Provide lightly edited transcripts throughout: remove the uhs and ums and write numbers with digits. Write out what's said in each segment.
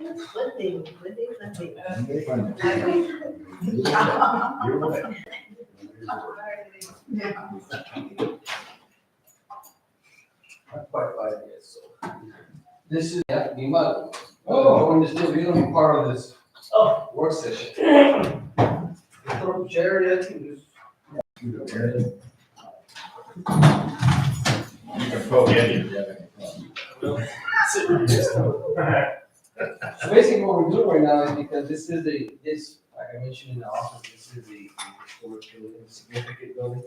Not quite 5 years, so. This is, yeah, Nima. Oh, this is, you're gonna be part of this work session. Throw a chair, yeah, You can poke any if you have any problems. So basically what we're doing right now is because this, like I mentioned in the office, this is the historic building, significant building.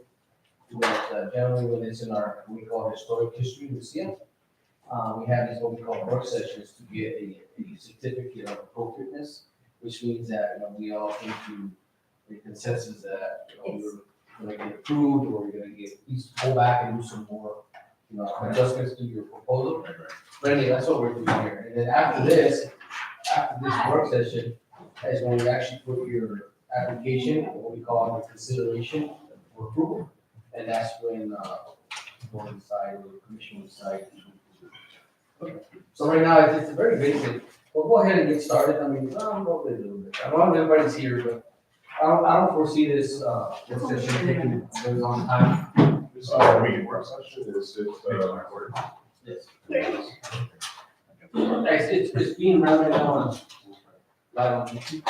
But generally when it's in our, what we call historic history museum, we have these what we call work sessions to get a certificate of appropriateness, which means that, we all came to the consensus that, we're gonna get approved, or we're gonna get, at least go back and do some more, adjustments to your proposal. But anyway, that's what we're doing here. And then after this work session, is when we actually put your application, what we call the consideration for approval. And that's when, the board decide, or the commission will decide. Okay. So right now, it's very basic. We'll go ahead and get started. I mean, hopefully a little bit. I don't know if everybody's here, but I don't foresee this, work session taking a very long time. This is a weekend work session, is it, recorded? Yes. It's being run right now on live on YouTube.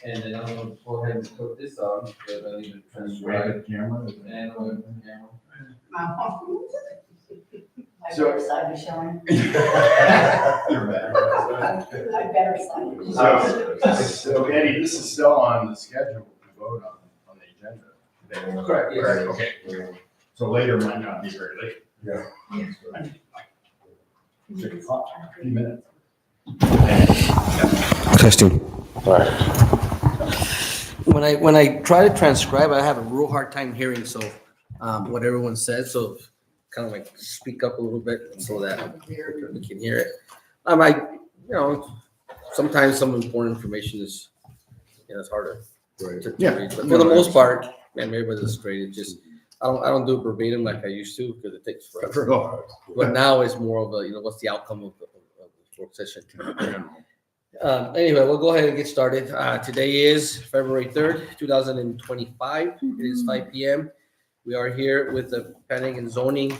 And then I'm gonna go ahead and put this on, because I need to transcribe it. Camera. And on the camera. My better side is showing. You're back. My better side. So Eddie, this is still on the schedule to vote on the agenda. Correct, yes. Right, okay. So later might not be very late. Yes. 6 o'clock, 3 minutes. Testing. When I try to transcribe, I have a real hard time hearing, so, what everyone says, so kind of like speak up a little bit so that we can hear it. Sometimes some important information is, it's harder to read, but for the most part, man, everybody's great. It just, I don't do it verbatim like I used to, because it takes forever. But now it's more of a, what's the outcome of the work session. Anyway, we'll go ahead and get started. Today is February 3rd, 2025. It is 5 p.m. We are here with the Planning and Zoning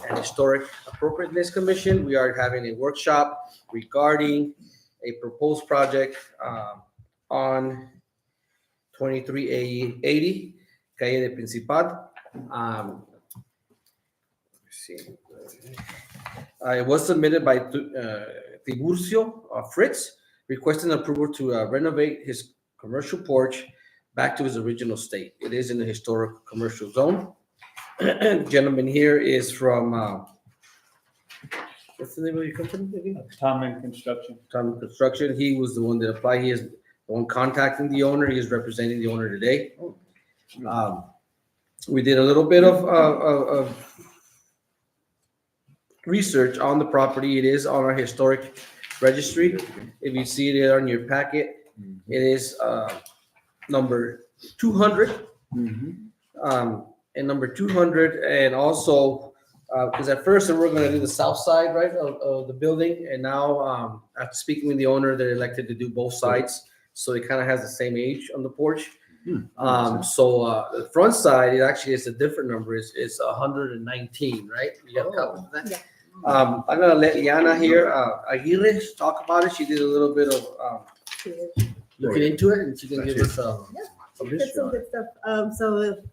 and Historic Appropriateness Commission. We are having a workshop regarding a proposed project on 2380 Calle de Principat. Let's see. It was submitted by Tiburcio Fritz, requesting approval to renovate his commercial porch back to his original state. It is in the historic commercial zone. The gentleman here is from, what's the name of your company? Tomlin Construction. Tom Construction. He was the one that applied. He is the one contacting the owner. He is representing the owner today. We did a little bit of research on the property. It is on our historic registry. If you see it on your packet, it is number 200. And number 200, and also because at first we were going to do the south side, right, of the building, and now after speaking with the owner, they elected to do both sides, so it kind of has the same age on the porch. So the front side, it actually is a different number. It's 119, right? You got a copy of that? Yeah. I'm gonna let Liana here, Aguirre, talk about it. She did a little bit of looking into it, and she can give us some That's history some on it. good stuff.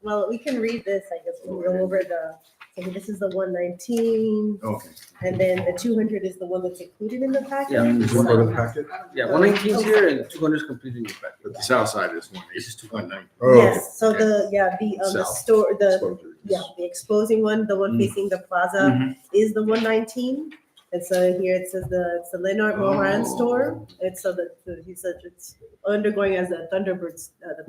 Well, we can read this, I guess, we'll go over so this is the 119, Okay. and then the 200 is the one that's included in the package. Yeah. Is one part of the packet? Yeah, 119 is here and 200 is completed in your packet. But the south side is one. This is 219. Yes, so okay. the South. store, the exposing one, the one facing the plaza is the 119. And so here it says it's the Leonard Moran store. It's so that he said it's undergoing as a Thunderbird, the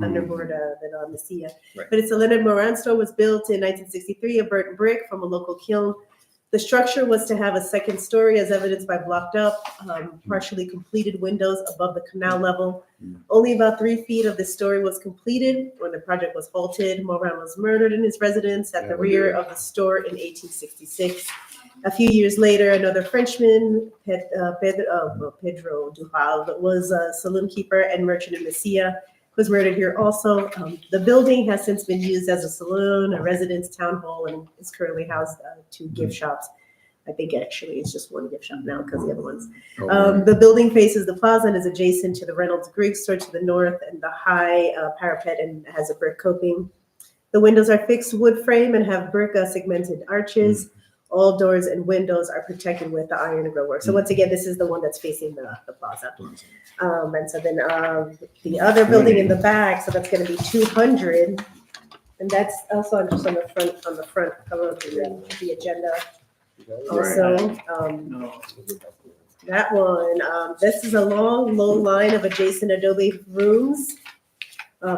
Messia. Right. But it's a Leonard Moran store, was built in 1963, a burnt brick from a local kiln. The structure was to have a second story, as evidenced by blocked up, partially completed windows above the canal level. Only about 3 feet of the story was completed when the project was halted. Moran was murdered in his residence at the rear of the store in 1866. A few years later, another Frenchman, Pedro Duhalde, was a saloon keeper and merchant in Mesilla, was murdered here also. The building has since been used as a saloon, a residence, town hall, and is currently housed two gift shops. I think actually it's just one gift shop now because the other ones. The building faces the plaza and is adjacent to the Reynolds Greek store to the north and the high parapet and has a brick coping. The windows are fixed wood frame and have brick segmented arches. All doors and windows are protected with the iron grillwork. So once again, this is the one that's facing the plaza. And so then the other building in the back, so that's going to be 200, and that's also just on the front cover of the agenda. Also, that one, this is a long, low line of adjacent adobe rooms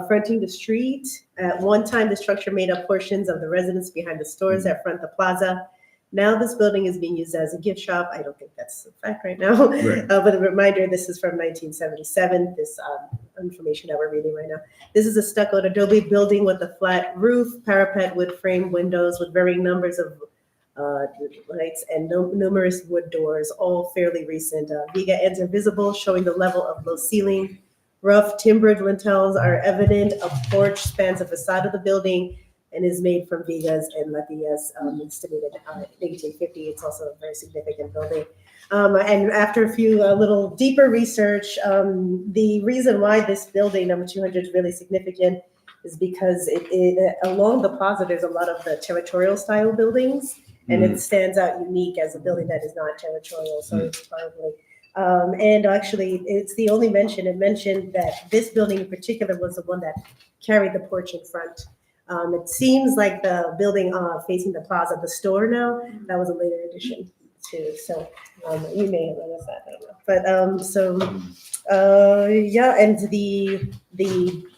fronting the street. At one time, the structure made up portions of the residence behind the stores that front the plaza. Now this building is being used as a gift shop. I don't think that's a fact right now, but a reminder, this is from 1977, this information that we're reading right now. This is a stuccoed adobe building with a flat roof, parapet, wood frame windows with varying numbers of lights and numerous wood doors, all fairly recent. Viga ends are visible, showing the level of low ceiling. Rough timbered lintels are evident. A porch spans the facade of the building and is made from vigas and latillas, installated in 1850. It's also a very significant building. And after a few little deeper research, the reason why this building, number 200, is really significant is because along the plaza, there's a lot of the territorial style buildings, and it stands out unique as a building that is not territorial. So it's probably, and actually, it's the only mention. It mentioned that this building in particular was the one that carried the porch in front. It seems like the building facing the plaza, the store now, that was a later addition too. So you may have noticed that, I don't know. But yeah, and the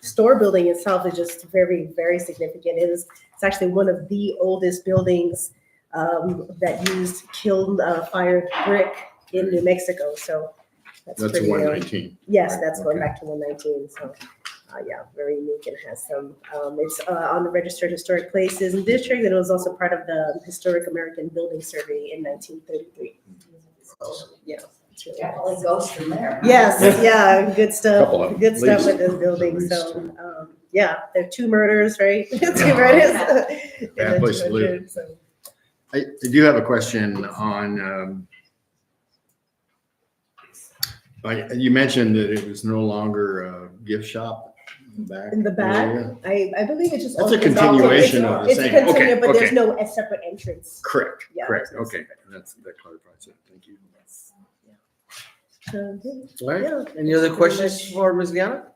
store building itself is just very, very significant. It's actually one of the oldest buildings that used kiln fired brick in New Mexico. So that's pretty 119. Yes, that's going back to 119. So. Yeah, very unique and has some, it's on the registered historic places and districts, and it was also part of the Historic American Building Survey in 1933. So, yeah. It's really Definitely goes from there. Yes, yeah, good stuff, Couple of them, good at stuff least. with this building, At least so, yeah, there are 2 murders, right? 2 murders. Bad place to live. So. I do have a question on, you mentioned that it was no longer a gift shop In the back, area. I believe it's just. That's a it's all- continuation of the it's a same. continu- Okay, But there's okay. no separate entrance. Correct, Yeah, correct, there's no okay, separate- that clarifies it, thank you. Yes, yeah. So, All right, yeah. any other questions for Ms. Liana?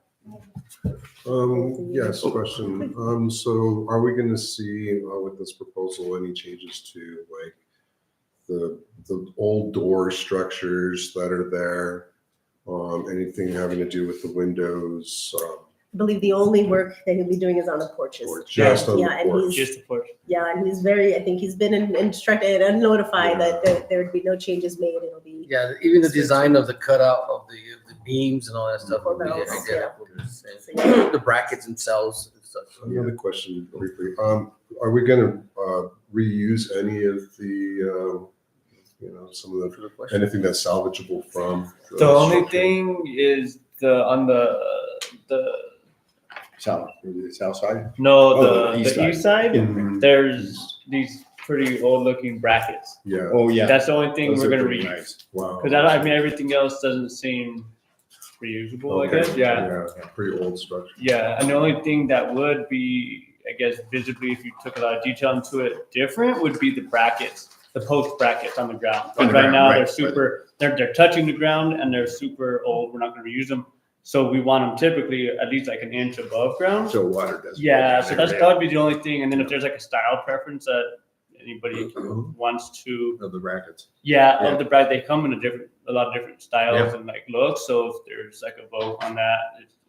Yes, question. So are we gonna see with this proposal any changes to like the old door structures that are there? Anything having to do with the windows, I believe the only work that he'll be doing is on the porches. or just on Yeah, the and porch? Just the porch. Yeah, and he's very, I think he's been instructed and notified that there would be no changes made. It'll be, Yeah, even the design of the cutout of the beams and all that stuff will be Portals, identical. so, yeah. The brackets themselves and such. Another question briefly. Are we gonna reuse any of the, some of For the question. anything that's salvageable from? The only structure? thing is on the South, the south side? no, the east the east side, Mhm. there's these pretty old looking brackets. Yeah, Oh, yeah. That's the only thing Those we're are gonna pretty reuse. nice. wow. Because I mean everything else doesn't seem reusable, Okay, I guess. Yeah. Pretty old structure. Yeah. And the only thing that would be, I guess, visibly, if you took a lot of detail into it, different would be the brackets, the post brackets on the ground. On the Right ground, now right, they're touching the ground and they're super old. We're not gonna reuse them. So we want them typically at least like an inch above ground. So water doesn't. Yeah, so that would be the only thing. And then if there's like a style preference that anybody wants to, Of the brackets. yeah, Yeah. of the bride, they come in a lot of different styles Yeah. and like looks. So if there's like a vote on that,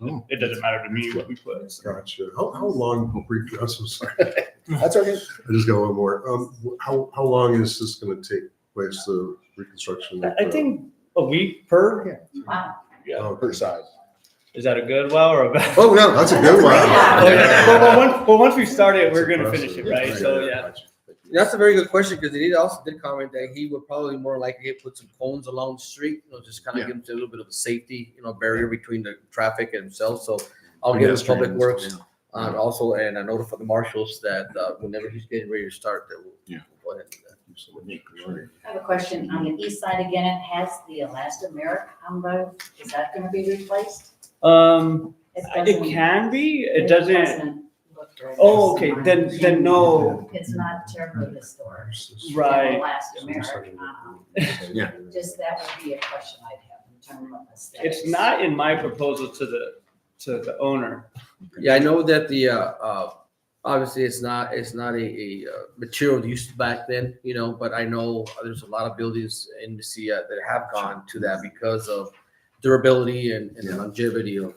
Oh. it doesn't matter to me what we put. Gotcha. How long, I'm so sorry. That's okay. I just got one more. How long is this gonna take place, the reconstruction? of I the- think a week per. Wow. Yeah. Oh, Per side. Is that a good wow or a bad? Oh, no, That's a good one. Oh, yeah. Well, once we start it, we're gonna That's finish it, impressive. right? So yeah. Gotcha. Thank That's a very good question, because he also did comment that he would probably more likely put some cones along the street, just kind of give him a little bit of a safety, barrier between the traffic and himself. So I'll give him Public Works also, and I notify the marshals that whenever he's getting ready to start, that we'll go ahead and do that. I have a question. On the east side again, it has the elastomeric on the, is that gonna be replaced? It can be, it doesn't, look very oh, nice. okay, then no, It's not terribly historic. right. Elastomeric, Yeah. just that would be a question I'd have in terms of aesthetics. It's not in my proposal to the owner. Yeah, I know that the, obviously it's not a material used back then, but I know there's a lot of buildings in the sea that have gone to that because of durability and the longevity of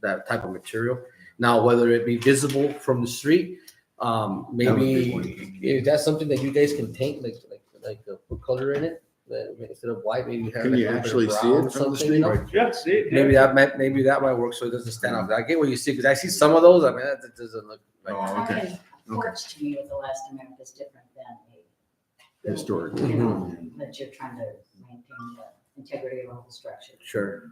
that type of material. Now, whether it be visible from the street, maybe if that's something that you guys can paint, like put color in it, that instead of white, maybe have. Can like you a little bit of actually see brown it or from the something, street? Yeah, see, Maybe that might work so it doesn't stand out. I get what you see, because I see some of those. I mean, that doesn't look like. Oh, okay. Talking porch to me with elastomeric is different than a. Historic. You know, that you're trying to maintain the integrity of all the structure. Sure.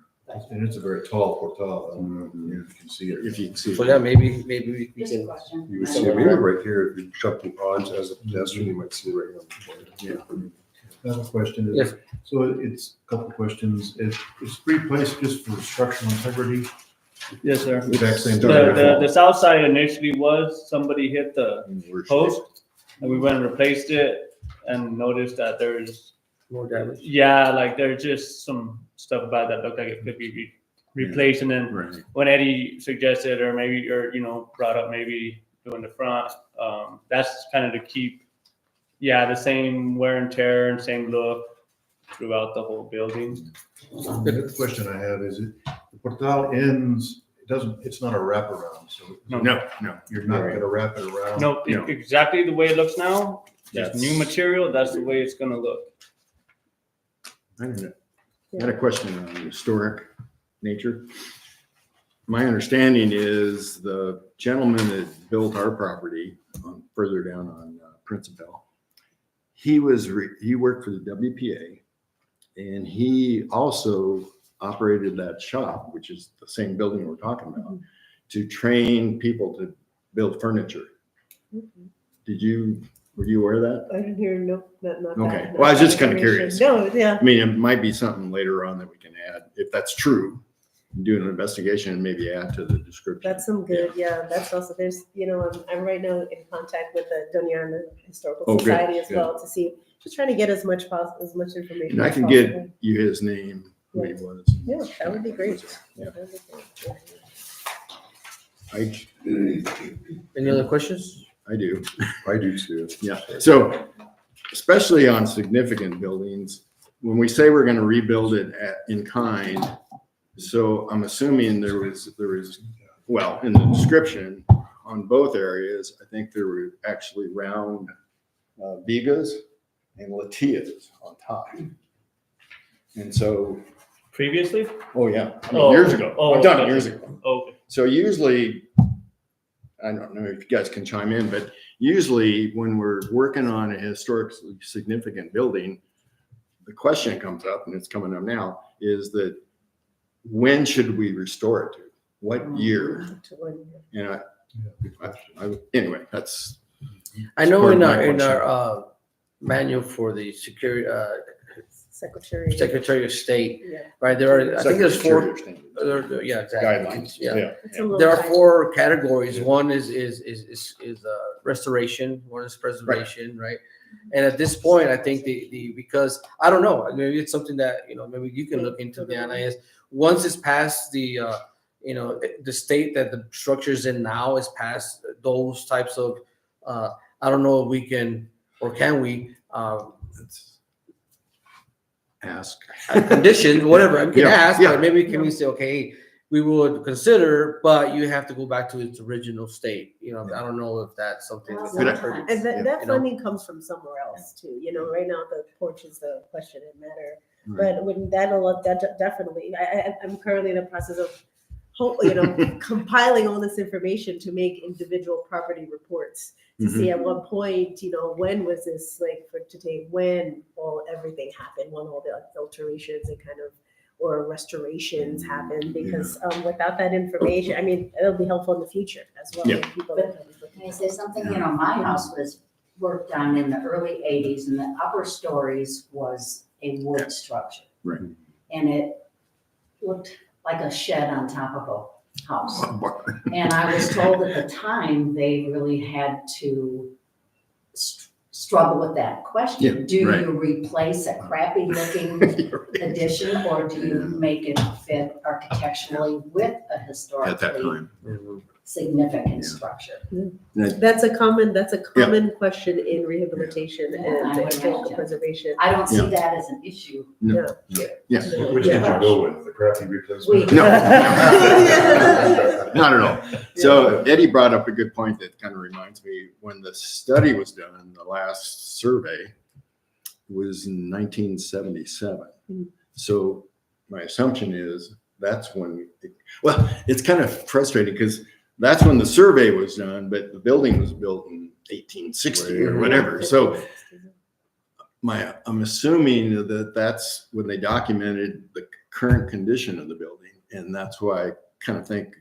And it's a very tall portal. Mhm. You can see it. If you can see. So yeah, maybe we Just a can. question. You would see it maybe right here, if you jumping onto as a pedestrian, you might see it right on I have a question. Yes. So it's a couple of questions. Is replaced just for structural integrity? yes, sir. Exact same. The south side initially was, somebody hit the the post, and we went and replaced it, and noticed that there's, More damage. like, there's just some stuff about that looked like it could be replaced, and then Right. when Eddie suggested, or brought up maybe doing the front, that's kind of to keep, the same wear and tear and same look throughout the whole building. The question I have is, the portal ends, it's not a wraparound, so No. you're not gonna wrap it around. No, No. exactly the way it looks now, just That's- new material, that's the way it's gonna look. I don't know. I got a question on historic nature. My understanding is the gentleman that built our property further down on Principal, he worked for the WPA, and he also operated that shop, which is the same building we're talking about, to train people to build furniture. Were you aware of that? I didn't hear, nope, not that. Okay. not Well, I was that just kinda information. curious. No, yeah. I mean, it might be something later on that we can add, if that's true, do an investigation and maybe add to the description. That's some good, that's also, there's, I'm right now in contact with the Doña Ana Historical Oh, good, Society as good. well to see, just trying to get as much information. And I as can possible. get you his name, who he was. Yeah, that would be great. Yeah. That would be great, Any other questions? I do. I do too. Yeah, so especially on significant buildings, when we say we're gonna rebuild it in kind, so I'm assuming there was, well, in the description on both areas, I think there were actually round vigas and latias on top. And so, Previously? oh yeah, I mean, Oh, years ago, oh, I've done it okay. years ago. Okay. So usually, I don't know if you guys can chime in, but usually when we're working on a historically significant building, the question comes up, and it's coming up now, is that when should we restore it to? What year? To one year. And anyway, that's, I know Part in of my our manual for the security, Secretary. Secretary of State, Yeah. right, there are, I think there's four, Secretary of State yeah, exactly. guidelines. Yeah. It's a little There are tight. four categories. One is restoration, one is preservation, right? And at this point, I think because, I don't know, maybe it's something that, maybe you can look into, Diana, is once it's past the state that the structure's in now is past those types of, I don't know if we can, or can we, Ask. conditions, whatever, I can Yeah, ask, yeah. but maybe can we say, okay, we would consider, but you have to go back to its original state. I don't know if that's something. Well, But I- sometimes. And that you know. funding comes from somewhere else too, right now the porch is the question and matter. Right. But when that definitely, I'm currently in the process of compiling all this information to make individual property reports to see at what point, when was this, when everything happened, when all the alterations and or restorations happened, because without that information, it'll be helpful in the future as well. Yeah. when people Can I say something? My house was worked on in the early 80s, and the upper stories was a wood structure. Right. And it looked like a shed on top of a house. And I was told at the time, they really had to struggle with that question. Yeah, Do right. you replace a crappy looking addition, or do you make it fit architecturally with a At that historically time. significant Yeah. structure? That's a common question in rehabilitation Yeah, I and would historical imagine. preservation. I don't see Yeah. that as an issue. No. Yeah. Yeah. Which did you go with, the crappy replacement? No. Not at all. So Eddie brought up a good point that kind of reminds me, when the study was done, the last survey was in 1977. So my assumption is that's when, it's kind of frustrating because that's when the survey was done, but the building was built in 1860 or whatever. So I'm assuming that that's when they documented the current condition of the building. And that's why I kind of think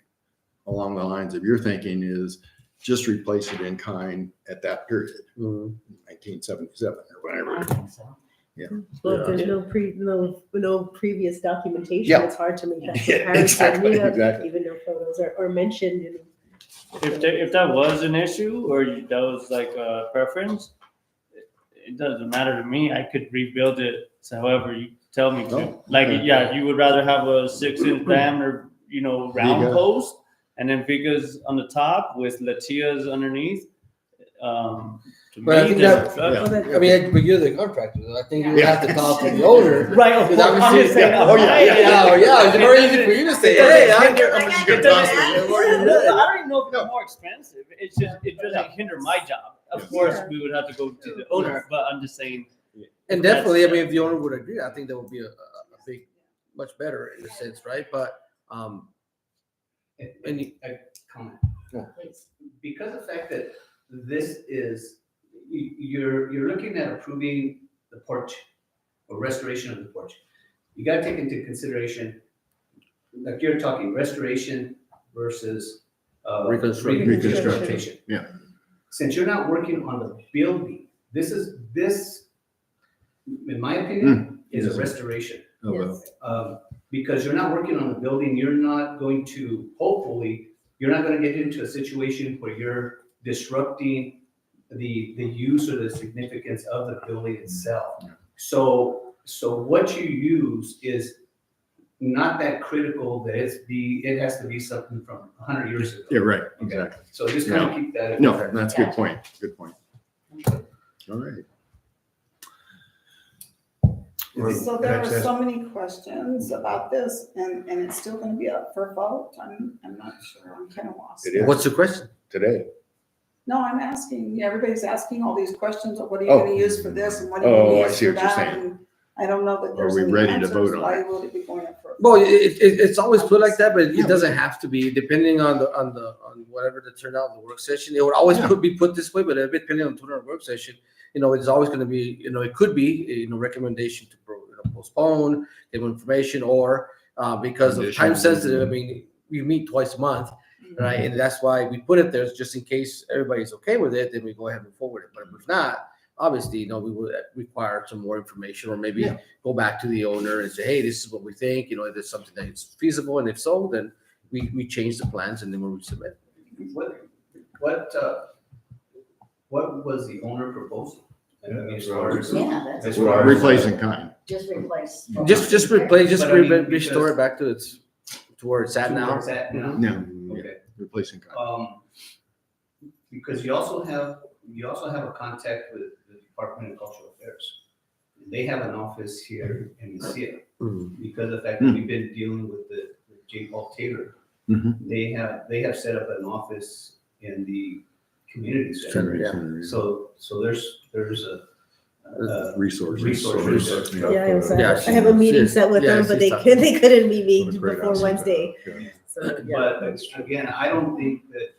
along the lines of your thinking is just replace it in kind at that period, 1977 or I whatever. think so. Well, if there's no previous documentation, Yeah. it's hard to make that Yeah, comparison. exactly, exactly. Even though photos are mentioned. If that was an issue or that was like a preference, it doesn't matter to me. I could rebuild it however you tell me to. Oh, Like, okay. yeah, you would rather have a 6-inch diameter, round Viga. post and then Vigas on the top with Latias underneath. To But I me, think that's- that, but you're the contractor, though. I think you would Yeah. have to talk to the owner. Right, of Because course, I'm just saying. Oh, yeah. It's very easy for you to say, hey, I'm just gonna toss it. I don't even know if it's more expensive. It doesn't hinder my job. Of course, we would have to go to the owner, but I'm just saying. And definitely, if the owner would agree, I think that would be a big, much better in a sense, right? But, A comment. Please. Because of the fact that this is, you're looking at approving the porch or restoration of the porch. You gotta take into consideration, like you're talking restoration versus Reconstruction. Yeah. Since you're not working on the building, this, in my opinion, is a restoration. Oh, well. Because you're not working on the building, you're not going to, hopefully, you're not gonna get into a situation where you're disrupting the use or the significance of the building itself. Yeah. So what you use is not that critical that it has to be something from 100 years ago. Yeah, right, Okay. exactly. So just kind of keep that in No, mind. that's a good point. Good point. All right. So there were so many questions about this and it's still gonna be up for vote. I'm not sure. I'm kind of lost. It is. what's the question? Today. No, I'm asking, everybody's asking all these questions of what are you Oh. gonna use for this and what are you Oh, gonna I use see for what you're that? saying. And I don't know that there's we any ready to answers. vote on Why it? would it be going up for? Well, it's always put like that, but it doesn't have to be, depending on whatever the turnout of the work session. It would always be put this way, but depending on the turnout of the work session, it's always gonna be, it could be, recommendation to postpone, give information, or because of time sensitive, we meet twice a month, right? And that's why we put it there, just in case everybody's okay with it, then we go ahead and move forward. But if not, obviously, we would require some more information, or maybe go back to the owner and say, hey, this is what we think, is this something that is feasible? And if so, then we change the plans and then we'll resubmit. What was the owner proposing? I mean, as far as. Yeah, that's as far as- Replacing kind. just replace. Just replace, just But I mean, restore because- it back to where it's at to where now. it's at now? No, yeah, Okay. replacing kind. Because you also have a contact with the Department of Cultural Affairs. They have an office here in Messiah, because of the fact that we've been dealing with J. Paul Taylor. Mhm. They have set up an office in the community center. Yeah. So there's a Resources. Resources. Yeah, Yeah, I have a meeting she's- set with yeah, them, but she's they couldn't meet me That's great. before Wednesday. Yeah. So, yeah. But again, I don't think that,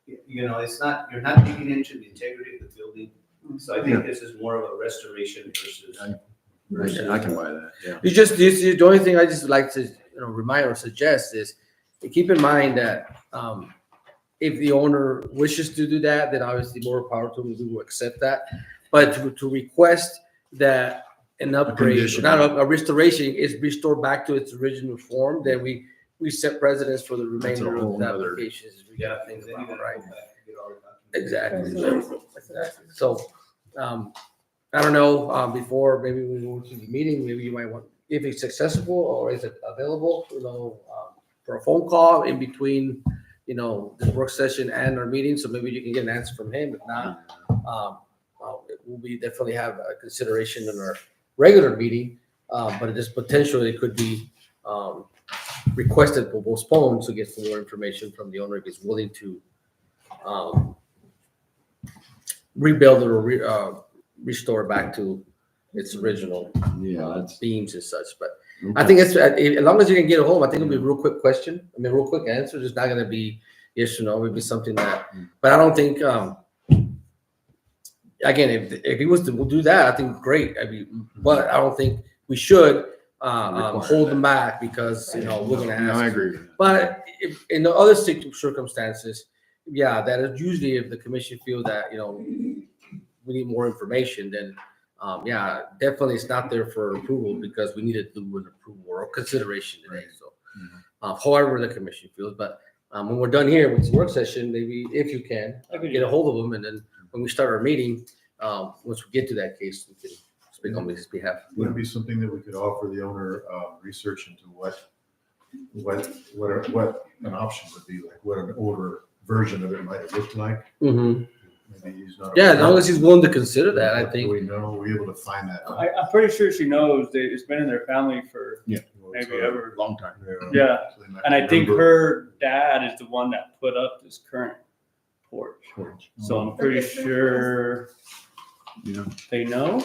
it's not, you're not digging into the integrity of the building. So I think this is more of a restoration versus. I can buy that, yeah. You just, the only thing I just like to, remind or suggest is to keep in mind that, if the owner wishes to do that, then obviously more power to them, we will accept that. But to request that an upgrade, condition. not a restoration, is restored back to its original form, then we set precedents for the That's a remainder of whole the nother- applications. We gotta think Then you about, gotta right? go back and get all the Exactly. Exactly. So, I don't know, before maybe we move to the meeting, maybe you might want, if it's accessible or is it available, for a phone call in between, the work session and our meeting, so maybe you can get an answer from him. If not, it will be definitely have a consideration in our regular meeting, but it is potentially it could be, requested or postponed to get some more information from the owner if he's willing to, rebuild it or restore it back to its original Yeah, that's. beams and such. But I think it's as long as you can get a hold, I think it'll be a real quick question. I mean, real quick answer. It's not going to be yes or no. It'll be something that. But I don't think. Again, if he was to do that, I think great. I mean, but I don't think we should hold them back because we're going to ask. No, I agree with that. But if, in the other circumstances, yeah, that is usually if the commission feel that, we need more information, then, yeah, definitely it's not there for approval because we need to do an approval or consideration today, so. However the commission feels, but, when we're done here with this work session, maybe if you can, get a hold of them, and then when we start our meeting, once we get to that case, we can speak on his behalf. Would it be something that we could offer the owner, research into what an option would be, like what an older version of it might have looked like? Mm-hmm. Maybe he's not. Yeah, as long as he's willing to consider that, I Do think. we know, are we able to find that out? I'm pretty sure she knows that it's been in their family for maybe ever. Long time. Yeah. So they might And I think remember. her dad is the one that put up this current porch. So I'm pretty sure Yeah. they know.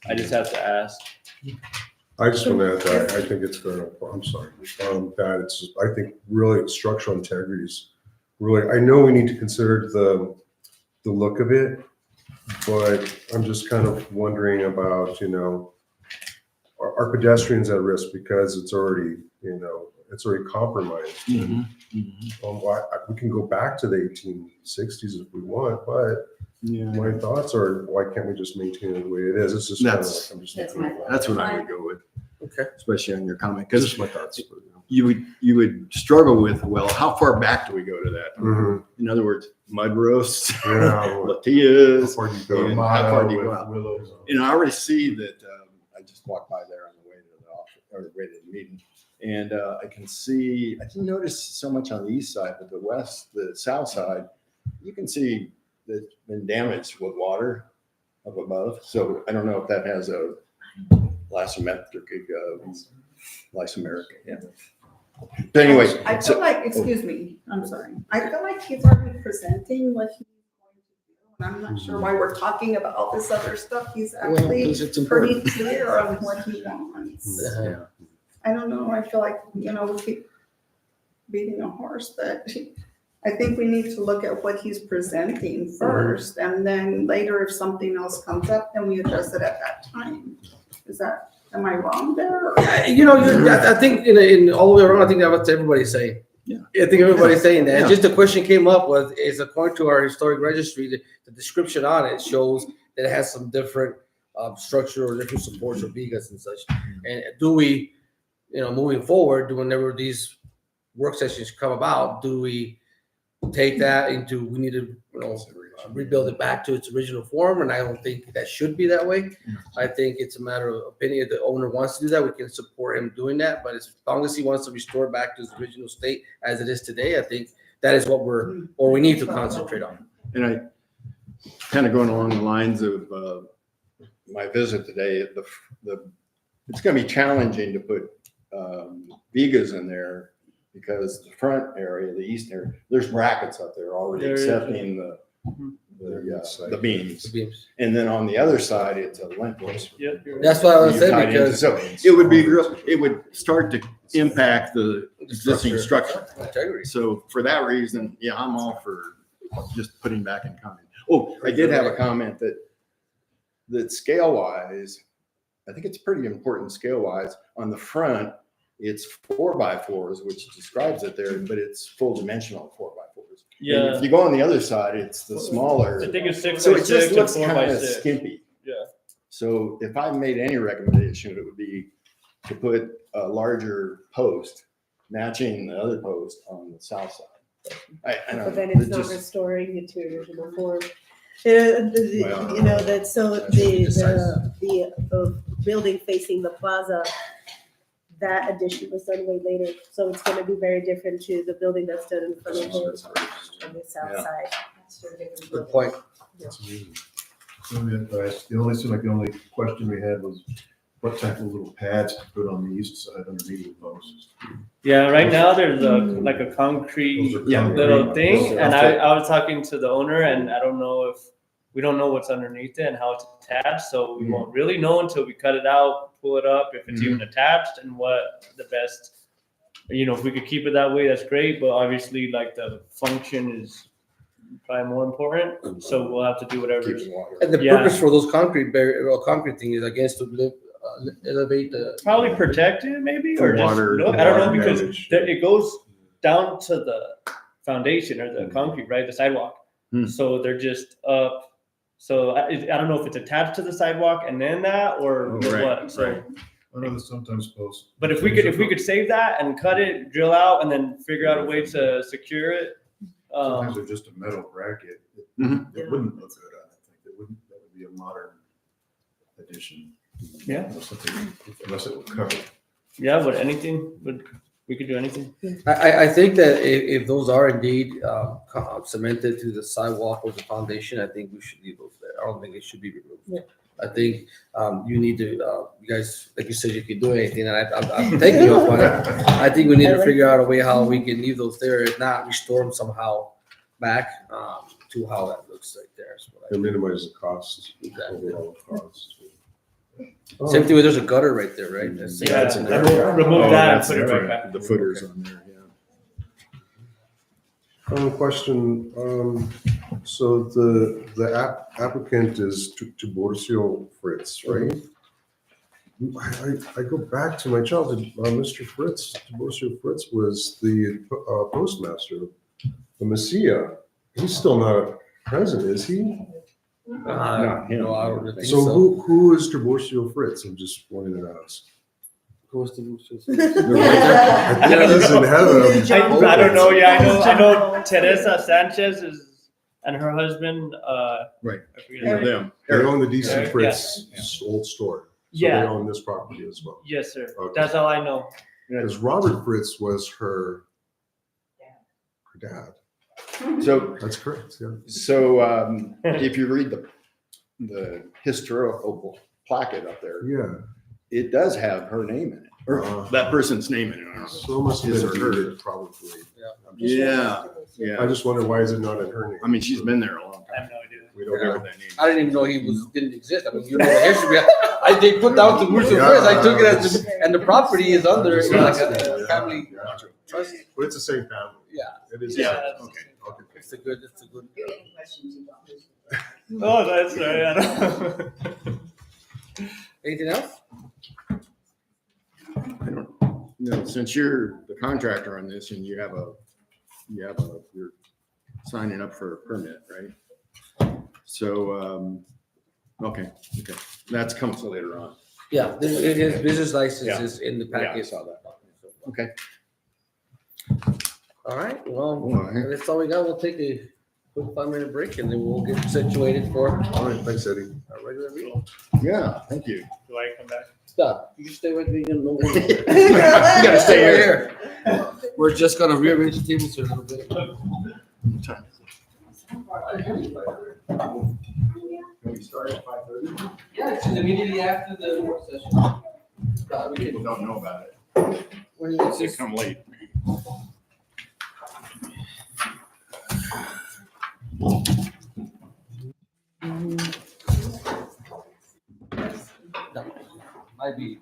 I just have to ask. I just want to add that I think it's gonna, I'm sorry, that it's, I think really structural integrity is really, I know we need to consider the look of it, but I'm just kind of wondering about, are pedestrians at risk because it's already, it's already compromised. We can go back to the 1860s if we want, but Yeah. my thoughts are, why can't we just maintain it the way it is? It's just kind of That's- like, I'm just. that's thinking my about That's it. what I would go with. Okay. Especially on your comment, It's because just my thoughts. but, you would struggle with, well, how far back do we go to that? Mhm. In other words, mud roasts, Yeah. tortillas. How far do you go? And how far do you go With out? willows. I already see that, I just walked by there on the way to the office, or the way to the meeting. And I can see, I didn't notice so much on the east side, but the south side, you can see that it's been damaged with water up above. So I don't know if that has a lysomeric, yeah. But anyway, I so- feel like, excuse me, I'm sorry. I feel like he's already presenting what he's going to do. And I'm not sure why we're talking about all this other stuff. He's Well, actually 'cause it's pretty important. clear on what he wants. Yeah. I don't know, I feel like, we keep beating a horse, but I think we need to look at what he's presenting first, and then later if something else comes up, then we address it at that time. Am I wrong there? or- I think in all the way around, I think that's what everybody's saying. Yeah. I think everybody's saying that. Yeah. Just the question came up is according to our historic registry, the description on it shows that it has some different structure or different supports or vigas and such. And do we, moving forward, whenever these work sessions come about, do we take that into, we need to, rebuild it back to its original form? And I don't think that should be that way. I think it's a matter of opinion. If the owner wants to do that, we can support him doing that. But as long as he wants to restore it back to its original state as it is today, I think that is what we need to concentrate on. And I kind of going along the lines of my visit today, it's going to be challenging to put vigas in there because the front area, the east area, there's brackets up there already There is. accepting the beams. And then on the other side, it's a lintel. Yep, you're right. That's what I was You saying, tied into- because So it would be real, it would start to impact the existing structure. integrity. So for that reason, yeah, I'm all for just putting back in comment. Oh, I did have a comment that scale wise, I think it's pretty important scale wise. On the front, it's 4x4s, which describes it there, but it's full dimensional 4x4s. And Yeah, if you go on the other side, it's the smaller. I think it's 6 So by it 6 just and looks 4 kind by of 6. skimpy. Yeah. So if I made any recommendation, it would be to put a larger post matching the other post on the south side. I don't know. But then it's it not just- restoring it to original form. Well, You know, that, so that should be the building facing the plaza, that addition was done way later. So it's gonna be very different to the building that's done in front of it on the south Yeah. side. Good point. So the only, seemed like the only question we had was what type of little pads to put on the east side underneath the posts. Yeah, right now there's like a concrete Those are Yeah, concrete. little thing, Those are- and I was talking to the owner, and I don't know if, we don't know what's underneath it and how it's attached, so we won't really know until we cut it out, pull it up, if it's even attached, and what the best, if we could keep it that way, that's great, but obviously, like, the function is probably more important, so we'll have to do whatever. Keeping water. And the Yeah. purpose for those concrete thing is, I guess, to elevate the. Probably protect it, maybe, or The just water- look, I don't know, water because damage. it goes down to the foundation or the concrete, right, the sidewalk. Hmm. So they're just up, so I don't know if it's attached to the sidewalk and then that, or Oh, right, what, so. right. I know that sometimes posts. But if we could save that and cut it, drill out, and then figure out a way to secure it, Sometimes they're just a metal bracket. Mhm. It wouldn't look good, I think. That would be a modern addition. Yeah. Unless it would cover. yeah, but we could do anything. I think that if those are indeed cemented to the sidewalk or the foundation, I think we should leave those there. I don't think it should be removed. Yeah. I think you need to, you guys, like you said, you can do anything, and I'm taking you up on it. I think we need to figure out a way how we can leave those there, if not restore them somehow back to how that looks like there. Is what I And think. minimize the cost, Exactly. overall cost. Same thing with, there's a gutter right there, right? That's- Yeah, that's in remove there. remove Oh, that and that's put it right different. back. The footers on there, yeah. Question, so the applicant is Tiburcio Fritz, right? I go back to my childhood, Mr. Fritz, Tiburcio Fritz was the postmaster, the Messia. He's still not present, is he? Not him. No, I don't think So so. who is Tiburcio Fritz? I'm just wanting to ask. Goes to- I think he's in heaven. I don't know. Yeah, I know. Teresa Sanchez and her husband. Right. I forget You know his name. them. They own the DC Eric, Fritz old store. So they Yeah. own this property as well. Yes, sir. Okay. That's all I know. Because Robert Fritz was her dad. So, That's correct, yeah. if you read the historical placket up there, Yeah, it does have her name in it, or that person's name in it. I don't know. so it must have His been or her, her. probably. Yeah, I yeah. just wonder why is it not in her name? I mean, she's been there a long I time. have no idea. We don't know that name. I didn't even know he didn't exist. I mean, you know, the history. They put down to Mutual Yeah. First. I took it as, and the property is under Just like asking, a yeah, family yeah. trust. But it's the same family. Yeah, It is. Yeah. Okay, okay. it's a good. Oh, that's right. I don't. Anything else? I don't, no, since you're the contractor on this and you're signing up for a permit, right? So, okay, that's comes later on. Yeah, his business license Yeah. is in the Yeah, I packet. saw that. Okay. All right. Well, All right. that's all we got. We'll take a quick 5-minute break and then we'll get situated for All right, thanks, Eddie. our regular meeting. Yeah, thank you. Do I come back? Stop. You can stay with me. You know, You gotta stay here. We're just gonna rearrange the tables here a little bit. Can we start at 5:30? Yeah, it's immediately after the work session. People don't know about it. When it's They just- come late. Ivy.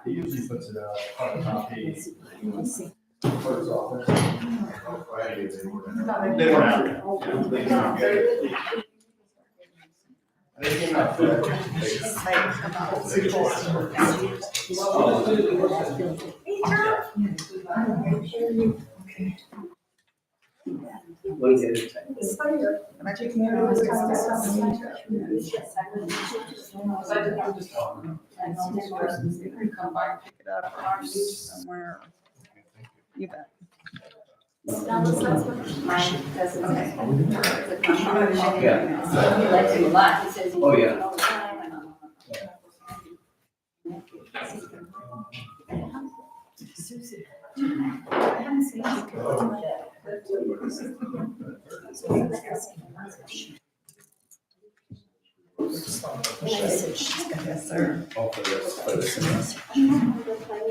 He usually puts it out on a copy. They were out. They came out good. They came out good. What is it? Somewhere. You bet. Oh, yeah. Yes, sir. Oh, for this.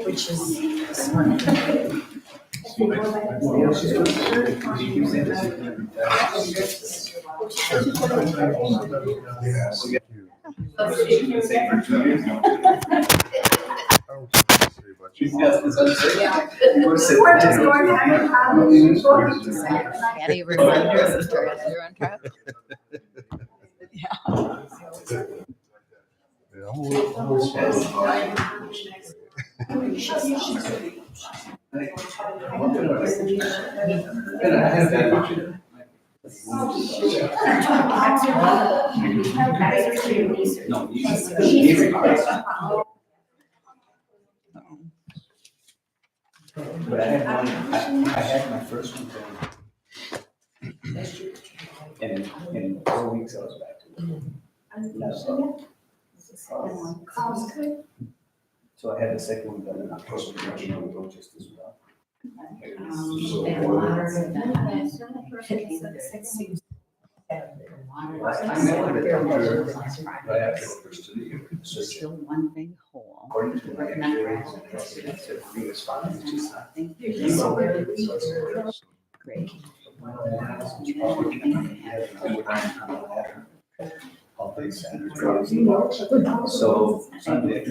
Which is smart. Yes. She's got this other thing. We're just going to have Any reminders, you're on track? No, you. But I had one, I had my first one done. And in 4 weeks I was back to it. So I had the second one done in October, you know, we go just as well. I met with a doctor right after the first of the year. So Still one big hole. according to my x-rays, it said he was fine, it's just not. Great. All things Saturday. So Sunday.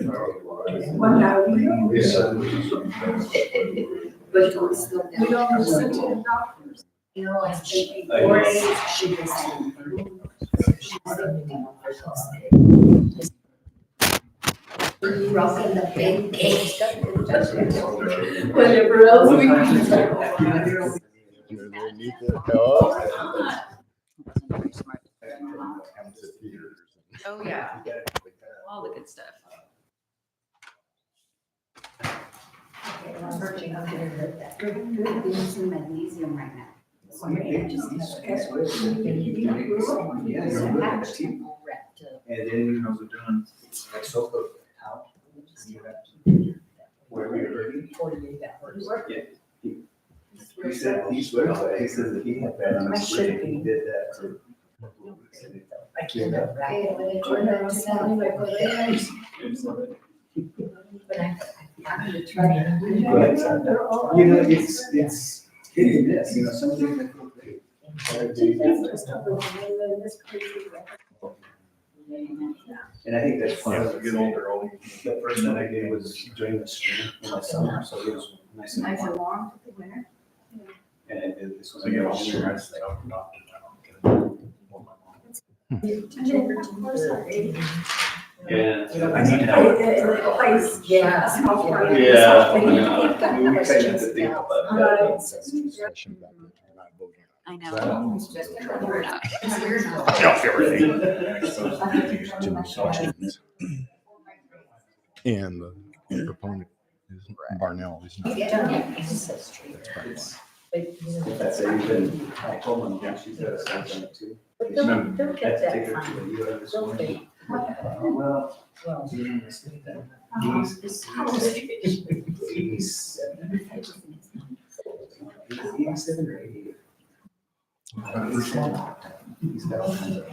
You know, like, 4 days, she was. Rocking the big cake. Whatever else we can. Underneath it. Oh. Wasn't very smart. Oh, yeah, all the good stuff. Doing some magnesium right now. And then you know, we're doing like soap of towel. You have to, wherever you're hurting. 48 hours. Yeah. He said, he swears, he says that he had that on his spray, he did that to. I can't. But I'm gonna try to. But, you know, it's hit and miss, you know, some days I feel great. Other days, And I think that's part As of we get older, all the first one I did was during the spring in the summer, so it was nice and warm. long for the winter. And this was. So you all sure it's Yeah. I need to know. Place. Yeah. Yeah. We kind of have to think about that. I know. And the proponent is Barnell. Is not. That's even, I told them, yeah, she's got a son on it too. I had to take her to the ER this morning. Well, he's 87 or 88. He's got all kinds of.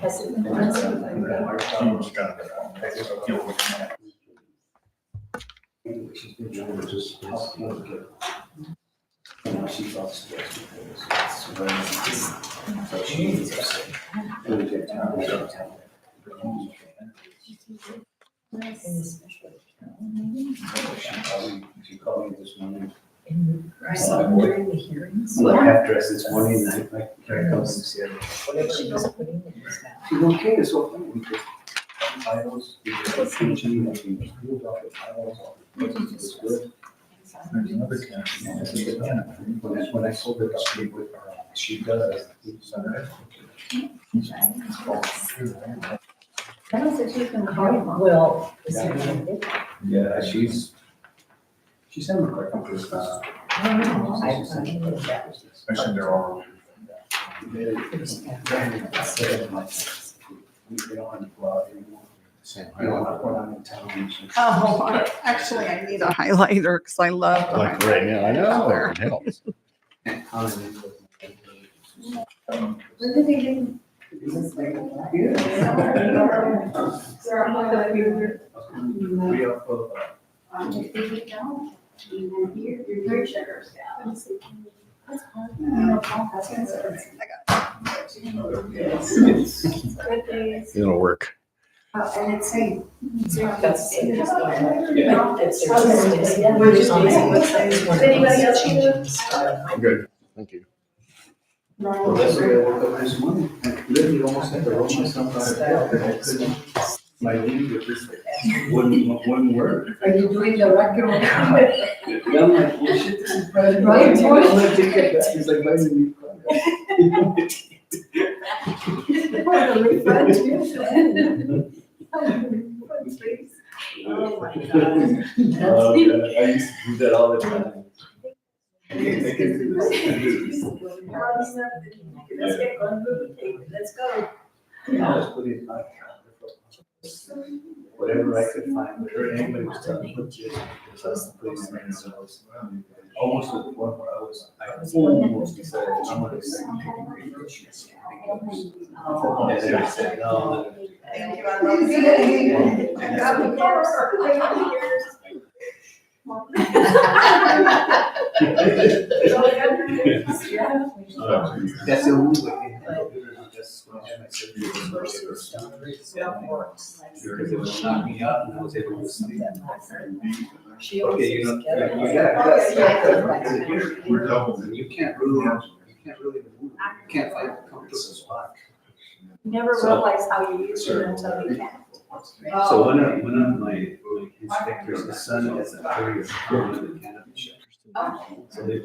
She's been trying to just help him get. You know, she's all stressed because it's very. So she needs us. And we get time, She called me this morning. During the hearings. I'm like half dressed this morning, and I come to see her. What she was putting in his mouth. She's okay, it's so funny, we just. Titles, we just teaching, like, we just moved off the titles, all the things, it's good. There's another county. When I sold it, she does. Well. Yeah, she's having quite a good Actually, they're all. We don't want to go out anymore. We don't want to go out in town. Oh, actually, I need a highlighter because I love. Like right now, I know, it helps. It'll work. And it's saying. Anybody else? Good, thank you. Well, that's the way I woke up this morning. I literally almost had to roll myself out of bed, but I couldn't. My knee was just one word. Are you doing the record? Yeah, I'm like, oh shit, this is private. Right. I'm gonna take it back. He's like, why didn't you cry? Oh my God. I used to do that all the time. I can do this. Let's go. I was putting in my calendar for whatever I could find, whatever anybody was telling me, put this, because I was putting in my notes. Almost to the point where I almost decided, I'm gonna say. And then I said, no. Thank you, I love That's the only way. That's when I had my surgery. Because it would knock me out and I was able to sleep. Okay, you know, you We're double. you can't really move. You can't find a comfortable spot. Never realize how you use it until you can. So one of my inspectors, his son is a courier on the canopy shop. So they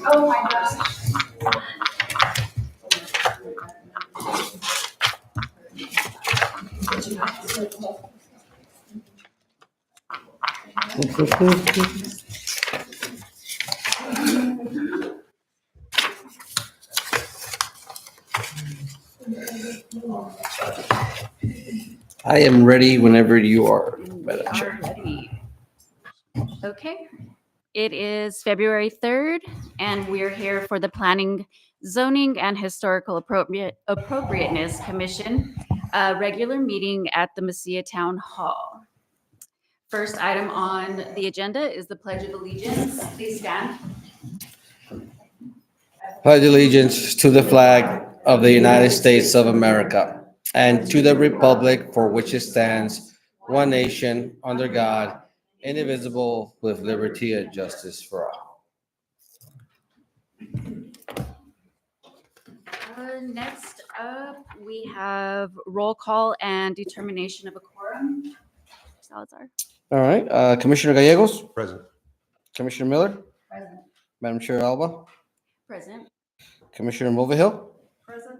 Oh my gosh. I am ready whenever you are, Madam Chair. Alrighty. Okay. It is February 3rd, and we're here for the Planning, Zoning, and Historical Appropriateness Commission, regular meeting at the Mesilla Town Hall. First item on the agenda is the Pledge of Allegiance. Please stand. Pledge allegiance to the flag of the United States of America and to the republic for which it stands, one nation, under God, indivisible, with liberty and justice for all. Next up, we have roll call and determination of a quorum. Salazar. All right, Commissioner Gallegos, Present. Commissioner Miller, Present. Madam Chair Alba, Present. Commissioner Mulvihill, Present.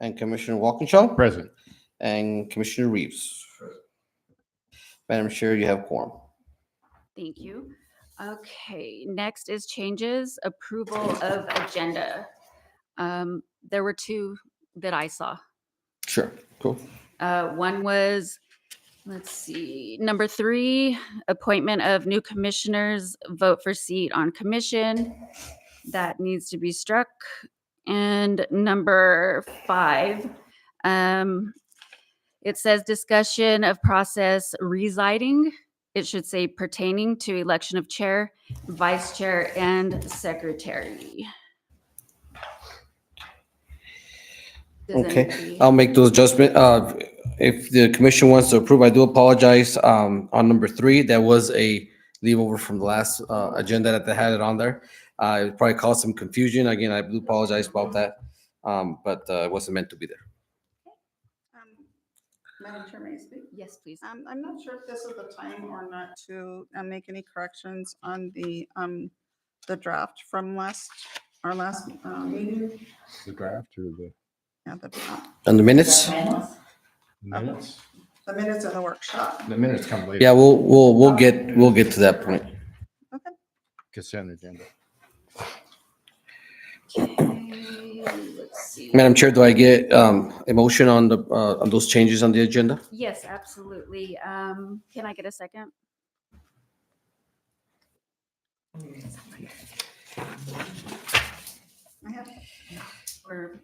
and Commissioner Walkinshaw, Present. and Commissioner Reeves. Madam Chair, you have quorum. Thank you. Okay, next is changes, approval of agenda. There were two that I saw. Sure, cool. One was, let's see, number 3, appointment of new commissioners, vote for seat on commission. That needs to be struck. And number 5, it says discussion of process residing. It should say pertaining to election of chair, vice chair, and secretary. Does Okay, anybody- I'll make those adjustments. If the commission wants to approve, I do apologize. On number 3, there was a leave over from the last agenda that they had it on there. It probably caused some confusion. Again, I do apologize about that. But it wasn't meant to be there. Madam Chair, may I speak? Yes, please. I'm not sure if this is the time or not to make any corrections on the draft from our last meeting. The draft or the Yeah, the draft. And the minutes? minutes? The minutes of the workshop. The minutes come later. Yeah, we'll get to that point. Consent agenda. Okay, let's see. Madam Chair, do I get a motion on those changes on the agenda? Yes, absolutely. Can I get a second? I have Or,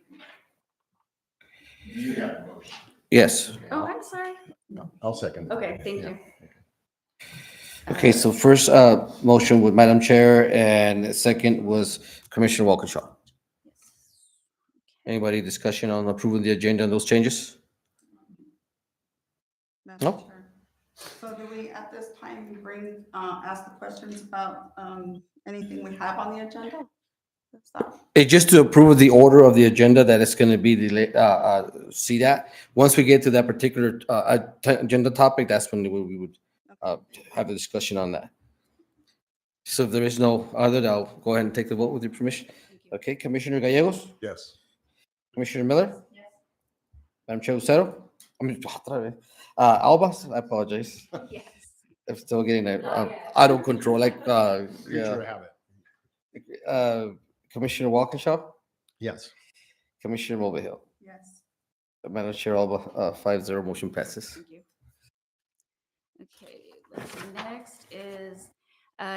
Yes. oh, I'm sorry. I'll second. Okay, thank you. Okay, so first motion with Madam Chair and second was Commissioner Walkinshaw. Anybody discussion on approving the agenda and those changes? Madam No. Chair. So do we, at this time, ask the questions about anything we have on the agenda? That's that. It's just to approve the order of the agenda that it's going to be see that. Once we get to that particular agenda topic, that's when we would have a discussion on that. So if there is no other, I'll go ahead and take the vote with your permission. Thank you. Okay, Commissioner Gallegos, Yes. Commissioner Miller, Yes. Madam Chair Lucero, Alba, I apologize. Yes. I'm still getting that out of control, like, Future habit. Commissioner Walkinshaw, Yes. Commissioner Mulvihill. Yes. Madam Chair Alba, 5-0, motion passes. Thank you. Okay, let's see. Next is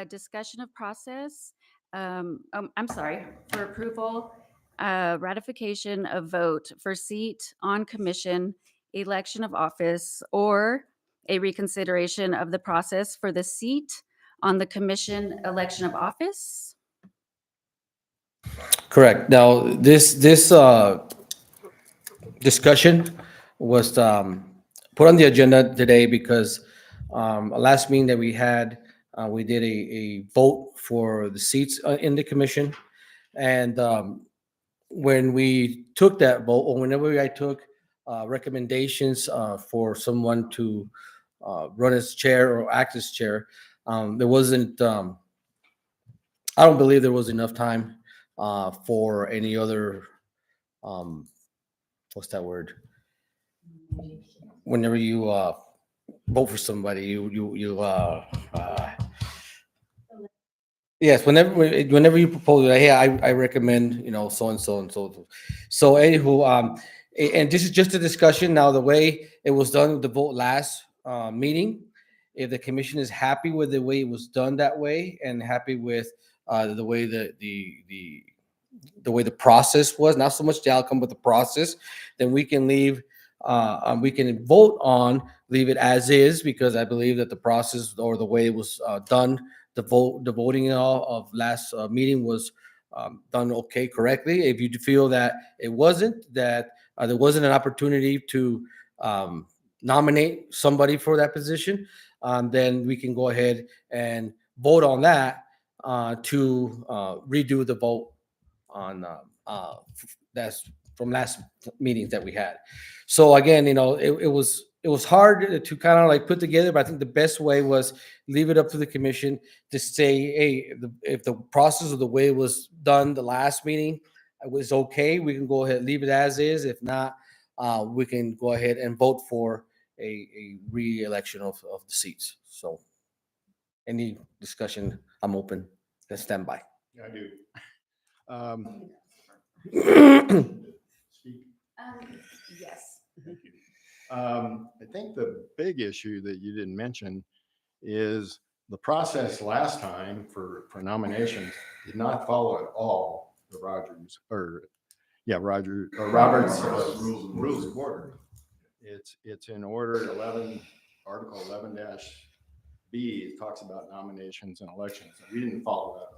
discussion of process. I'm sorry, for approval, ratification of vote for seat on commission, election of office, or a reconsideration of the process for the seat on the commission, election of office. Correct. Now, this discussion was put on the agenda today because last meeting that we had, we did a vote for the seats in the commission. And when we took that vote, or whenever I took recommendations for someone to run as chair or act as chair, there wasn't, I don't believe there was enough time for any other, what's that word? Whenever you vote for somebody, yes, whenever you propose, hey, I recommend, so and so and so. So anywho, and this is just a discussion. Now, the way it was done with the vote last meeting if the commission is happy with the way it was done that way and happy with the way the way the process was, not so much the outcome, but the process, then we can leave, we can vote on leave it as is, because I believe that the process or the way it was done, the voting of last meeting was done okay, correctly. If you feel that it wasn't, that there wasn't an opportunity to nominate somebody for that position, then we can go ahead and vote on that to redo the vote on that's from last meetings that we had. So again, it was hard to kind of like put together, but I think the best way was leave it up to the commission to say, hey, if the process of the way it was done the last meeting was okay, we can go ahead and leave it as is. If not, we can go ahead and vote for a re-election of the seats. So any discussion, I'm open to stand by. I do. Speak. Yes. I think the big issue that you didn't mention is the process last time for nominations did not follow at all the Robert's rules of order. It's in order 11, Article 11-B. It talks about nominations and elections. We didn't follow that.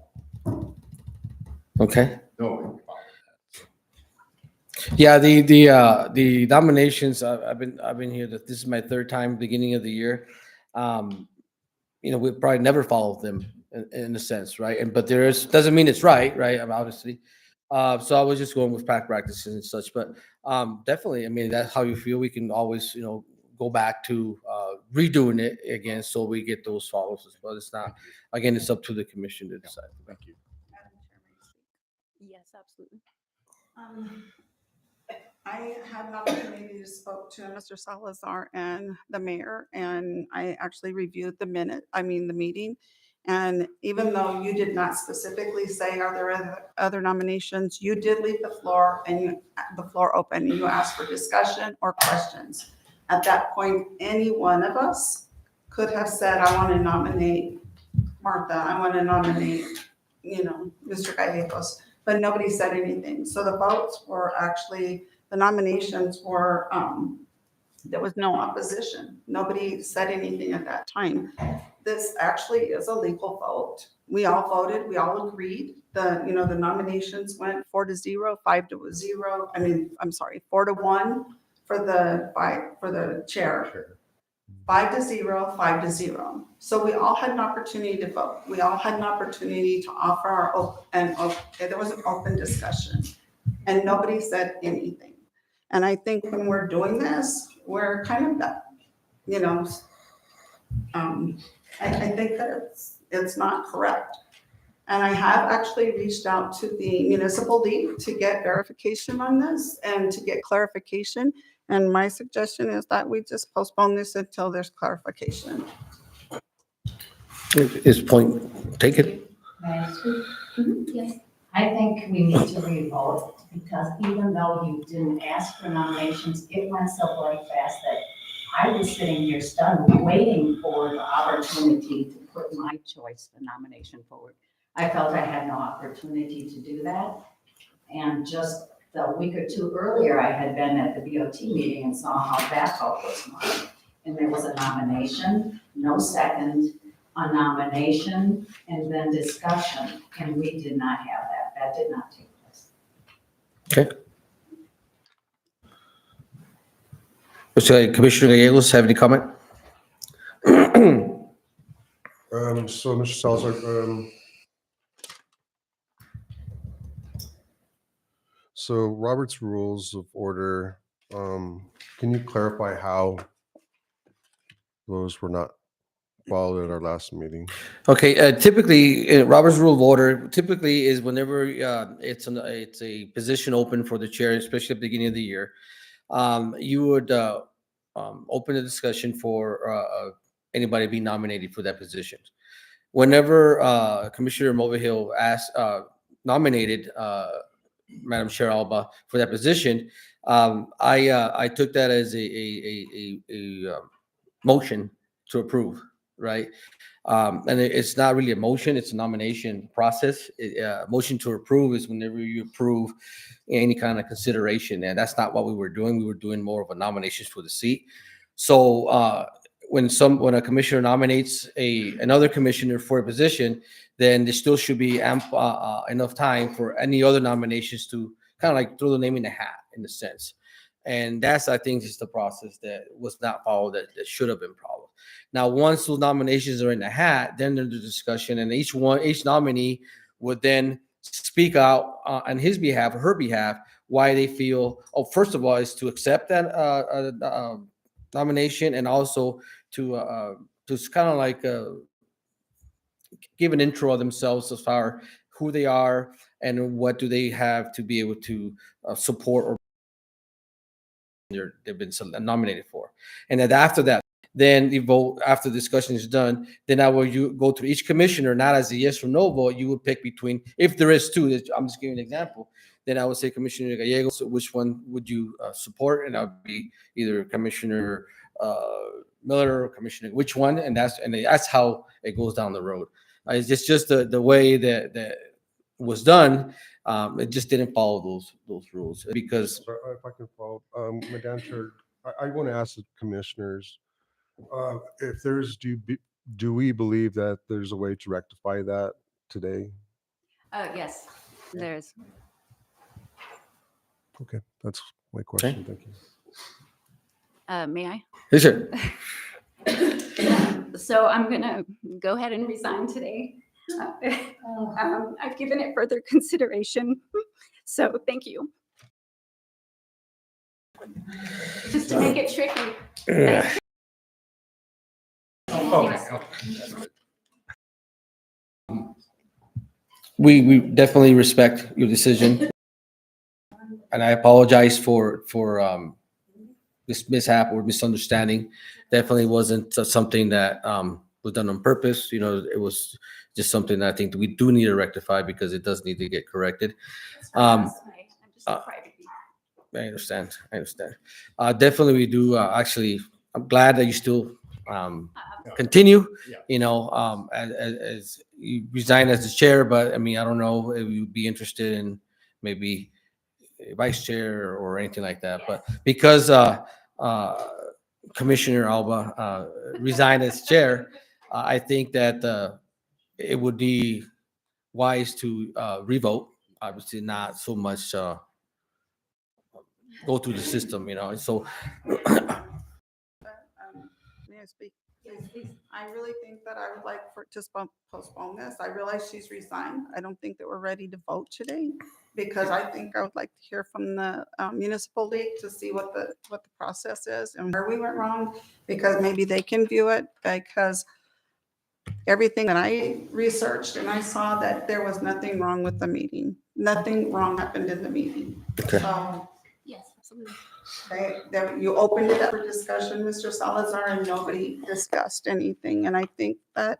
Okay. No, we didn't follow that. Yeah, the nominations. I've been here. This is my third time, beginning of the year. We probably never followed them in a sense, right? But doesn't mean it's right? Obviously. So I was just going with past practices and such. But definitely, I mean, that's how you feel. We can always, go back to redoing it again, so we get those follows. But it's not. Again, it's up to the commission to decide. Thank you. Yes, absolutely. I had an opportunity to spoke to Mr. Salazar and the mayor, and I actually reviewed the meeting. And even though you did not specifically say, are there other nominations, you did leave the floor open, and you asked for discussion or questions. At that point, any one of us could have said, I want to nominate Martha, I want to nominate, Mr. Gallegos, but nobody said anything. So the votes were actually, the nominations were, there was no opposition. Nobody said anything at that time. This actually is a legal vote. We all voted, we all agreed. The nominations went 4-0, 5-0. 4-1 for the chair. 5-0, 5-0. So we all had an opportunity to vote. We all had an opportunity to offer there was an open discussion, and nobody said anything. And I think when we're doing this, we're kind of, I think that it's not correct. And I have actually reached out to the municipal league to get verification on this and to get clarification. And my suggestion is that we just postpone this until there's clarification. Is point taken? May I speak? Yes. I think we need to revote, because even though you didn't ask for nominations, it went so very fast that I was sitting here stunned, waiting for the opportunity to put my choice, the nomination forward. I felt I had no opportunity to do that. And just a week or two earlier, I had been at the BOT meeting and saw how that vote was won. And there was a nomination, no second, a nomination, and then discussion. And we did not have that. That did not take place. Okay. Commissioner Gallegos, have any comment? So Mr. Salazar, so Robert's Rules of Order, can you clarify how those were not followed at our last meeting? Okay, typically, Robert's Rule of Order typically is whenever it's a position open for the chair, especially at the beginning of the year, you would open a discussion for anybody being nominated for that position. Whenever Commissioner Mulvihill nominated Madam Chair Alba for that position, I took that as a motion to approve right? And it's not really a motion, it's a nomination process. Motion to approve is whenever you approve any kind of consideration, and that's not what we were doing. We were doing more of a nominations for the seat. So when a commissioner nominates another commissioner for a position, then there still should be enough time for any other nominations to kind of like throw the name in the hat, in a sense. And that's, I think, just the process that was not followed that should have been followed. Now, once those nominations are in the hat, then there's the discussion, and each nominee would then speak out on his behalf or her behalf why they feel. Oh, first of all, is to accept that nomination, and also to kind of like give an intro of themselves as far who they are and what do they have to be able to support or they've been nominated for. And then after that, then you vote. After the discussion is done, then you go to each commissioner, not as a yes or no vote. You would pick between, if there is two, I'm just giving an example, then I would say Commissioner Gallegos, which one would you support? And I would be either Commissioner Miller or Commissioner, which one? And that's how it goes down the road. It's just the way that was done. It just didn't follow those rules because. If I can follow, Madam Chair, I want to ask the commissioners, if do we believe that there's a way to rectify that today? Yes, there's. Okay, that's my question. Thank you. May I? Yes, sir. So I'm gonna go ahead and resign today. I've given it further consideration, so thank you. Just to make it tricky. Yeah. We definitely respect your decision, and I apologize for this mishap or misunderstanding. Definitely wasn't something that was done on purpose. It was just something that I think that we do need to rectify because it does need to get corrected. I'm just a private. I understand. Definitely, we do. Actually, I'm glad that you still continue. As you resign as the chair, but I mean, I don't know if you'd be interested in maybe a vice chair or anything like that. But because Commissioner Alba resigned as chair, I think that it would be wise to revote. Obviously, not so much go through the system, So, May I speak? I really think that I would like to just postpone this. I realize she's resigned. I don't think that we're ready to vote today because I think I would like to hear from the municipal league to see what the process is and where we went wrong, because maybe they can view it, because everything that I researched and I saw that there was nothing wrong with the meeting. Nothing wrong happened in the meeting. Okay. So Yes, absolutely. you opened it up for discussion, Mr. Salazar, and nobody discussed anything. And I think that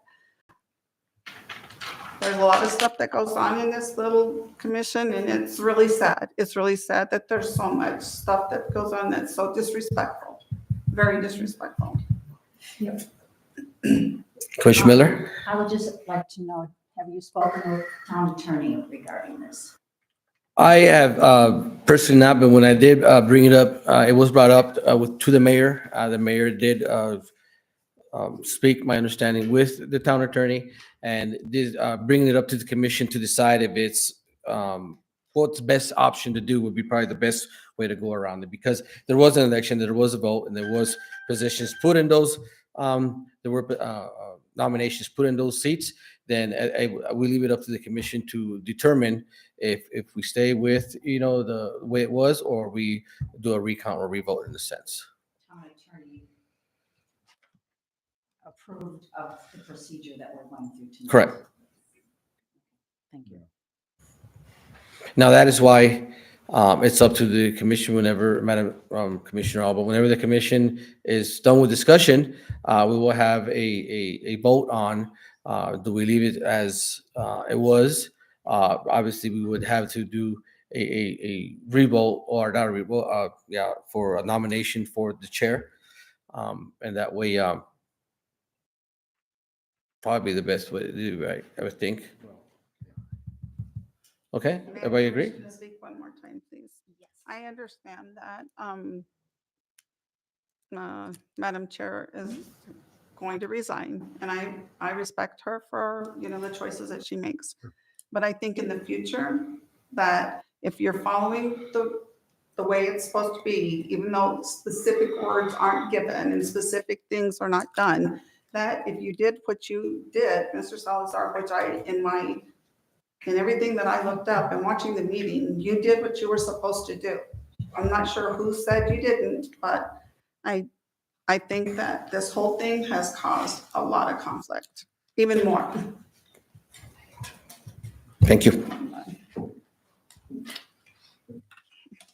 there's a lot of stuff that goes on in this little commission, and it's really sad. It's really sad that there's so much stuff that goes on that's so disrespectful, very disrespectful. Commissioner Miller? I would just like to know, have you spoken with town attorney regarding this? I have personally not, but when I did bring it up, it was brought up to the mayor. The mayor did speak, my understanding, with the town attorney, and did bringing it up to the commission to decide if it's what's the best option to do would be probably the best way to go around it, because there was an election, there was a vote, and there was positions put in those. There were nominations put in those seats. Then we leave it up to the commission to determine if we stay with, the way it was, or we do a recount or revote in a sense. Town attorney approved of the procedure that we're going through tonight. Correct. Thank you. Now, that is why it's up to the commission whenever, Madam Commissioner Alba, whenever the commission is done with discussion, we will have a vote on, do we leave it as it was? Obviously, we would have to do a revote, or not a revote, for a nomination for the chair. And that way, probably the best way to do, right? I would think. Okay, everybody agree? Can I speak one more time, please? Yes. I understand that, Madam Chair is going to resign, and I respect her for, the choices that she makes. But I think in the future, that if you're following the way it's supposed to be, even though specific words aren't given and specific things are not done, that if you did what you did, Mr. Salazar, which in everything that I looked up and watching the meeting, you did what you were supposed to do. I'm not sure who said you didn't, but I think that this whole thing has caused a lot of conflict, even more. Thank you.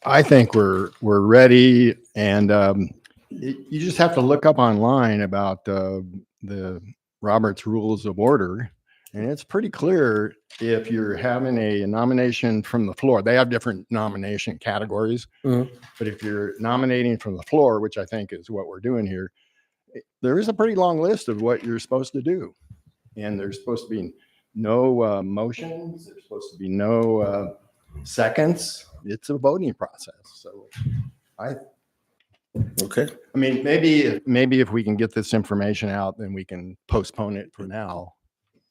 I think we're ready, and you just have to look up online about the Robert's Rules of Order, and it's pretty clear if you're having a nomination from the floor. They have different nomination categories, Mhm. but if you're nominating from the floor, which I think is what we're doing here, there is a pretty long list of what you're supposed to do, and there's supposed to be no motions. There's supposed to be no seconds. It's a voting process. So Okay. I mean, maybe if we can get this information out, then we can postpone it for now.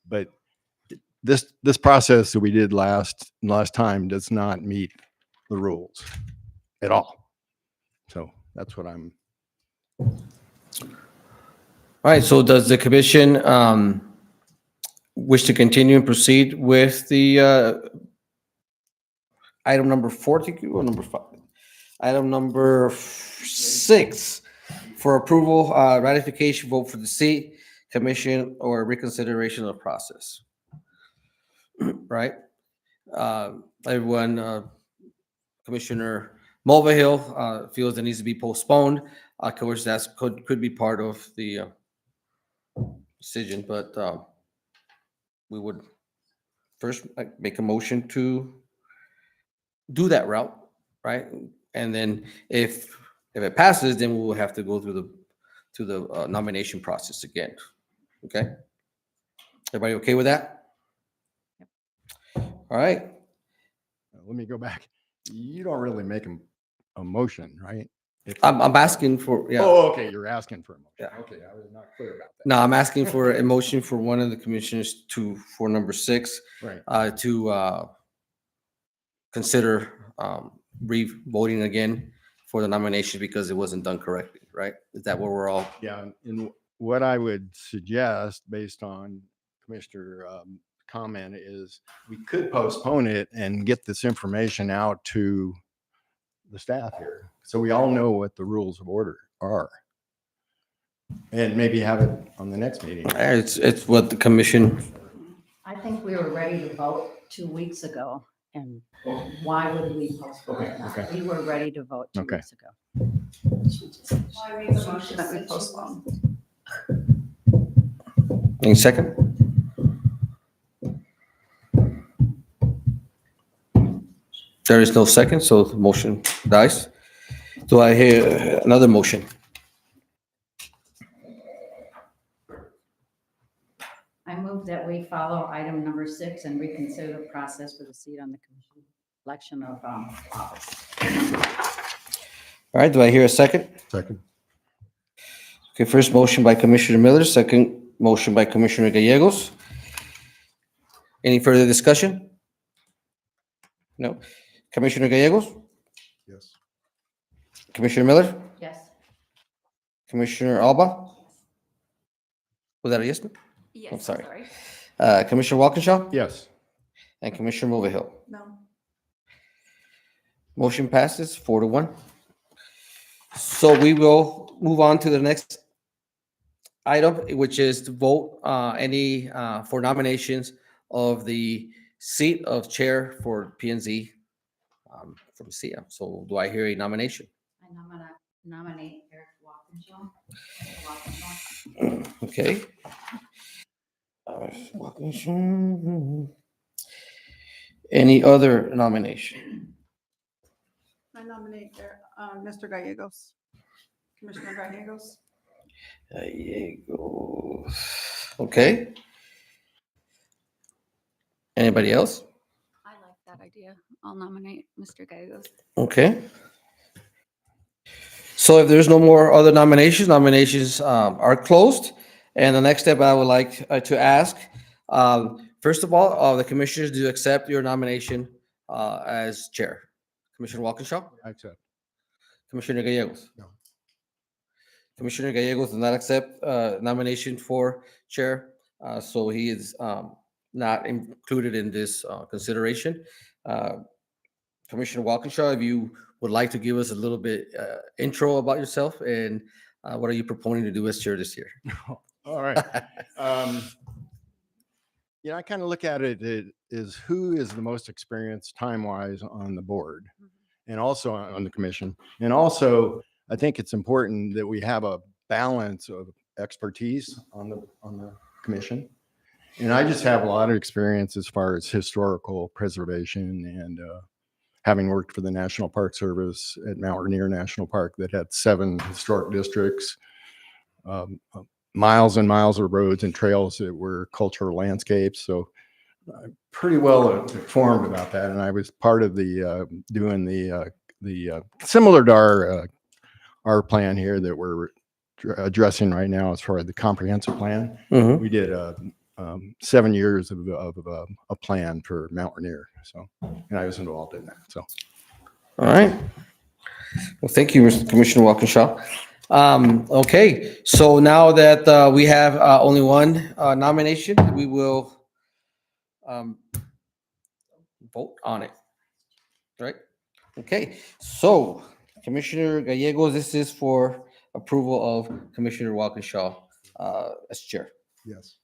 But this process that we did last time does not meet the rules at all. So that's what I'm. All right, so does the commission wish to continue and proceed with the item number 14 or number 5? Item number 6 for approval, ratification vote for the seat, commission, or reconsideration of process. Right? Everyone, Commissioner Mulvihill feels it needs to be postponed. Of course, that's could be part of the decision, but we would first make a motion to do that route, right? And then if it passes, then we will have to go through the nomination process again. Okay? Everybody okay with that? All right. Let me go back. You don't really make a motion, right? I'm asking for, yeah. Oh, okay. You're asking for a motion. Yeah. Okay, I was not clear about that. No, I'm asking for a motion for one of the commissioners for number 6, Right. to consider re-voting again for the nomination because it wasn't done correctly, right? Is that where we're all? Yeah, and what I would suggest, based on Commissioner comment, is we could postpone it and get this information out to the staff here, so we all know what the rules of order are, and maybe have it on the next meeting. It's what the commission. I think we were ready to vote 2 weeks ago, and why would we postpone it? Okay. We were ready to vote 2 Okay. weeks ago. I made the motion that we postpone. Any second? There is no second, so the motion dies. Do I hear another motion? I move that we follow item number 6 and reconsider the process for the seat on the commission election of office. All right, do I hear a second? Second. Okay, first motion by Commissioner Miller, second motion by Commissioner Gallegos. Any further discussion? No. Commissioner Gallegos? Yes. Commissioner Miller? Yes. Commissioner Alba? Was that a yes? Yes, I'm sorry. sorry. Commissioner Walkinshaw? Yes. And Commissioner Mulvihill? No. Motion passes 4-1. So we will move on to the next item, which is to vote any for nominations of the seat of chair for P and Z from SIA. So do I hear a nomination? I nominate Eric Walkinshaw. Okay. Any other nomination? I nominate Mr. Gallegos. Commissioner Gallegos. Gallegos. Okay. Anybody else? I like that idea. I'll nominate Mr. Gallegos. Okay. So if there's no more other nominations are closed. And the next step I would like to ask, first of all, the commissioners do accept your nomination as chair. Commissioner Walkinshaw, I accept. Commissioner Gallegos. No. Commissioner Gallegos does not accept nomination for chair, so he is not included in this consideration. Commissioner Walkinshaw, if you would like to give us a little bit intro about yourself and what are you proposing to do as chair this year? All right. Yeah, I kind of look at it as who is the most experienced time-wise on the board and also on the commission. And also, I think it's important that we have a balance of expertise on the commission. And I just have a lot of experience as far as historical preservation and having worked for the National Park Service at Mount Rainier National Park that had 7 historic districts, miles and miles of roads and trails that were cultural landscapes. So I'm pretty well informed about that. And I was part of the doing the similar to our plan here that we're addressing right now as far as the comprehensive plan. Mm-hmm. We did 7 years of a plan for Mount Rainier. So, and I was involved in that. So, all right. Well, thank you, Mr. Commissioner Walkinshaw. Okay, so now that we have only one nomination, we will vote on it. Right? Okay, so Commissioner Gallegos, this is for approval of Commissioner Walkinshaw as chair. Yes.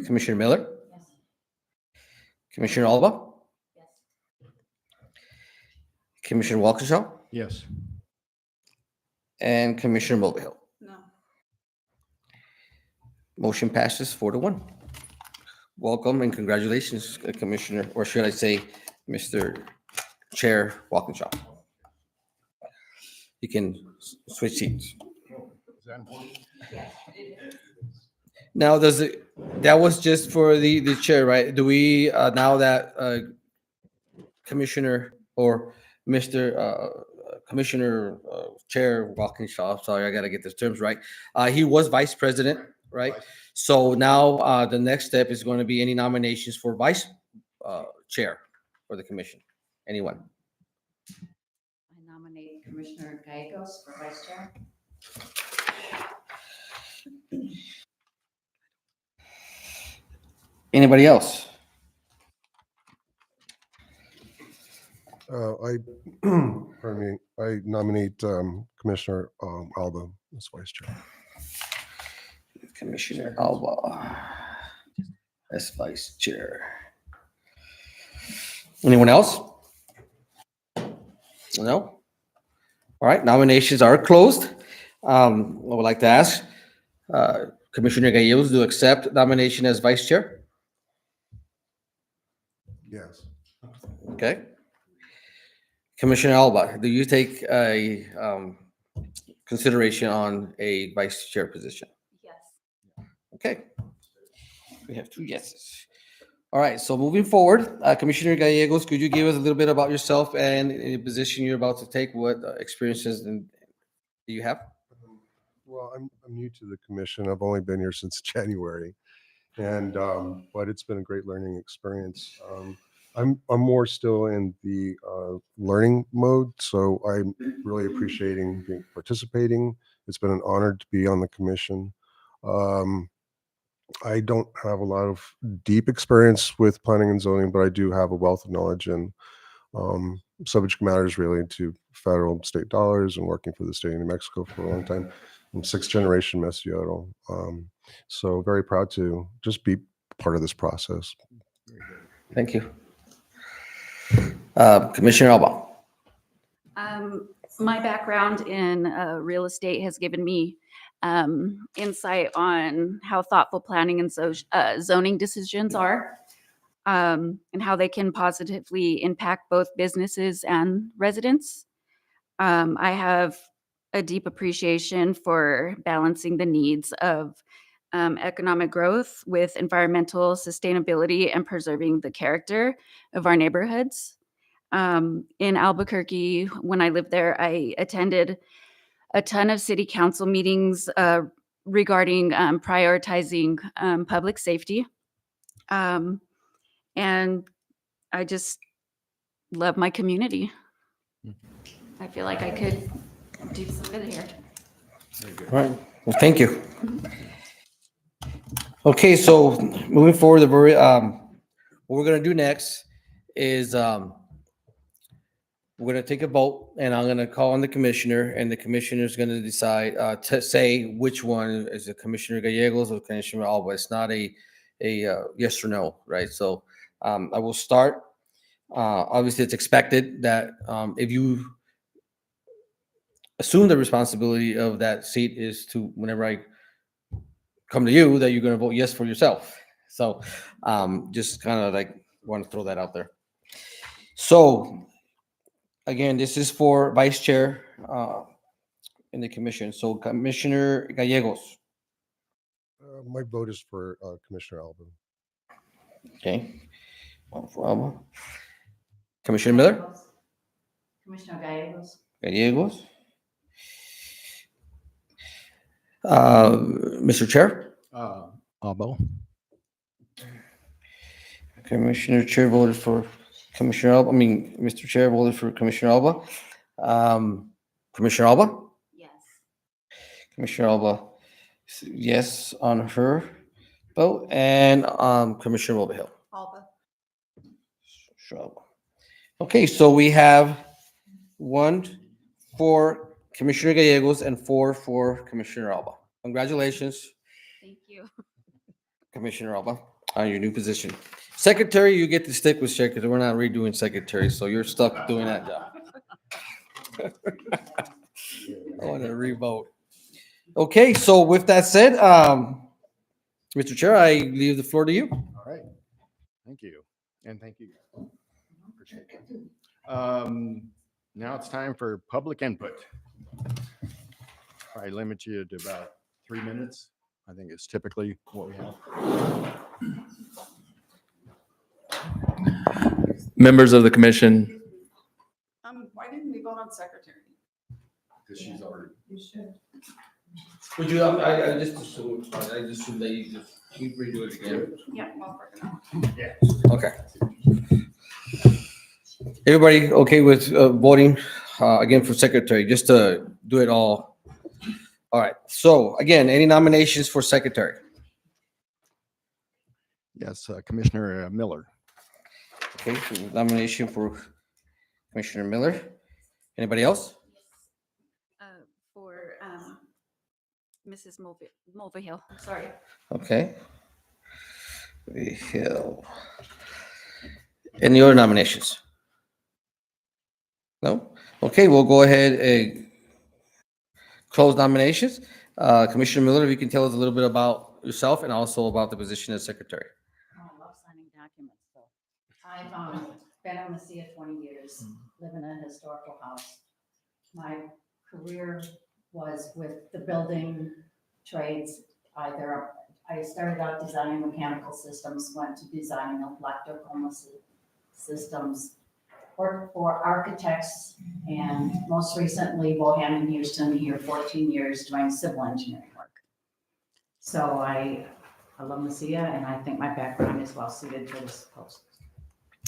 Commissioner Miller? Yes. Commissioner Alba? Yes. Commissioner Walkinshaw? yes. And Commissioner Mulvihill. No. Motion passes 4-1. Welcome and congratulations, Commissioner, or should I say, Mr. Chair Walkinshaw. You can switch seats. Is that important? Now, that was just for the chair, right? Do we, now that Commissioner or Mr. Commissioner Chair Walkinshaw, sorry, I got to get these terms right. He was vice president, right? So now the next step is going to be any nominations for vice chair for the commission. Anyone? I nominate Commissioner Gallegos for vice chair. Anybody else? Pardon me, I nominate Commissioner Alba as vice chair. Commissioner Alba as vice chair. Anyone else? No? All right, nominations are closed. I would like to ask Commissioner Gallegos to accept nomination as vice chair. Yes. Okay. Commissioner Alba, do you take a consideration on a vice chair position? Yes. Okay. We have 2 yeses. All right, so moving forward, Commissioner Gallegos, could you give us a little bit about yourself and the position you're about to take? What experiences do you have? Well, I'm new to the commission. I've only been here since January, and but it's been a great learning experience. I'm more still in the learning mode, so I'm really appreciating participating. It's been an honor to be on the commission. I don't have a lot of deep experience with planning and zoning, but I do have a wealth of knowledge in subject matters related to federal state dollars and working for the state of New Mexico for a long time. I'm 6th generation Mesiodal. So very proud to just be part of this process. Thank you. Commissioner Alba. My background in real estate has given me insight on how thoughtful planning and zoning decisions are, and how they can positively impact both businesses and residents. I have a deep appreciation for balancing the needs of economic growth with environmental sustainability and preserving the character of our neighborhoods. In Albuquerque, when I lived there, I attended a ton of city council meetings regarding prioritizing public safety. And I just love my community. I feel like I could do some good here. All right, well, thank you. Okay, so moving forward, what we're gonna do next is, we're gonna take a vote, and I'm gonna call on the commissioner, and the commissioner's gonna decide, to say which one is it, Commissioner Gallegos or Commissioner Alba. It's not a yes or no, right? So, I will start. Obviously, it's expected that, if you assume the responsibility of that seat is to, whenever I come to you, that you're gonna vote yes for yourself. So, just kind of like want to throw that out there. So, again, this is for vice chair in the commission. So Commissioner Gallegos. My vote is for Commissioner Alba. Okay. One for Alba. Commissioner Miller. Commissioner Gallegos. Gallegos. Mr. Chair. Alba. Commissioner Chair voted for Commissioner Alba. Mr. Chair voted for Commissioner Alba. Commissioner Alba. Yes. Commissioner Alba, yes on her vote, and Commissioner Mulvihill. Alba. Sure, Alba. Okay, so we have 1 for Commissioner Gallegos and 4 for Commissioner Alba. Congratulations, Thank you. Commissioner Alba, on your new position. Secretary, you get to stick with Chair because we're not redoing secretary, so you're stuck doing that job. I want to revote. Okay, so with that said, Mr. Chair, I leave the floor to you. All right. Thank you. And thank you. Appreciate it. Now it's time for public input. I limit you to about 3 minutes. I think it's typically what we have. Members of the commission, Why didn't we vote on secretary? Because she's already. You should. Would you, I just assume that you redo it again. Yeah, well, we're gonna. Okay. Everybody okay with voting again for secretary, just to do it all? All right, so again, any nominations for secretary? Yes, Commissioner Miller. Okay, so nomination for Commissioner Miller. Anybody else? For Mrs. Mulvihill, sorry. Okay. Hill. Any other nominations? No? Okay, we'll go ahead and close nominations. Commissioner Miller, if you can tell us a little bit about yourself and also about the position as secretary. Oh, I love signing documents, so. I've been in Mesilla 20 years, live in a historical house. My career was with the building trades. I started out designing mechanical systems, went to designing electrical systems, worked for architects, and most recently Bohannon Houston here 14 years doing civil engineering work. So I love Mesilla, and I think my background is well suited for this post.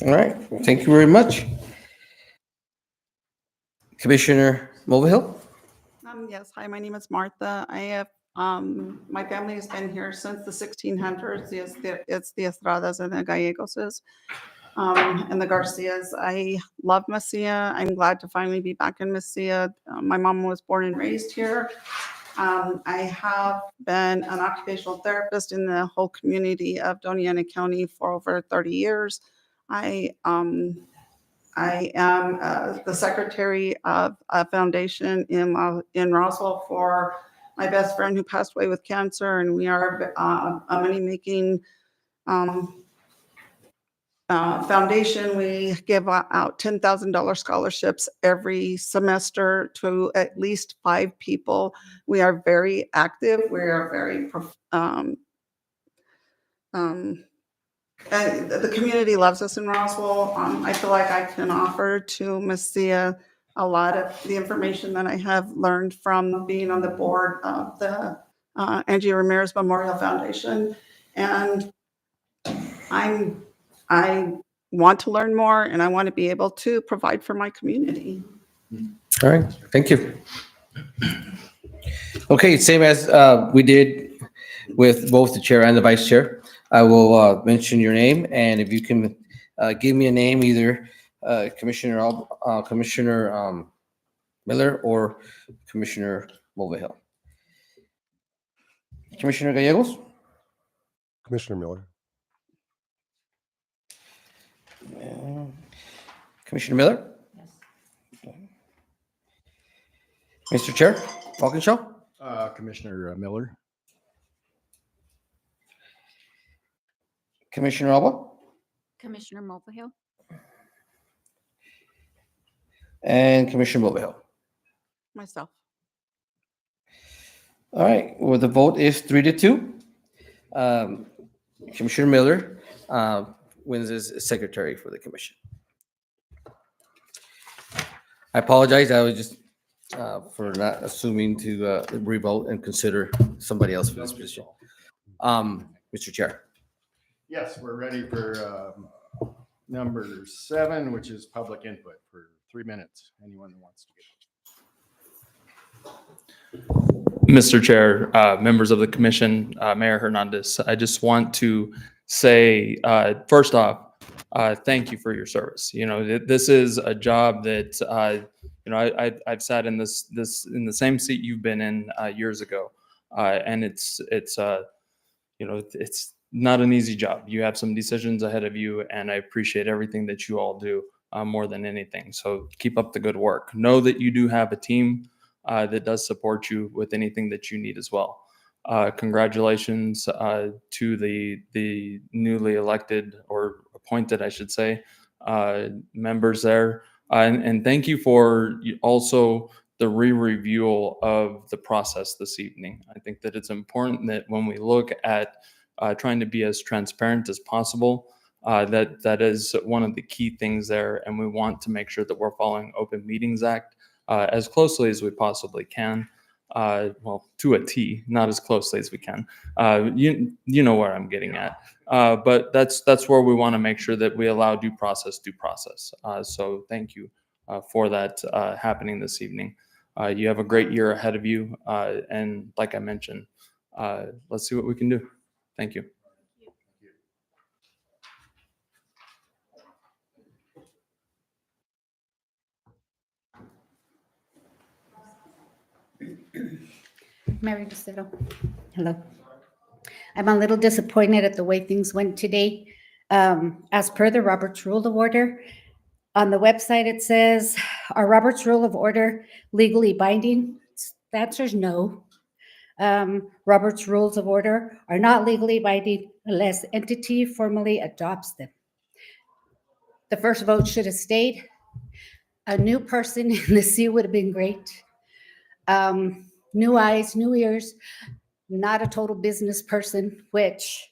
All right, thank you very much. Commissioner Mulvihill? Yes, hi, my name is Martha. I have, my family has been here since the 1600s. It's the Estradas and the Gallegoses, and the Garcias. I love Mesilla. I'm glad to finally be back in Mesilla. My mom was born and raised here. I have been an occupational therapist in the whole community of Doña Ana County for over 30 years. I am the secretary of a foundation in Roswell for my best friend who passed away with cancer, and we are a money-making foundation, we give out $10,000 scholarships every semester to at least 5 people. We are very active. We are very, and the community loves us in Roswell. I feel like I can offer to Ms. Zia a lot of the information that I have learned from being on the board of the Angie Ramirez Memorial Foundation. And I want to learn more, and I want to be able to provide for my community. All right, thank you. Okay, same as we did with both the chair and the vice chair. I will mention your name, and if you can give me a name, either Commissioner Miller or Commissioner Mulvihill. Commissioner Gallegos? Commissioner Miller. Commissioner Miller? Mr. Chair, Walkinshaw? Commissioner Miller. Commissioner Alba? Commissioner Mulvihill. And Commissioner Mulvihill. Myself. All right, well, the vote is 3-2. Commissioner Miller wins as secretary for the commission. I apologize, I was just for not assuming to revote and consider somebody else for this position. Mr. Chair. Yes, we're ready for number 7, which is public input for 3 minutes. Anyone who wants to get. Mr. Chair, members of the commission, Mayor Hernandez, I just want to say, first off, thank you for your service. You know, this is a job that, you know, I've sat in this in the same seat you've been in years ago, and it's you know, it's not an easy job. You have some decisions ahead of you, and I appreciate everything that you all do more than anything. So keep up the good work. Know that you do have a team that does support you with anything that you need as well. Congratulations to the newly elected, or appointed, I should say, members there. And thank you for also the re-review of the process this evening. I think that it's important that when we look at trying to be as transparent as possible, that is one of the key things there. And we want to make sure that we're following Open Meetings Act as closely as we possibly can. Well, to a T, not as closely as we can. You know where I'm getting at. But that's where we want to make sure that we allow due process. So thank you for that happening this evening. You have a great year ahead of you. And like I mentioned, let's see what we can do. Thank you. Mary DeSoto. Hello. I'm a little disappointed at the way things went today. As per the Robert's Rule of Order, on the website it says, are Robert's Rule of Order legally binding? The answer is no. Robert's Rules of Order are not legally binding unless entity formally adopts them. The first vote should have stayed. A new person in the seat would have been great. New eyes, new ears, not a total business person, which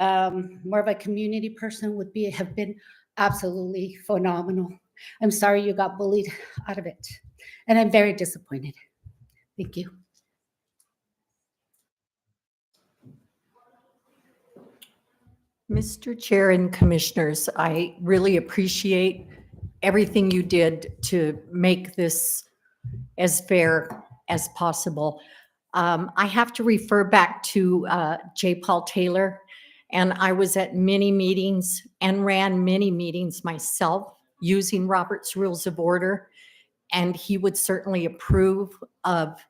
more of a community person would have been absolutely phenomenal. I'm sorry you got bullied out of it, and I'm very disappointed. Thank you. Mr. Chair and Commissioners, I really appreciate everything you did to make this as fair as possible. I have to refer back to J. Paul Taylor, and I was at many meetings and ran many meetings myself using Robert's Rules of Order, and he would certainly approve of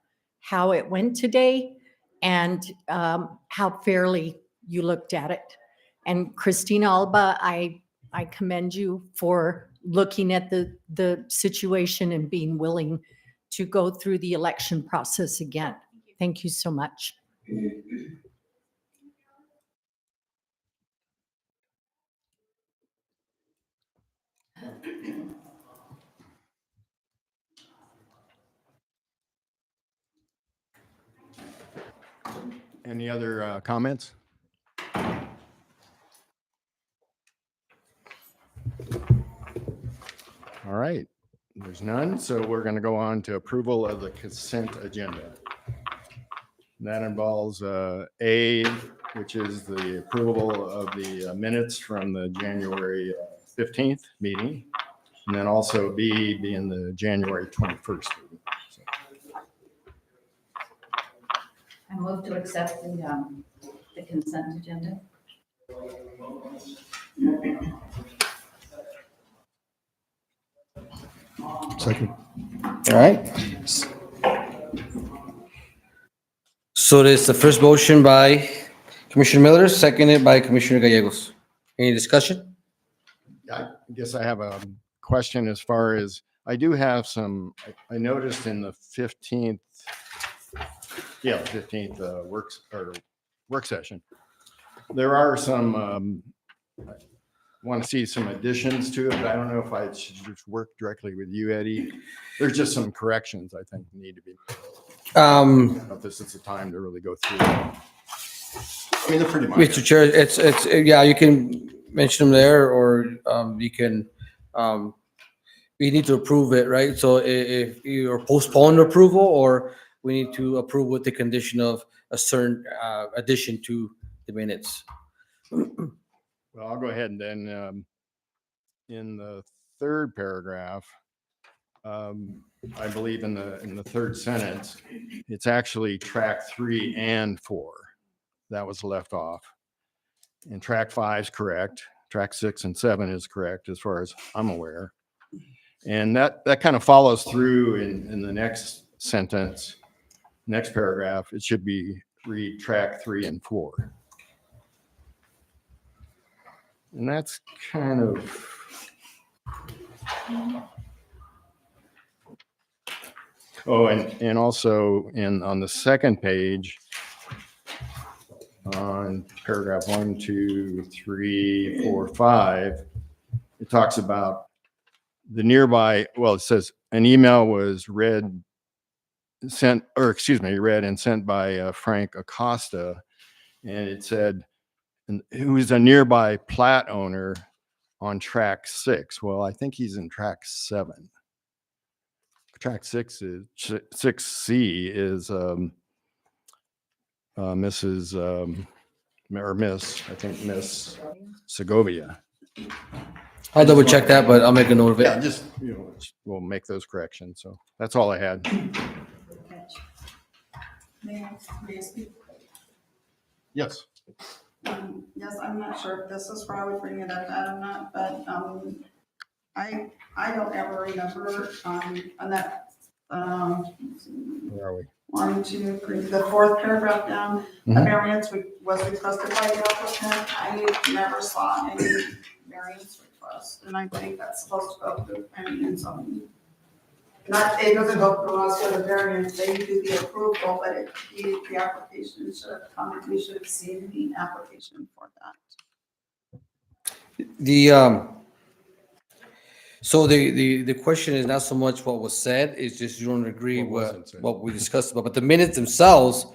how it went today and how fairly you looked at it. And Christina Alba, I commend you for looking at the situation and being willing to go through the election process again. Thank you so much. Any other comments? All right, there's none, so we're going to go on to approval of the consent agenda. That involves A, which is the approval of the minutes from the January 15th meeting, and then also B being the January 21st meeting. So, I move to accept the consent agenda. Second. All right. So there's the first motion by Commissioner Miller, seconded by Commissioner Gallegos. Any discussion? I guess I have a question as far as, I do have some, I noticed in the 15th, yeah, 15th work session, there are some, I want to see some additions to it. I don't know if I should just work directly with you, Eddie. There's just some corrections I think need to be. I don't know if this is the time to really go through them. I mean, they're pretty minor. Mr. Chair, it's, yeah, you can mention them there, or you can, we need to approve it, right? So if you're postponed approval, or we need to approve with the condition of a certain addition to the minutes. Well, I'll go ahead and then, in the third paragraph, I believe in the third sentence, it's actually track 3 and 4 that was left off. And track 5 is correct. Track 6 and 7 is correct as far as I'm aware. And that kind of follows through in the next sentence, next paragraph. It should be read track 3 and 4. And that's kind of, oh, and also on the second page, on paragraph 1, 2, 3, 4, 5, it talks about the nearby, well, it says an email was read and sent by Frank Acosta. And it said, who is a nearby plat owner on track 6. Well, I think he's in track 7. Track 6 is 6C is Mrs. Or Miss, I think Miss Segovia. I'll double check that, but I'll make a note of it. Yeah, just, we'll make those corrections. So that's all I had. May I speak? Yes. Yes, I'm not sure if this is where I would bring it up at or not, but I don't ever remember on that, Where are we? 1, 2, 3, the fourth paragraph down, a Mhm. variance was requested by the applicant. I never saw any variance request, and I think that's supposed to go through planning and zoning. Not, it doesn't go through us for the variance, they do the approval, but the application should have come, we should have seen the application for that. So the question is not so much what was said, it's just you don't agree What wasn't said. what we discussed about, but the minutes themselves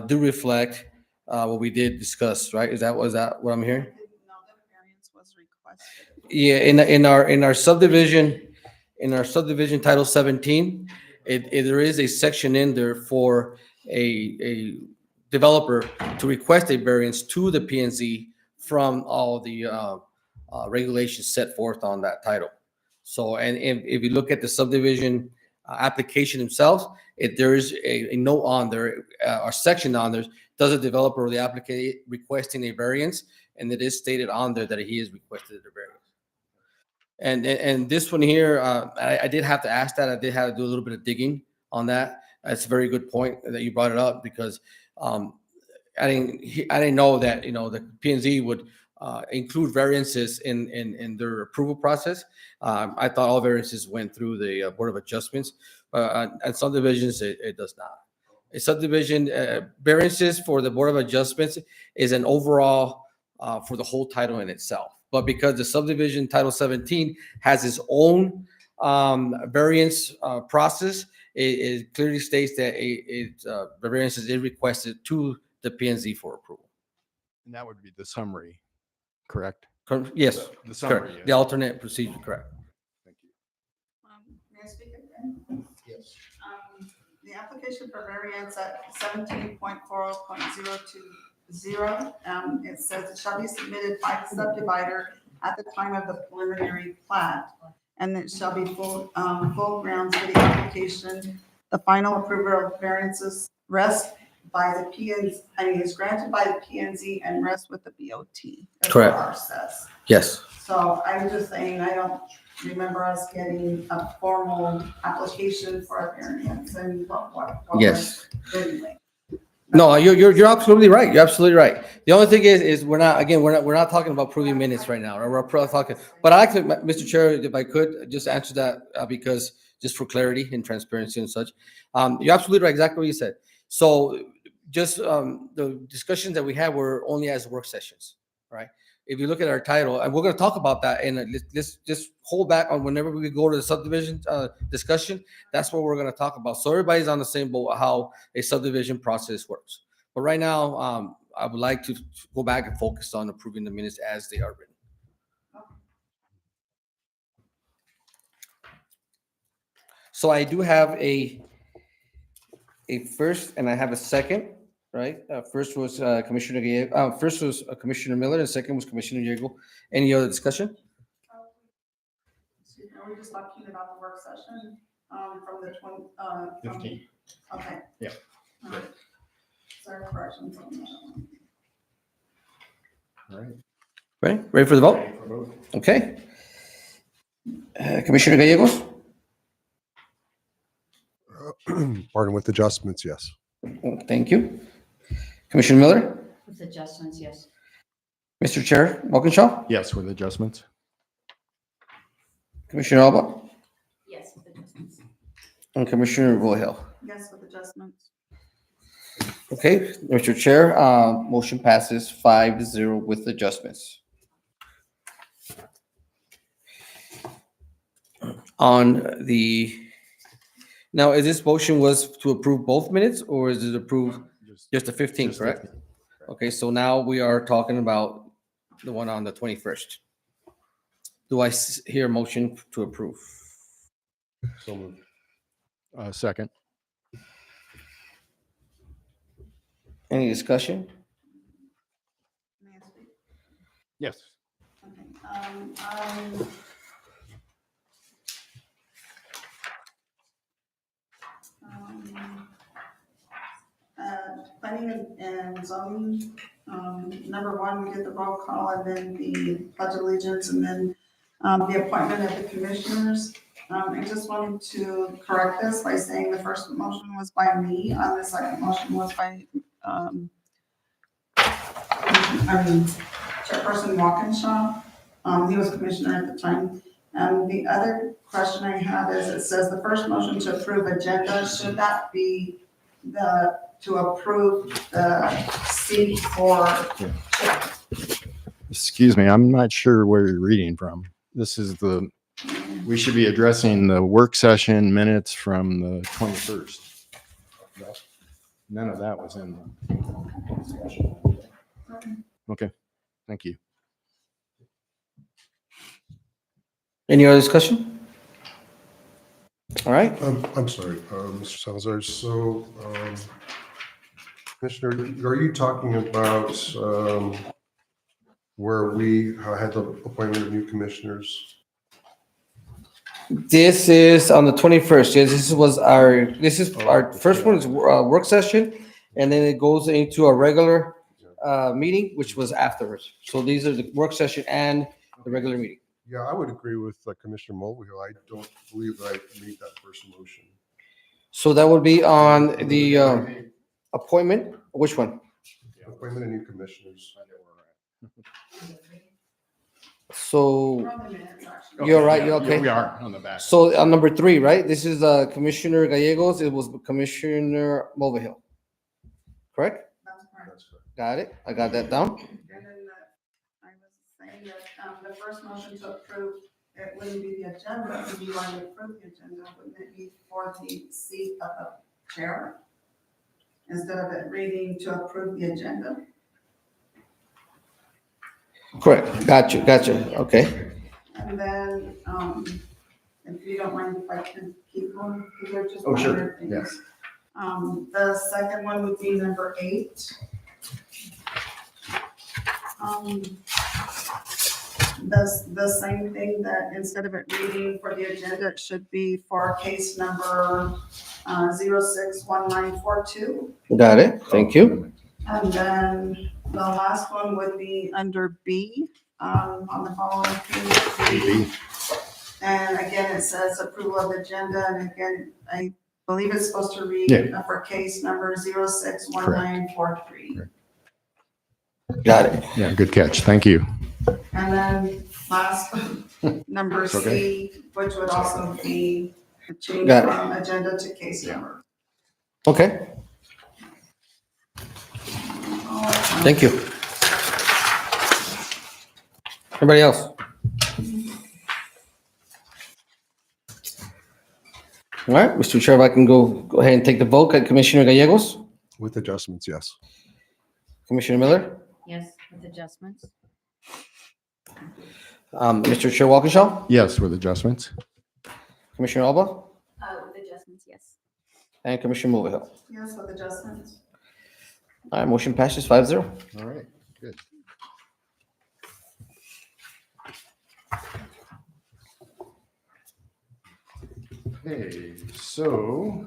do reflect what we did discuss, right? Was that what I'm hearing? I didn't know that a variance was requested. Yeah, in our subdivision title 17, there is a section in there for a developer to request a variance to the P and Z from all the regulations set forth on that title. So, and if you look at the subdivision application themselves, there is a note on there, or section on there, does a developer or the applicant requesting a variance, and it is stated on there that he has requested a variance. And this one here, I did have to ask that. I did have to do a little bit of digging on that. That's a very good point that you brought it up, because I didn't know that, the P and Z would include variances in their approval process. I thought all variances went through the Board of Adjustments, and subdivisions, it does not. A subdivision variances for the Board of Adjustments is an overall for the whole title in itself. but because the subdivision Title 17 has its own variance process, it clearly states that the variance is requested to the P and Z for approval. And that would be the summary, correct? Yes, The summary. correct. The alternate procedure, correct. May I speak again? Yes. The application for variance at 17.40.020, it says it shall be submitted by the subdivider at the time of the preliminary plat, and it shall be full grounds for the application. The final approval of variances rests by the is granted by the P and Z and rests with the BOT. That's what Correct. ours says. Yes. So I'm just saying, I don't remember us getting a formal application for a variance and what Yes. we're doing. No, you're absolutely right. You're absolutely right. The only thing is we're not talking about proving minutes right now. We're talking, but I could, Mr. Chair, if I could just answer that because just for clarity and transparency and such. You're absolutely right. Exactly what you said. So just the discussions that we had were only as work sessions, right? If you look at our title, and we're going to talk about that, and let's just hold back on whenever we go to the subdivision discussion. That's what we're going to talk about. So everybody's on the same boat how a subdivision process works. But right now, I would like to go back and focus on approving the minutes as they are written. So I do have a first, and I have a second. Right. First was Commissioner Gallego. First was Commissioner Miller, and second was Commissioner Diego. Any other discussion? Are we just talking about the work session from the 15. Okay. Yeah. Sorry, corrections on that one. All right. Ready for the vote? Okay. Commissioner Gallegos. Pardon, with adjustments, yes. Thank you. Commissioner Miller. With adjustments, yes. Mr. Chair Walkinshaw. Yes, with adjustments. Commissioner Alba. Yes, with adjustments. And Commissioner Vojel. Yes, with adjustments. Okay, Mr. Chair, motion passes 5-0 with adjustments. Now, is this motion was to approve both minutes, or is it approve just the 15, correct? 15. Okay, so now we are talking about the one on the 21st. Do I hear a motion to approve? So moved. Second. Any discussion? May I speak? Yes. Okay. Planning and zoning, number one, we did the roll call and then the pledge of allegiance and then the appointment of the commissioners. I just wanted to correct this by saying the first motion was by me, the second motion was by, Chairperson Walkinshaw. He was commissioner at the time. The other question I have is, it says the first motion to approve agenda, should that be to approve the seat for? Excuse me, I'm not sure where you're reading from. This is we should be addressing the work session minutes from the 21st. None of that was in the. Okay, thank you. Any other discussion? All right. I'm sorry, Mr. Salazar. So, Commissioner, are you talking about where we had the appointment of new commissioners? This is on the 21st. Yes, this is our first one is work session, and then it goes into a regular meeting, which was afterwards. So these are the work session and the regular meeting. Yeah, I would agree with Commissioner Mulvihill. I don't believe I made that first motion. So that would be on the appointment. Which one? Appointment of new commissioners. So you're right. You're okay. We are on the back. So on number 3, right? This is Commissioner Gallegos. It was Commissioner Mulvihill. Correct? That's correct. Got it. I got that down. And then I was saying that, the first motion to approve, it wouldn't be the agenda, it would be why we approve the agenda, wouldn't it be for the seat of the chair? Instead of it reading to approve the agenda? Correct. Got you. Okay. And then, if you don't mind if I can keep going, because they're just. Oh, sure. minor things. Yes. The second one would be number 8. The same thing that instead of it reading for the agenda, it should be for case number 061942. Got it. Thank you. And then the last one would be under B, on the following page. And again, it says approval of agenda, and again, I believe it's supposed to read for case number 061943. Got it. Yeah, good catch. Thank you. And then last, number It's okay. C, which would also be a change Got it. from agenda to case number. Okay. Thank you. Everybody else? All right, Mr. Chair, if I can go ahead and take the vote. Commissioner Gallegos, With adjustments, yes. Commissioner Miller, Yes, with adjustments. Mr. Chair Walkinshaw, Yes, with adjustments. Commissioner Alba, With adjustments, yes. and Commissioner Mulvihill. Yes, with adjustments. All right, motion passes 5-0. All right, good. Okay, so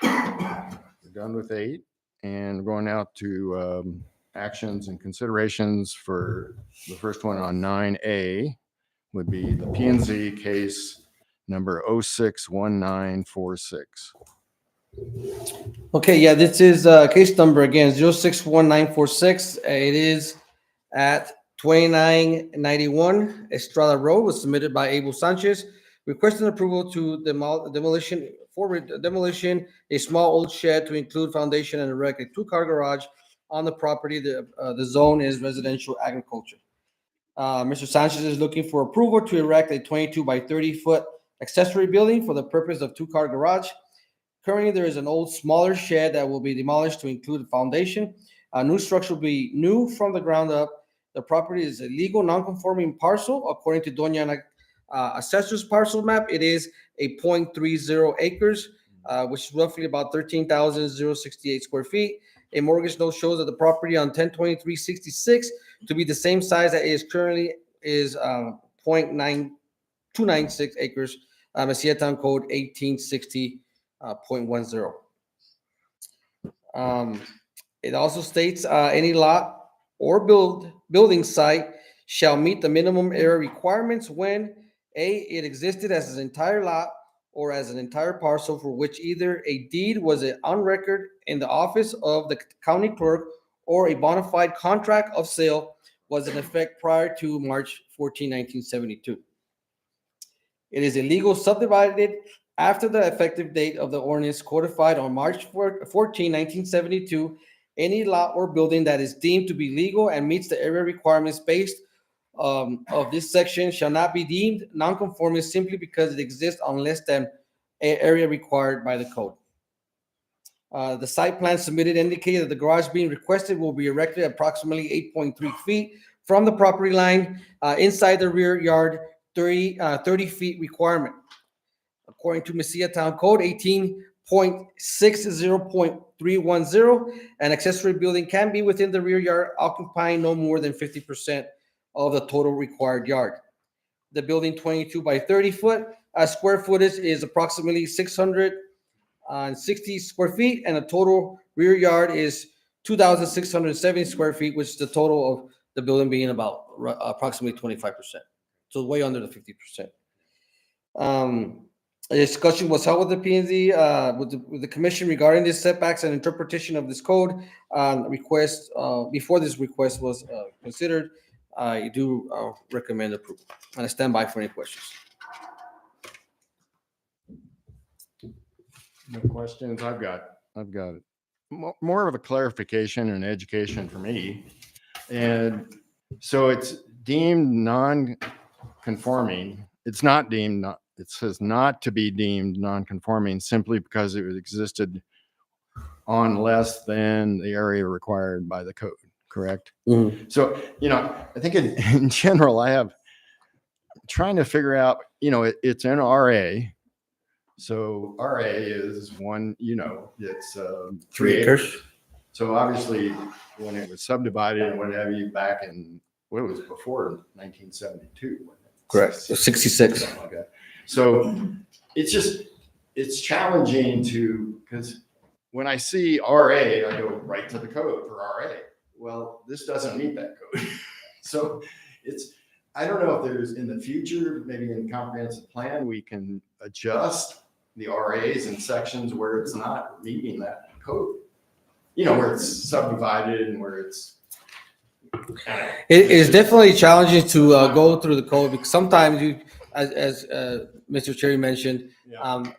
we're done with 8 and going out to actions and considerations for the first one on 9A would be the P and Z case number 061946. Okay, yeah, this is case number again, 061946. It is at 2991 Estrada Road, was submitted by Abel Sanchez, requesting approval to demolition a small old shed to include foundation and erect a 2-car garage on the property. The zone is residential agriculture. Mr. Sanchez is looking for approval to erect a 22 by 30 foot accessory building for the purpose of 2-car garage. Currently, there is an old, smaller shed that will be demolished to include a foundation. A new structure will be new from the ground up. The property is a legal non-conforming parcel. According to Doña Ana assessor's parcel map, it is a 0.30 acres, which is roughly about 13,068 square feet. A mortgage note shows that the property on 102366 to be the same size that it is currently is 0.9296 acres. Mesilla Town Code 1860. 0.10. It also states any lot or building site shall meet the minimum area requirements when A, it existed as an entire lot or as an entire parcel for which either a deed was on record in the office of the county clerk or a bona fide contract of sale was in effect prior to March 14, 1972. It is illegal subdivided after the effective date of the ordinance codified on March 14, 1972. Any lot or building that is deemed to be legal and meets the area requirements based of this section shall not be deemed non-conforming simply because it exists on less than an area required by the code. The site plan submitted indicated that the garage being requested will be erected approximately 8.3 feet from the property line inside the rear yard 30 feet requirement. According to Mesilla Town Code 18.60.310, an accessory building can be within the rear yard occupying no more than 50% of the total required yard. The building 22 by 30 foot square footage is approximately 660 square feet, and the total rear yard is 2,670 square feet, which is the total of the building being about approximately 25%. So way under the 50%. A discussion was held with the P&Z, with the commission regarding the setbacks and interpretation of this code. Request, before this request was considered, I do recommend approval. And I stand by for any questions. No questions. I've got it. More of a clarification and education for me. And so it's deemed non-conforming, it's not deemed, it says not to be deemed non-conforming simply because it existed on less than the area required by the code, correct? So, I think in general, I have trying to figure out, it's an RA. So RA is one, it's 3 acres. So obviously, when it was subdivided and what have you back in, what it was before 1972. Correct. 66. Something like that. So it's challenging because when I see RA, I go right to the code for RA. Well, this doesn't meet that code. So I don't know if there's in the future, maybe in the comprehensive plan, we can adjust the RAs in sections where it's not meeting that code. Where it's subdivided and where it's. It is definitely challenging to go through the code because sometimes as Mr. Cherry mentioned,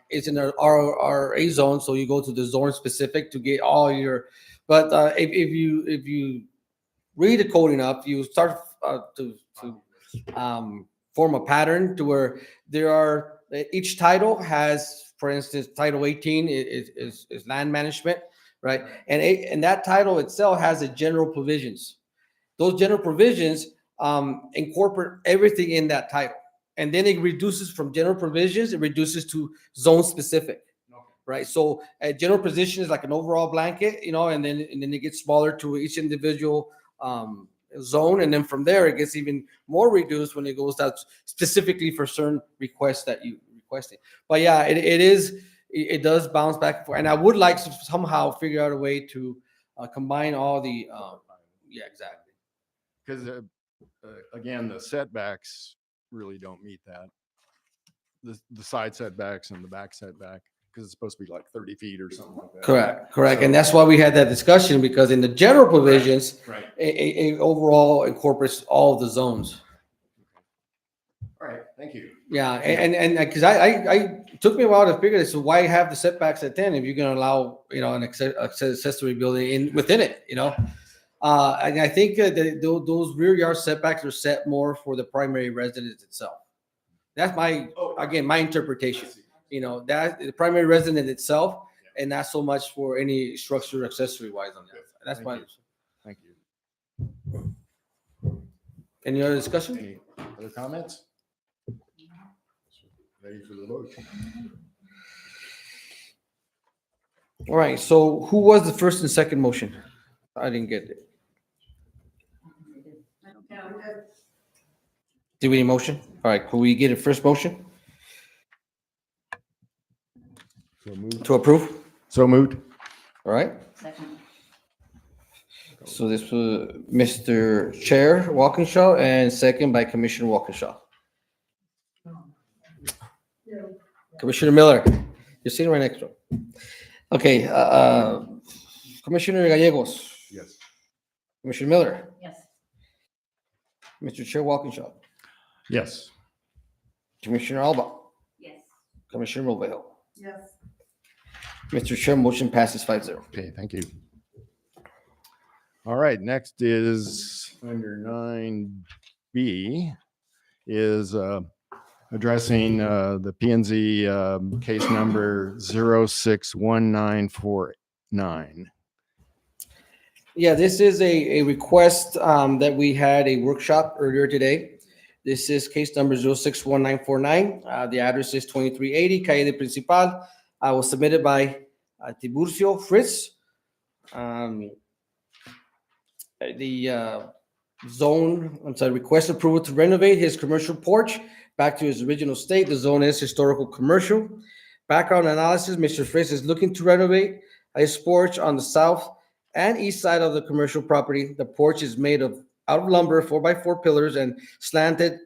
it's in our RA zone, so you go to the zone specific to get all your. But if you read the code enough, you start to form a pattern to where there are each title has, for instance, Title 18 is land management, right? And that title itself has the general provisions. Those general provisions incorporate everything in that title. And then it reduces from general provisions, it reduces to zone specific, right? So a general position is like an overall blanket, and then it gets smaller to each individual zone. And then from there, it gets even more reduced when it goes out specifically for certain requests that you requested. But yeah, it does bounce back and forth. And I would like to somehow figure out a way to combine all the, yeah, exactly. Because again, the setbacks really don't meet that. The side setbacks and the back setback, because it's supposed to be like 30 feet or something like that. Correct. So, And that's why we had that discussion, because in the general provisions, right. it overall incorporates all of the zones. All right, thank you. Yeah, and because I took me a while to figure this. So why have the setbacks at 10 if you're going to allow an accessory building within it? And I think that those rear yard setbacks are set more for the primary residence itself. That's my interpretation. That the primary residence itself, and not so much for any structure accessory wise on that. That's my. Thank you. Any other discussion? Any other comments? Ready for the vote. All right. So who was the first and second motion? I didn't get it. Did we need a motion? All right. Could we get a first motion to approve? So moved. All right. Second. So this was Mr. Chair Walkinshaw and second by Commissioner Walkinshaw. Commissioner Miller, you're sitting right next to him. Okay, Commissioner Gallegos. Yes. Commissioner Miller. Yes. Mr. Chair Walkinshaw. Yes. Commissioner Alba. Yes. Commissioner Rovell. Yes. Mr. Chair, motion passes 5-0. Okay, thank you. All right, next is under 9B is addressing the P and Z case number 061949. Yeah, this is a request that we had a workshop earlier today. This is case number 061949. The address is 2380 Calle de Principal. Was submitted by Tiburcio Fritz. Request approval to renovate his commercial porch back to his original state. The zone is historical commercial. Background analysis, Mr. Fritz is looking to renovate his porch on the south and east side of the commercial property. The porch is made out of lumber, 4x4 pillars, and slanted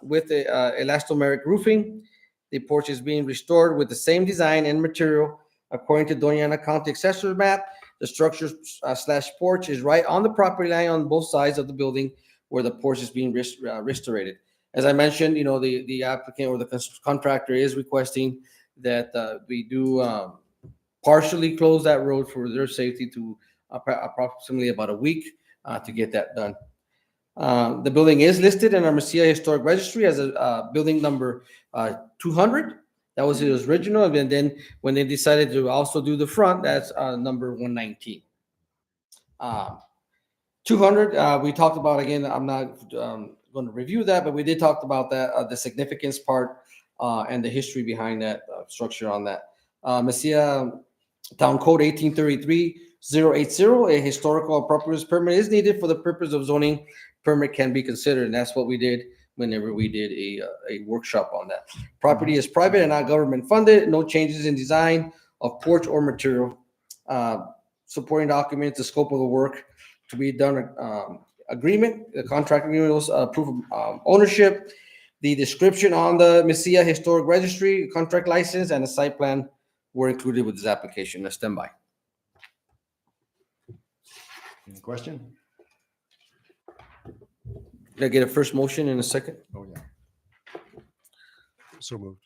with elastomeric roofing. The porch is being restored with the same design and material according to Doña Ana County Assessor's map. The structure / porch is right on the property line on both sides of the building where the porch is being restored. As I mentioned, the applicant or the contractor is requesting that we do partially close that road for their safety to approximately about a week to get that done. The building is listed in our Mesilla Historic Registry as a building number 200. That was its original, and then when they decided to also do the front, that's number 119. 200, we talked about again. I'm not going to review that, but we did talk about that, the significance part and the history behind that structure on that. Mesilla Town Code 1833-080, a historical appropriateness permit is needed for the purpose of zoning permit can be considered, and that's what we did whenever we did a workshop on that. Property is private and not government funded. No changes in design of porch or material. Supporting documents, the scope of the work to be done, agreement, the contract agreement was proof of ownership. The description on the Mesilla Historic Registry, contract license, and the site plan were included with this application. Let's stand by. Any question? Did I get a first motion in a second? Oh, yeah. So moved.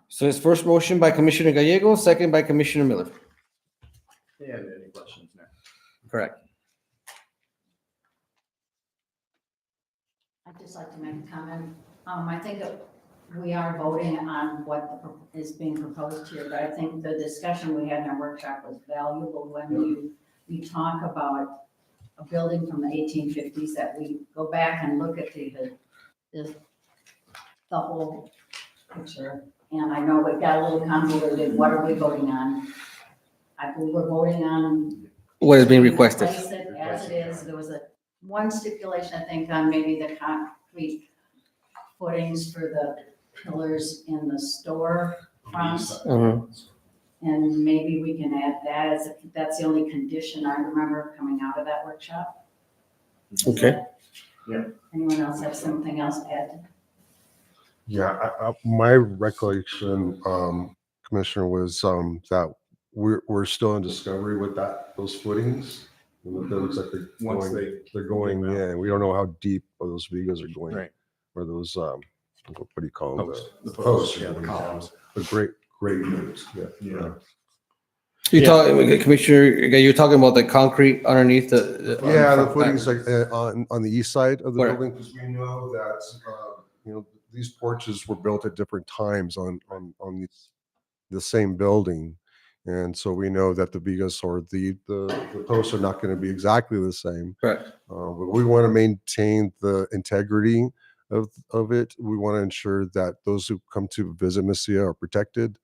So it's first motion by Commissioner Gallego, second by Commissioner Miller. Yeah, any questions now? Correct. I'd just like to make a comment. I think that we are voting on what is being proposed here, but I think the discussion we had in our workshop was valuable when we talk about a building from the 1850s, that we go back and look at the whole picture. And I know it got a little convoluted. What are we voting on? I believe we're voting on What is being requested? replace it as it is. There was one stipulation, I think, on maybe the concrete footings for the pillars in the store fronts. And maybe we can add that that's the only condition I remember coming out of that workshop. Okay. Yeah. Anyone else have something else to add? Yeah, my recollection, Commissioner, was that we're still in discovery with those footings. It looks like they're going in. We don't know how deep those vigas are going. Right. Or those, what do you call them? The posts, yeah, the columns. The great units. Yeah. You're talking, Commissioner, you're talking about the concrete underneath the. Yeah, the footings like on the east side of the Correct. building, because we know that, these porches were built at different times on the same building. And so we know that the vigas or the posts are not going to be exactly the same. Correct. But we want to maintain the integrity of it. We want to ensure that those who come to visit Mesilla are protected.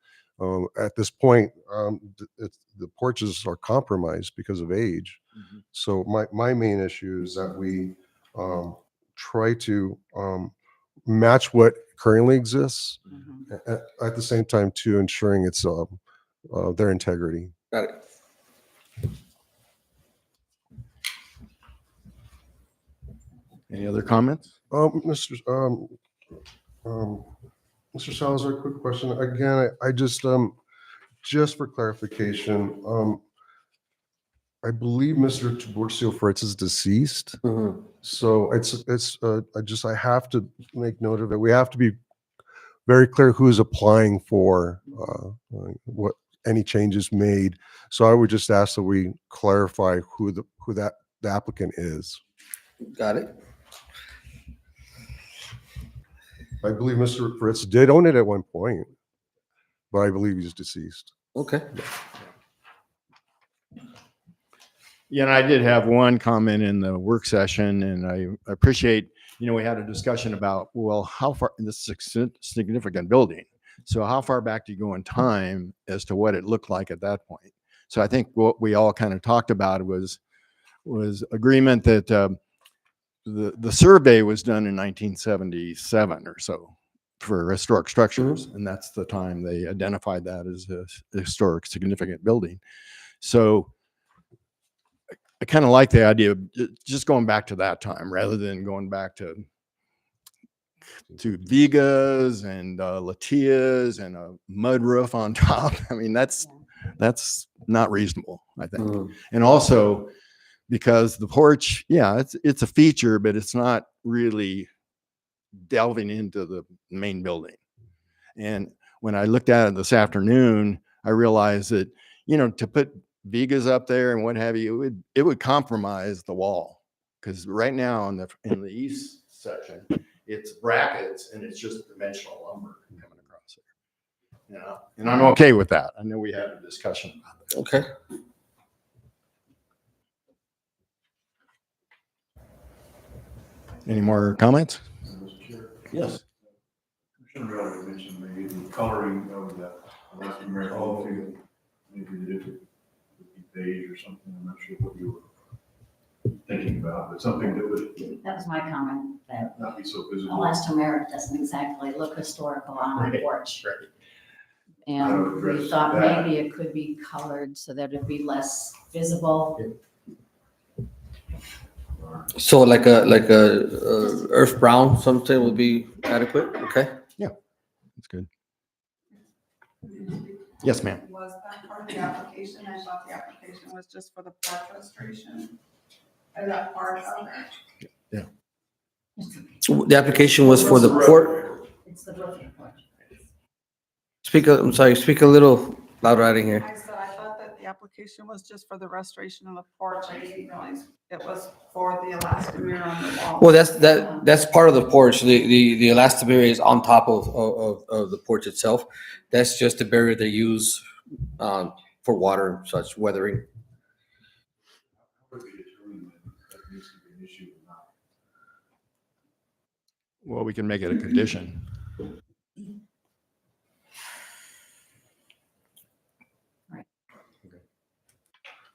At this point, the porches are compromised because of age. Mm-hmm. So my main issue is that we try to match what currently exists, at the same time too ensuring it's their integrity. Got it. Any other comments? Mr. Salazar, quick question. Again, I just for clarification, I believe Mr. Tiburcio Fritz is deceased. So I have to make note of it. We have to be very clear who's applying for what any changes made. So I would just ask that we clarify who the applicant is. Got it. I believe Mr. Fritz did own it at one point, but I believe he's deceased. Okay. Yeah, and I did have one comment in the work session, and I appreciate, we had a discussion about, well, how far, this is a significant building. So how far back do you go in time as to what it looked like at that point? So I think what we all kind of talked about was agreement that the survey was done in 1977 or so for historic structures. And that's the time they identified that as a historic significant building. So I kind of like the idea of just going back to that time rather than going back to Vigas and Latias and a mud roof on top. I mean, that's not reasonable, I think. And also because the porch, yeah, it's a feature, but it's not really delving into the main building. And when I looked at it this afternoon, I realized that, to put Vigas up there and what have you, it would compromise the wall. Because right now in the east section, it's brackets and it's just dimensional lumber coming across it. You know, and I'm okay with that. I know we had a discussion about that. Okay. Any more comments? Mr. Chair. Yes. Commissioner already mentioned maybe the coloring of the Alaska American field. Maybe the different would be beige or something. I'm not sure what you were thinking about, but something that would That was my comment, that not be so visible. elastomeric doesn't exactly look historical on our Right, porch. right. How to And we address thought that. maybe it could be colored so that it'd be less visible. So like a earth brown, something would be adequate, okay? That's good. Yes, ma'am. Was that part of the application? I thought the application was just for the porch restoration. Is that part of it? The application was for the port. It's the roofing porch. I'm sorry, speak a little louder out of here. I said, I thought that the application was just for the restoration of the porch. I didn't realize it was for the elastomeric on the wall. Well, that's part of the porch. The elastomeric is on top of the porch itself. That's just a barrier they use for water and such weathering. How would we determine that needs to be an issue or not? Well, we can make it a condition.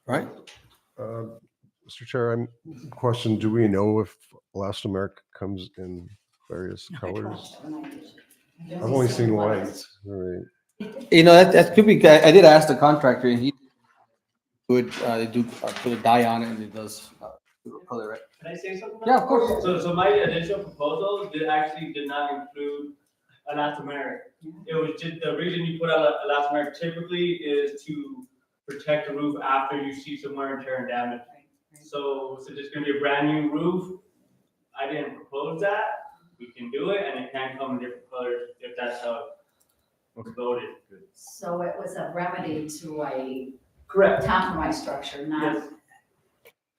Right? Mr. Chair, question, do we know if elastomeric comes in various colors? I've only seen white. Right. You know, that could be, I did ask the contractor and he would, they do put a dye on it and it does color, right? Can I say something? Yeah, of course. So my initial proposal did not include elastomeric. It was just, the reason you put out elastomeric typically is to protect the roof after you see some wear and tear and damage. So since it's gonna be a brand new roof, I didn't propose that. We can do it and it can come in different colors if that's how it's voted. So it was a remedy to a Correct. compromise structure, not Yes.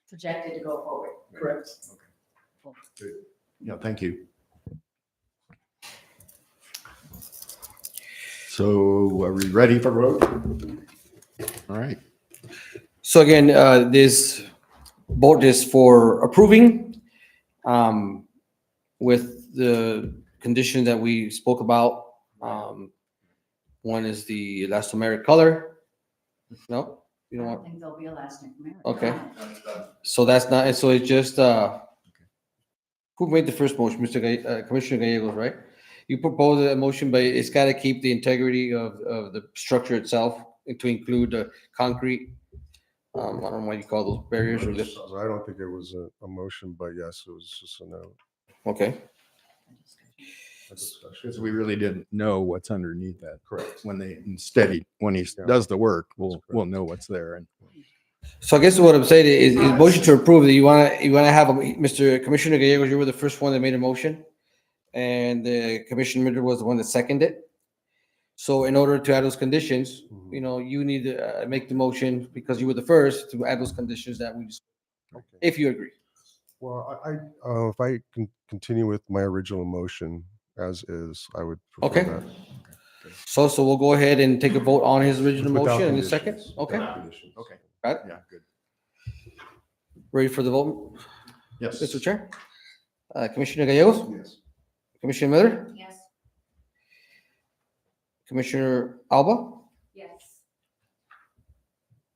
projected to go forward. Correct. Yeah, thank you. So are we ready for vote? All right. So again, this vote is for approving with the condition that we spoke about. One is the elastomeric color. No, you I don't don't want, think there'll be elastomeric. okay. So that's not, so it's just, who made the first motion? Commissioner Gallegos, right? You proposed a motion, but it's got to keep the integrity of the structure itself to include the concrete. I don't know what you call those barriers or this. I don't think it was a motion, but yes, it was just a note. Okay. Because we really didn't know what's underneath that. Correct. When he does the work, we'll know what's there. And So I guess what I'm saying is motion to approve that you want to have, Mr. Commissioner Gallegos, you were the first one that made a motion. And Commissioner Miller was the one that seconded it. So in order to add those conditions, you know, you need to make the motion because you were the first to add those conditions that we just, if you agree. Well, if I can continue with my original motion as is, I would Okay. prefer that. So we'll go ahead and take a vote on his original Without motion in a second. conditions. Okay. Without conditions. Okay. Got it? yeah, good. Ready for the vote, Yes. Mr. Chair? Commissioner Gallegos? Yes. Commissioner Miller? Yes. Commissioner Alba? Yes.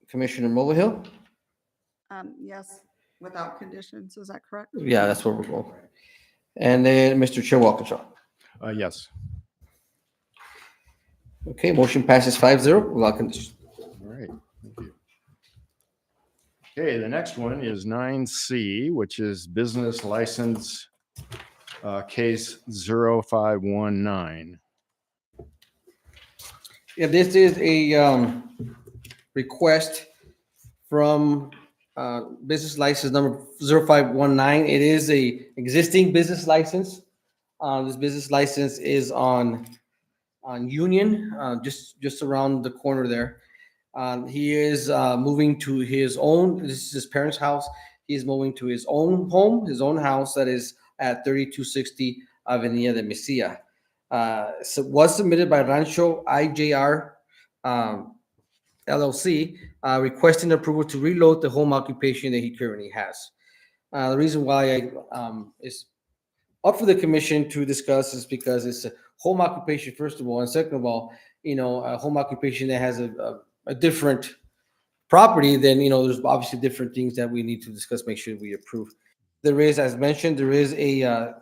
Commissioner Mulvihill? Yes, without conditions, is that correct? Yeah, that's where we're going. And then Mr. Chair Walkinshaw. Yes. Okay, motion passes 5-0 without conditions. All right. Thank you. Okay, the next one is 9C, which is business license case 0519. Yeah, this is a request from business license number 0519. It is a existing business license. This business license is on Union, just around the corner there. He is moving to his own, this is his parents' house. He is moving to his own home, his own house that is at 3260 Avenida de Mesilla. So was submitted by Rancho IJR LLC, requesting approval to reload the home occupation that he currently has. The reason why is up for the commission to discuss is because it's a home occupation, first of all, and second of all, a home occupation that has a different property, then, there's obviously different things that we need to discuss, make sure we approve. There is, as mentioned, there is Mr.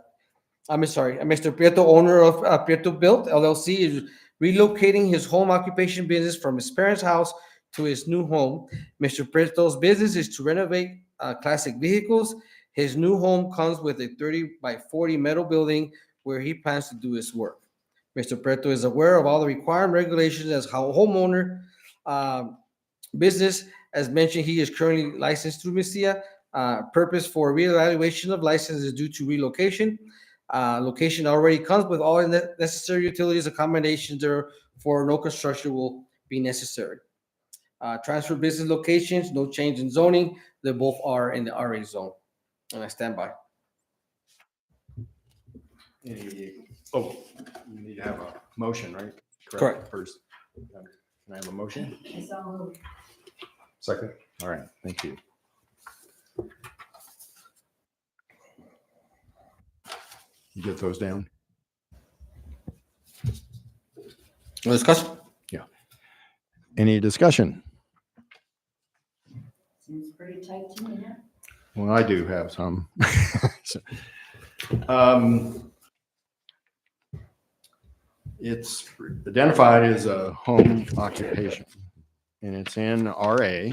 Prieto, owner of Prieto Built LLC, is relocating his home occupation business from his parents' house to his new home. Mr. Prieto's business is to renovate classic vehicles. His new home comes with a 30 by 40 metal building where he plans to do his work. Mr. Prieto is aware of all the required regulations as how homeowner business. As mentioned, he is currently licensed through Mesilla. Purpose for reevaluation of license is due to relocation. Location already comes with all necessary utilities, accommodations, therefore no construction will be necessary. Transfer business locations, no change in zoning. They both are in the RA zone. And I stand by. You need to have a motion, right? Correct. First, can I have a motion? So moved. Second. All right, thank you. You get those down? No discussion? Yeah. Any discussion? Seems pretty tight to me, huh? Well, I do have some. So, it's identified as a home occupation, and it's in RA.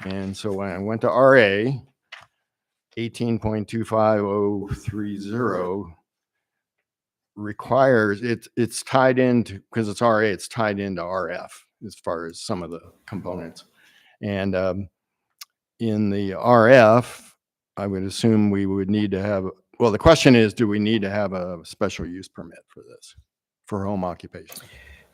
And so when I went to RA, 18.25030 requires it's tied into, because it's RA, it's tied into RF as far as some of the components. And in the RF, I would assume we would need to have, well, the question is, do we need to have a special use permit for this, for home occupation?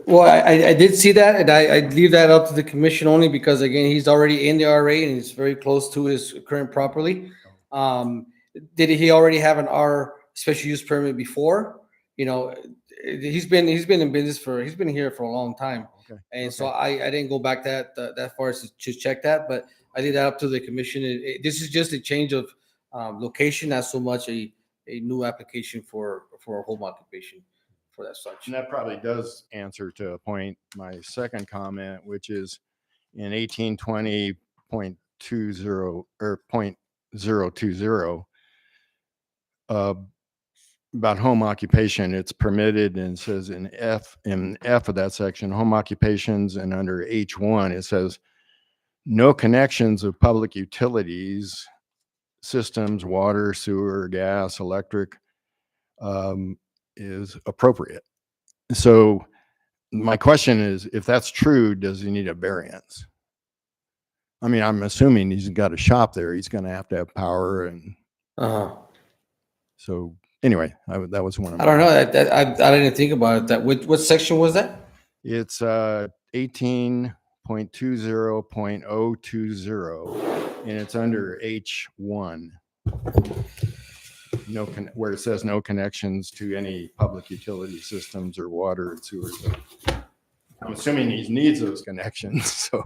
Well, I did see that, and I leave that up to the commission only because, again, he's already in the RA and he's very close to his current property. Did he already have an R special use permit before? He's been in business he's been here for a long time. Okay. And so I didn't go back that far as to check that, but I leave that up to the commission. This is just a change of location, not so much a new application for a home occupation for that such. And that probably does answer to a point, my second comment, which is in 1820.20 or 0.020, about home occupation, it's permitted, and it says in F of that section, home occupations, and under H1, it says no connections of public utilities, systems, water, sewer, gas, electric, is appropriate. So my question is, if that's true, does he need a variance? I mean, I'm assuming he's got a shop there. He's going to have power, and so anyway, that was one of I don't know. I didn't think about it. That what section was that? It's 18.20.020, and it's under H1. Where it says no connections to any public utility systems or water and sewer. I'm assuming he needs those connections, so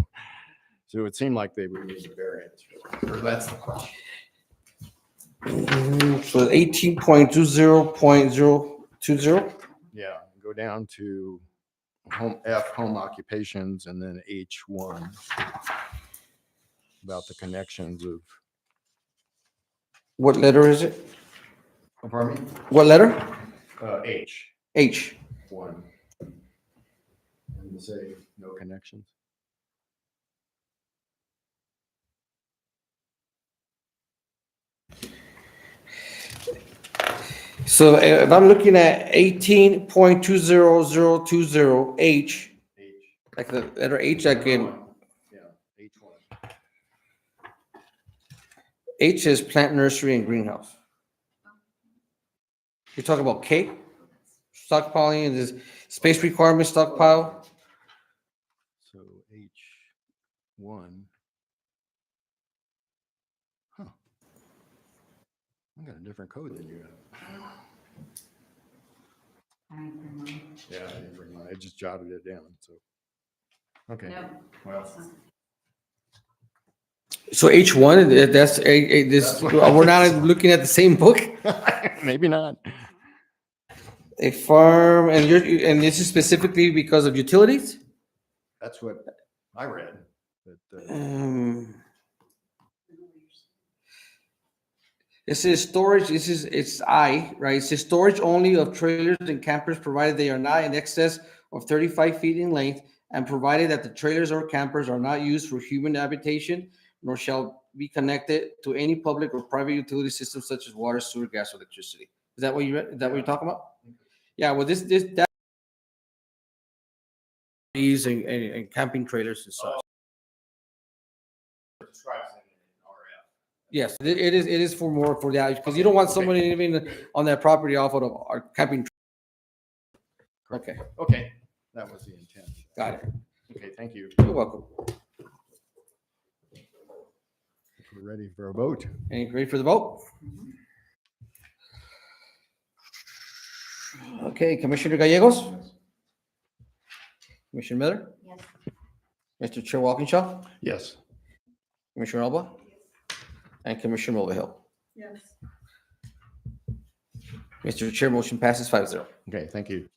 it seemed like they would need a variance. Or that's the question. So 18.20.020. Yeah, go down to home occupations, and then H1 about the connections of. What letter is it? Pardon me? What letter? H. H1. And say no connections. So if I'm looking at 18.20020 H, like the letter H, I can. Yeah, H1. H is plant nursery and greenhouse. You're talking about K? Stockpiling and this space requirement stockpile? So H. one. Huh. I got a different code than you have. Yeah, I didn't bring mine. I just jotted it down, so. Okay, No. well. So H1, that's this, we're not looking at the same book? Maybe not. A farm, and this is specifically because of utilities? That's what I read. But, This is storage, it's I, right? It says storage only of trailers and campers provided they are not in excess of 35 feet in length and provided that the trailers or campers are not used for human habitation nor shall be connected to any public or private utility system such as water, sewer, gas, or electricity. Is that what you read? Is that what you're talking about? Yeah, well, that these and camping trailers and such. Yes, it is for more for that, because you don't want somebody living on that property off of our camping. Okay, okay, that was the intent. got it. Okay, thank you. You're welcome. We're ready for a vote. Any ready for the vote? Okay, Commissioner Gallegos? Commissioner Miller? Yes. Mr. Chair Walkinshaw? Yes. Commissioner Alba? And Commissioner Mulvihill. Yes. Mr. Chair, motion passes 5-0. Okay, thank you.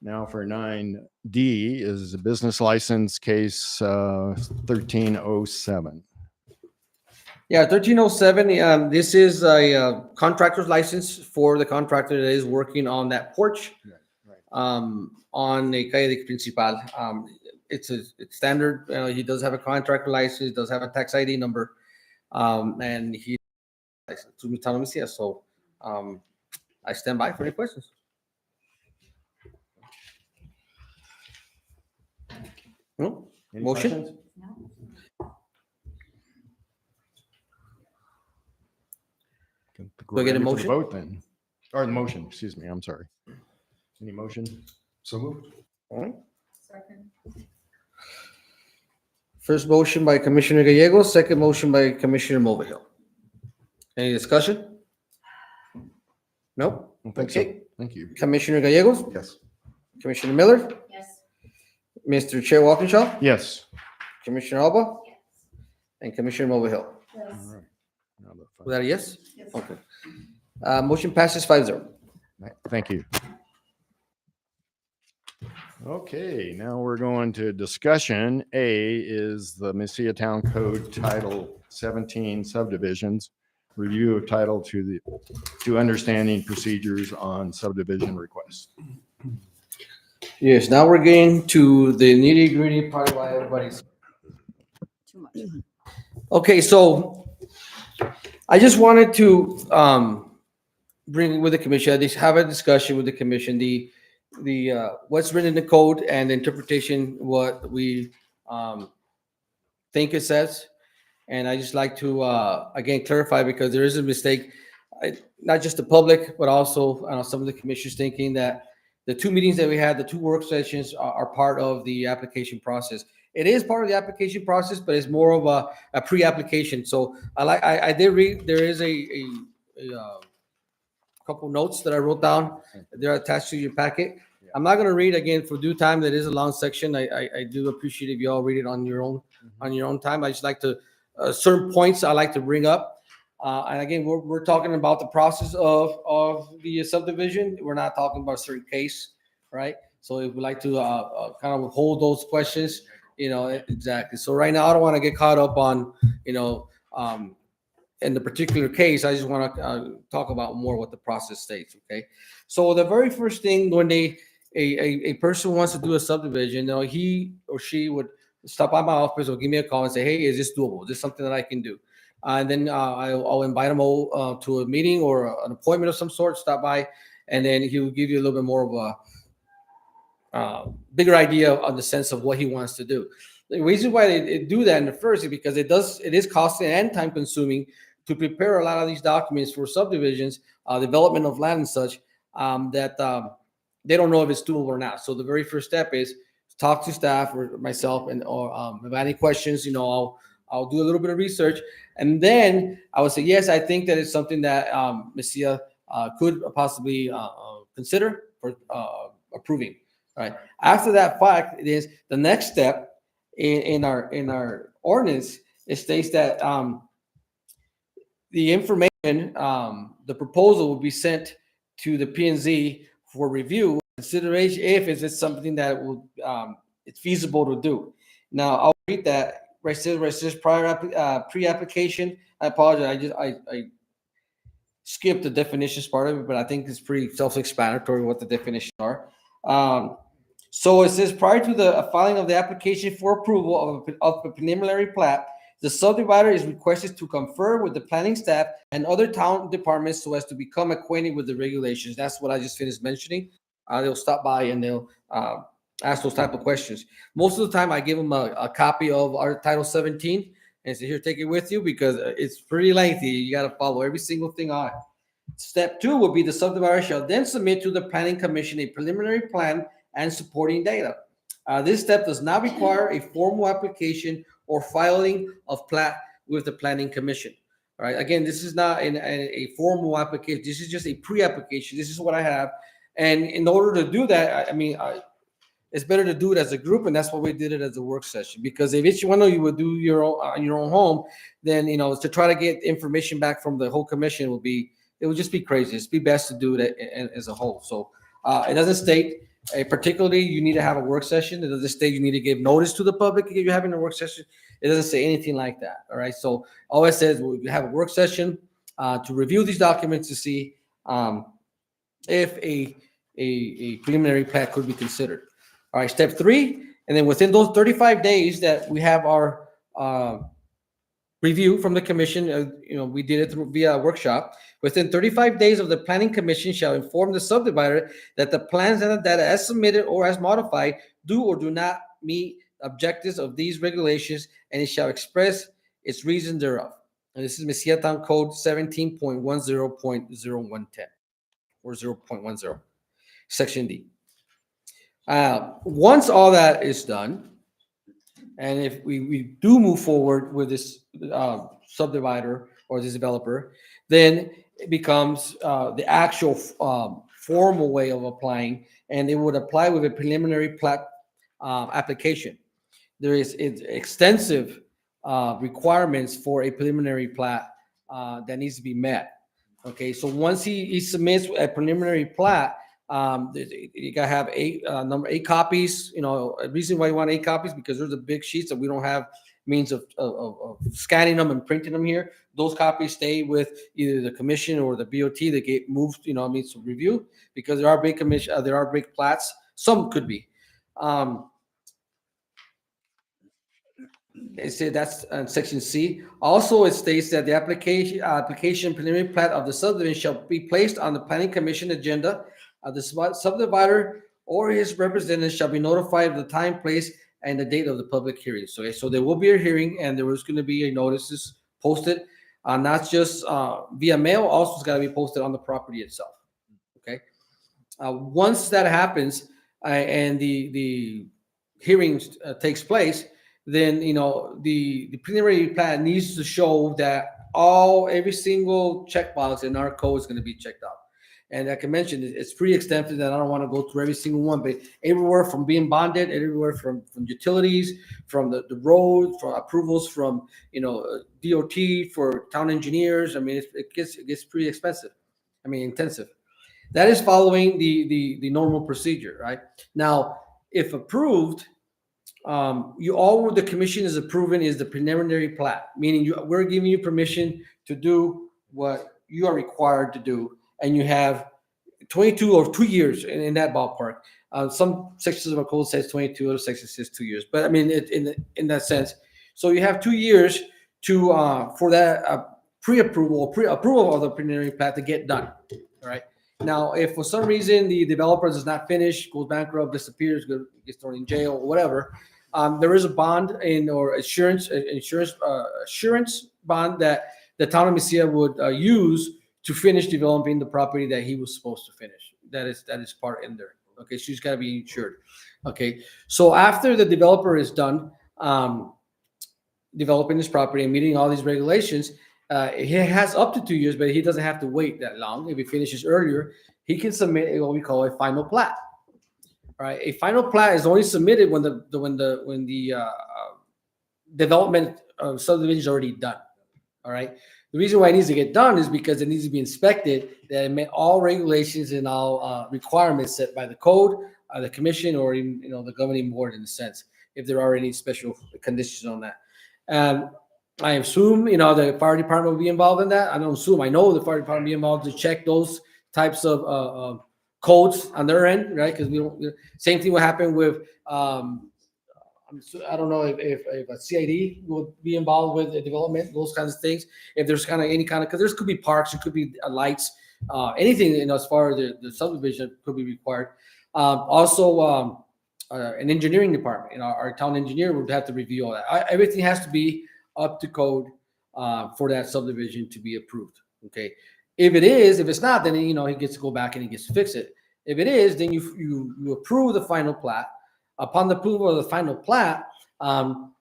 Now for 9D is a business license case 1307. Yeah, 1307, this is a contractor's license for the contractor that is working on that porch on the Calle de Principal. It's standard. He does have a contractor license, does have a tax ID number, and he to me, so I stand by for any questions. No? Any Motion? questions? Do I get a Ready for the motion? Vote then, or the motion, excuse me, I'm sorry. Any motion? So moved. All right. Second. First motion by Commissioner Gallegos, second motion by Commissioner Mulvihill. Any discussion? Nope. I think so. Okay. Thank you. Commissioner Gallegos, Yes. Commissioner Miller, Yes. Mr. Chair Walkinshaw, Yes. Commissioner Alba, and Commissioner Mulvihill. Yes. All right. Now the Was that a yes? Yes. Okay. Motion passes 5-0. Thank you. Okay, now we're going to discussion. A is the Messiah Town Code Title 17 subdivisions, review of title to understanding procedures on subdivision requests. Yes, now we're getting to the nitty gritty part of why everybody's. Too much. Okay, so I just wanted to bring with the commission, at least have a discussion with the commission, the what's written in the code and the interpretation, what we think it says. And I just like to, again, clarify, because there is a mistake, not just the public, but also some of the commissioners thinking that the two meetings that we had, the two work sessions are part of the application process. It is part of the application process, but it's more of a pre-application. So I did read, there is a couple notes that I wrote down. They're attached to your packet. I'm not going to read again for due time. That is a long section. I do appreciate if you all read it on your own time. I just like to, certain points I like to bring up. And again, we're talking about the process of the subdivision. We're not talking about a certain case, right? So if we like to kind of hold those questions, exactly. So right now, I don't want to get caught up on, in the particular case. I just want to talk about more what the process states, okay? So the very first thing when a person wants to do a subdivision, he or she would stop by my office or give me a call and say, hey, is this doable? Is this something that I can do? And then I'll invite them all to a meeting or an appointment of some sort, stop by, and then he will give you a little bit more of a bigger idea of the sense of what he wants to do. The reason why they do that in the first is because it is costly and time consuming to prepare a lot of these documents for subdivisions, development of land and such, that they don't know if it's doable or not. So the very first step is talk to staff or myself, and or if I have any questions, I'll do a little bit of research, and then I would say yes. I think that it's something that Messia could possibly consider for approving. All right. After that fact, it is the next step in our ordinance. It states that the information, the proposal will be sent to the P&Z for review, consideration if it's something that will it's feasible to do. Now I'll read that. Right, says prior pre-application. I apologize. I skipped the definitions part of it, but I think it's pretty self-explanatory what the definitions are. So it says prior to the filing of the application for approval of a preliminary plat, the subdivider is requested to confer with the planning staff and other town departments so as to become acquainted with the regulations. That's what I just finished mentioning. They'll stop by and they'll ask those type of questions. Most of the time, I give them a copy of our Title 17 and say, here, take it with you because it's pretty lengthy. You got to follow every single thing on it. Step 2 will be the subdivider shall then submit to the Planning Commission a preliminary plan and supporting data. This step does not require a formal application or filing of plat with the Planning Commission. All right. Again, this is not a formal application. This is just a pre-application. This is what I have. And in order to do that, it's better to do it as a group, and that's why we did it as a work session. Because if each one of you would do your own home, then to try to get information back from the whole commission would just be crazy. It'd be best to do it as a whole. So it doesn't state particularly you need to have a work session. It doesn't state you need to give notice to the public if you're having a work session. It doesn't say anything like that. All right. So all it says we have a work session to review these documents to see if a preliminary plat could be considered. All right, step 3, and then within those 35 days that we have our review from the commission, we did it via a workshop. Within 35 days of the Planning Commission shall inform the subdivider that the plans and the data as submitted or as modified do or do not meet objectives of these regulations, and it shall express its reason thereof. And this is Mesilla Town Code 17.10.0110 or 0.10, Section D. Once all that is done, and if we do move forward with this subdivider or this developer, then it becomes the actual formal way of applying, and it would apply with a preliminary plat application. There is extensive requirements for a preliminary plat that needs to be met. Okay, so once he submits a preliminary plat, you gotta have 8 copies. A reason why you want 8 copies because there's the big sheets that we don't have means of scanning them and printing them here. Those copies stay with either the commission or the BOT. They get moved, to review because there are big there are big plats. Some could be. It said that's section C. Also, it states that the application preliminary plat of the subdivision shall be placed on the Planning Commission agenda. The subdivider or his representative shall be notified of the time, place, and the date of the public hearing. So there will be a hearing, and there was going to be notices posted, not just via mail. Also, it's got to be posted on the property itself. Okay. Once that happens and the hearing takes place, then the preliminary plan needs to show that every single checkbox in our code is going to be checked out. And like I mentioned, it's pretty extensive, and I don't want to go through every single one, but everywhere from being bonded, everywhere from utilities, from the road, from approvals from DOT for town engineers. It gets pretty expensive. Intensive. That is following the normal procedure, right? Now, if approved, all the commission is approving is the preliminary plat, meaning we're giving you permission to do what you are required to do. And you have 22 or 2 years in that ballpark. Some sections of our code says 22, other sections says 2 years. But in that sense, so you have 2 years to for that approval of the preliminary plat to get done. All right. Now, if for some reason the developer does not finish, goes bankrupt, disappears, gets thrown in jail, or whatever, there is a bond or assurance bond that the town of Mesilla would use to finish developing the property that he was supposed to finish. That is part in there. Okay, she's got to be insured. Okay, so after the developer is done developing this property and meeting all these regulations, he has up to 2 years, but he doesn't have to wait that long. If he finishes earlier, he can submit what we call a final plat. All right, a final plat is only submitted when the development subdivision is already done. All right. The reason why it needs to get done is because it needs to be inspected that it met all regulations and all requirements set by the code, the commission, or even, the governing board in a sense, if there are any special conditions on that. I assume, the fire department will be involved in that. I don't assume, I know the fire department will be involved to check those types of codes on their end, right? Because same thing will happen with, I don't know if a CID will be involved with the development, those kinds of things. If there's because there could be parks, it could be lights, anything, as far as the subdivision could be required. Also, an engineering department, our town engineer would have to review all that. Everything has to be up to code for that subdivision to be approved. Okay. If it's not, then, he gets to go back and he gets to fix it. If it is, then you approve the final plat. Upon the approval of the final plat, the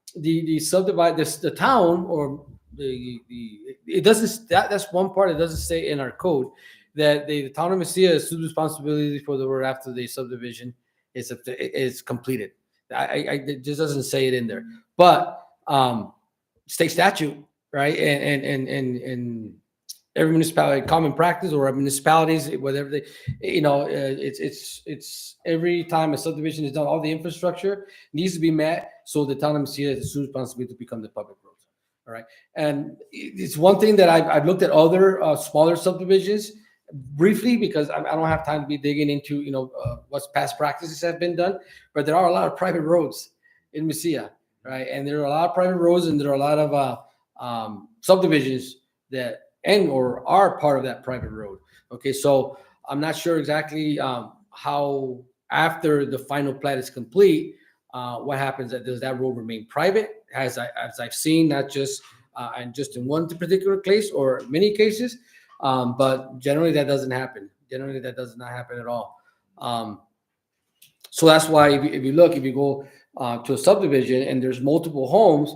town or it doesn't, that's one part it doesn't say in our code that the town of Mesilla assumes responsibility for the road after the subdivision is completed. It just doesn't say it in there, but state statute, right? And every municipality, common practice, or municipalities, whatever they, it's every time a subdivision is done, all the infrastructure needs to be met. So the town of Mesilla assumes responsibility to become the public roads. All right. And it's one thing that I've looked at other smaller subdivisions briefly, because I don't have time to be digging into, what's past practices have been done, but there are a lot of private roads in Mesilla, right? And there are a lot of private roads, and there are a lot of subdivisions that or are part of that private road. Okay, so I'm not sure exactly how, after the final plat is complete, what happens. Does that road remain private? As I've seen, not just and just in one particular case or many cases, but generally that doesn't happen. Generally, that does not happen at all. So that's why if you go to a subdivision and there's multiple homes,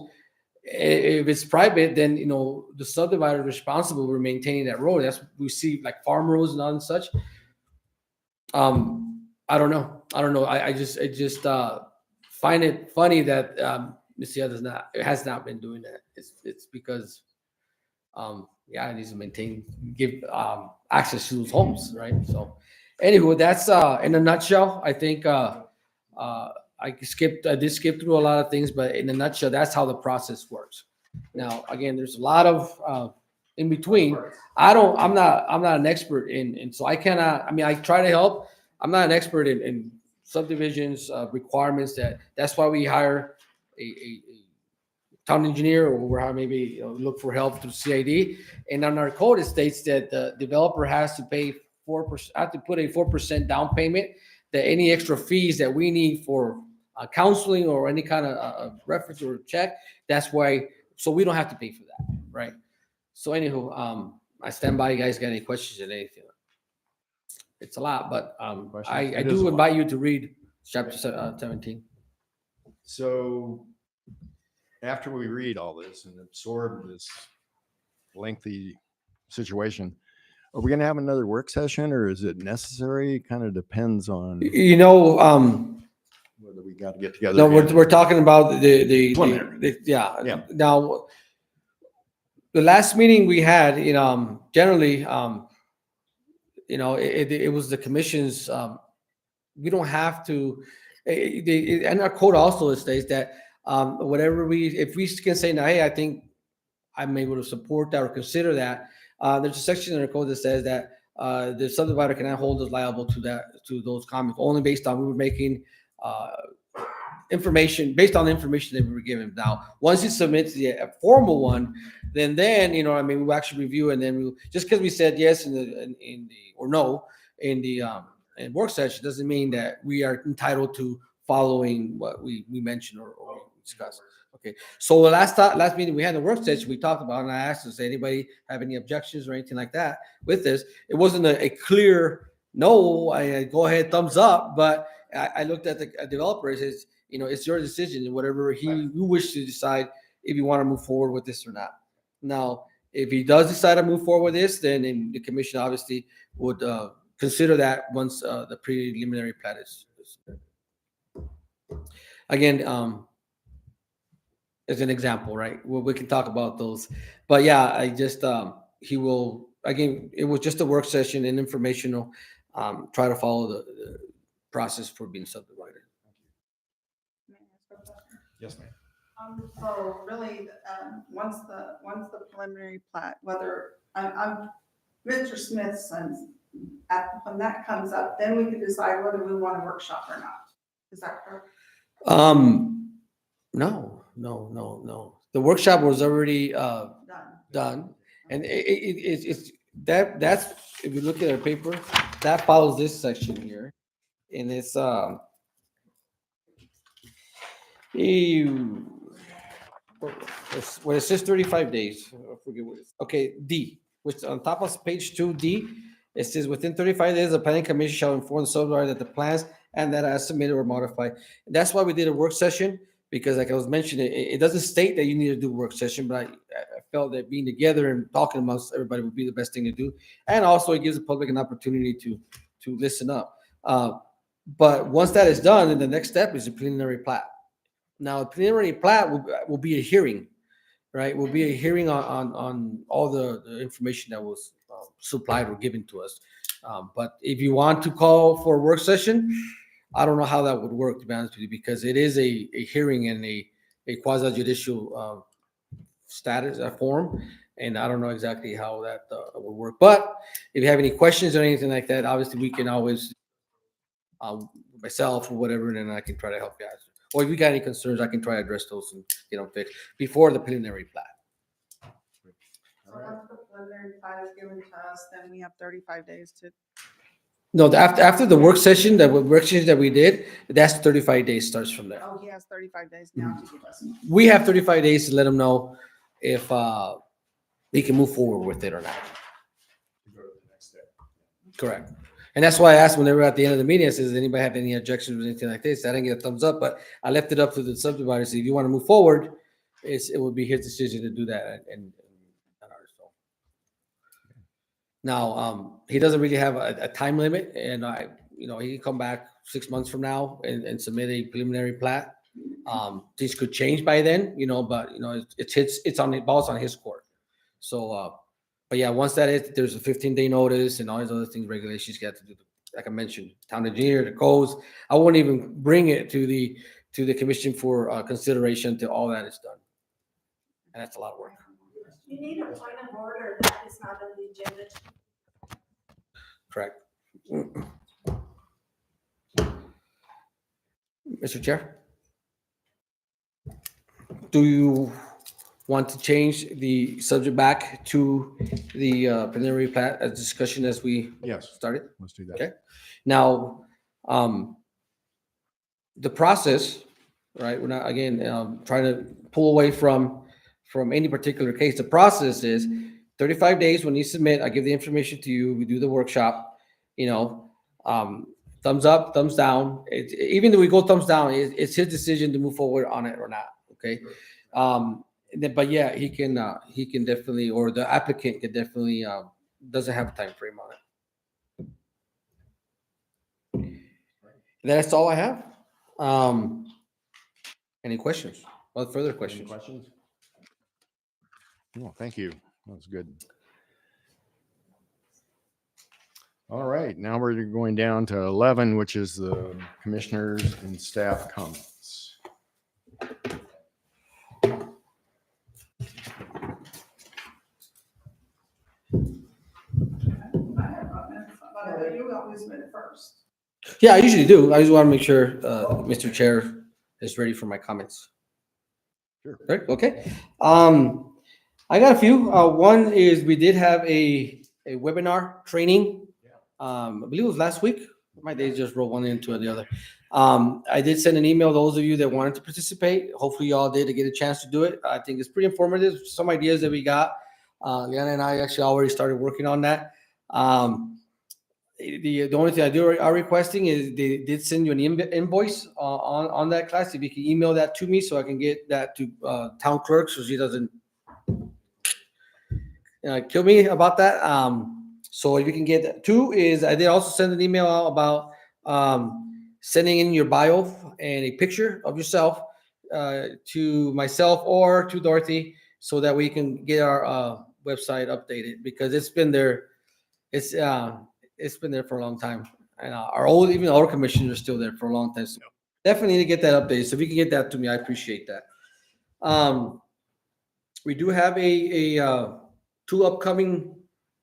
if it's private, then the subdivider is responsible for maintaining that road. That's we see like farm roads and all and such. I don't know. I just find it funny that Mesilla has not been doing that. It's because it needs to give access to those homes, right? So anyway, that's in a nutshell. I think I did skip through a lot of things, but in a nutshell, that's how the process works. Now, again, there's a lot of in between. I'm not an expert in, so I cannot. I mean, I try to help. I'm not an expert in subdivisions requirements. That's why we hire a town engineer, or we're maybe look for help through CID. And on our code, it states that the developer has to pay 4%. Have to put a 4% down payment. That any extra fees that we need for counseling or any kind of reference or check, that's why, so we don't have to pay for that, right? So anywho, I stand by. You guys got any questions or anything? It's a lot, but I do invite you to read chapter 17. So after we read all this and absorb this lengthy situation, are we going to have another work session, or is it necessary? It kind of depends on whether we got to get together. No, we're talking about the Yeah. Now, the last meeting we had, generally, it was the commission's. We don't have to. And our code also states that if we can say, now, hey, I think I'm able to support that or consider that. There's a section in the code that says that the subdivider cannot hold us liable to those comments, only based on we were making information based on the information that we were given. Now, once you submit a formal one, then we'll actually review, and then we'll, just because we said yes in the or no in the work session doesn't mean that we are entitled to following what we mentioned or discussed. Okay, so the last meeting we had in the work session, we talked about, and I asked, does anybody have any objections or anything like that with this? It wasn't a clear no, I go ahead, thumbs up. But I looked at the developer. It says, it's your decision, whatever you wish to decide if you want to move forward with this or not. Now, if he does decide to move forward with this, then the commission obviously would consider that once the preliminary plat is. Again, as an example, right? We can talk about those. But yeah, I just, he will, again, it was just a work session and informational, try to follow the process for being subdivided. Yes, ma'am. So really, once the preliminary plat, whether I'm Mr. Smith's son's, when that comes up, then we can decide whether we want a workshop or not. Is that correct? No. The workshop was already done, and it's that's if you look at our paper, that follows this section here, and it's when it says 35 days. I forget what it's, okay, D, which on top of page 2D, it says within 35 days, the planning commission shall inform the subdivider that the plans and that as submitted or modified. That's why we did a work session, because like I was mentioning, it doesn't state that you need to do a work session, but I felt that being together and talking amongst everybody would be the best thing to do. And also it gives the public an opportunity to listen up. But once that is done, then the next step is a preliminary plat. Now, a preliminary plat will be a hearing, right? Will be a hearing on all the information that was supplied or given to us. But if you want to call for a work session, I don't know how that would work, to be honest with you, because it is a hearing and a quasi judicial status, a form, and I don't know exactly how that would work. But if you have any questions or anything like that, obviously we can always myself or whatever, and then I can try to help you out. Or if you got any concerns, I can try to address those and get them fixed before the preliminary plat. So once the preliminary plat is given to us, then we have 35 days to. No, after the work session, that we did, that's 35 days starts from there. Oh, he has 35 days now to give us. We have 35 days to let him know if he can move forward with it or not. Correct. And that's why I asked whenever at the end of the meeting, I says, does anybody have any objections or anything like this? I didn't get a thumbs up, but I left it up to the subdivider. So if you want to move forward, it would be his decision to do that. And not ours. So. Now, he doesn't really have a time limit, and he can come back 6 months from now and submit a preliminary plat. Things could change by then, but it's on the ball's on his court. So, but yeah, once that is, there's a 15-day notice and all these other things, regulations you have to do. Like I mentioned, town engineer, the codes. I won't even bring it to the commission for consideration until all that is done. And that's a lot of work. You need a point of order that is not on the agenda. Correct. Mr. Chair? Do you want to change the subject back to the preliminary plat as discussion as we started? Let's do that. Okay. Now, the process, right? We're not, again, trying to pull away from any particular case. The process is 35 days when you submit, I give the information to you, we do the workshop, thumbs up, thumbs down. Even though we go thumbs down, it's his decision to move forward on it or not, okay? But yeah, he can definitely, or the applicant can definitely, doesn't have a time frame on it. That's all I have. Any questions? What further questions? Oh, thank you. That was good. All right, now we're going down to 11, which is the commissioners and staff comments. You always submit first. Yeah, I usually do. I just want to make sure Mr. Chair is ready for my comments. Sure. Right, okay. I got a few. One is we did have a webinar training. I believe it was last week. My days just roll one into the other. I did send an email to those of you that wanted to participate. Hopefully y'all did to get a chance to do it. I think it's pretty informative. Some ideas that we got. Liana and I actually already started working on that. The only thing are requesting is they did send you an invoice on that class. If you can email that to me so I can get that to town clerk so she doesn't kill me about that. So if you can get that. Two is I did also send an email out about sending in your bio and a picture of yourself to myself or to Dorothy so that we can get our website updated because it's been there. It's been there for a long time, and even our commissioners are still there for a long time. So definitely need to get that updated. So if you can get that to me, I appreciate that. We do have a 2 upcoming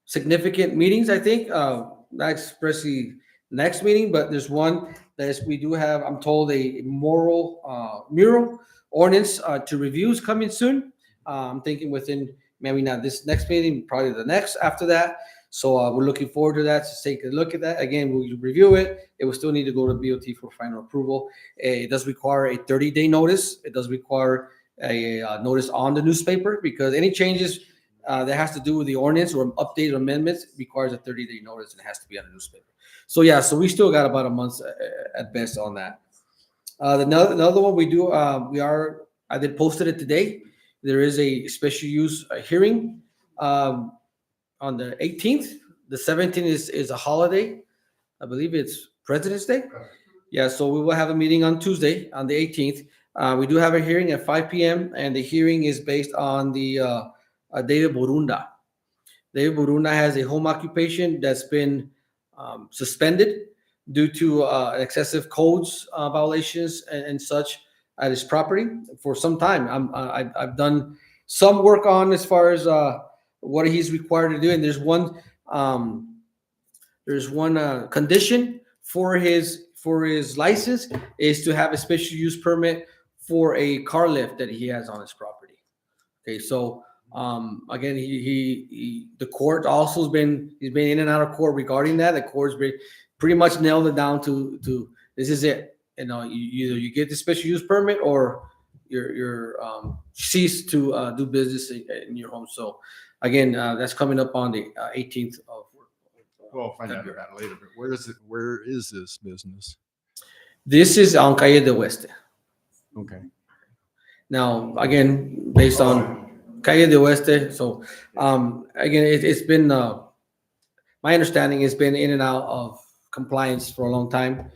significant meetings. I think not expressly next meeting, but there's one that is, we do have. I'm told a mural ordinance to review is coming soon. I'm thinking within maybe not this next meeting, probably the next after that. So we're looking forward to that, to take a look at that. Again, we'll review it. It will still need to go to BOT for final approval. It does require a 30-day notice. It does require a notice on the newspaper because any changes that has to do with the ordinance or updated amendments requires a 30-day notice and it has to be on the newspaper. So yeah, so we still got about a month at best on that. Another one we do, I did posted it today. There is a special use hearing on the 18th. The 17th is a holiday. I believe it's President's Day. Yeah, so we will have a meeting on Tuesday, on the 18th. We do have a hearing at 5 p.m. and the hearing is based on the David Borunda. David Borunda has a home occupation that's been suspended due to excessive codes violations and such at his property for some time. I've done some work on as far as what he's required to do, and there's one condition for his license is to have a special use permit for a car lift that he has on his property. Okay, so again, the court also he's been in and out of court regarding that. The court's been pretty much nailed it down to this is it. Either you get the special use permit or you're cease to do business in your home. So again, that's coming up on the 18th of. We'll find out about it later, but where is this business? This is on Calle de Oeste. Okay. Now, again, based on Calle de Oeste, so again, it's been my understanding has been in and out of compliance for a long time,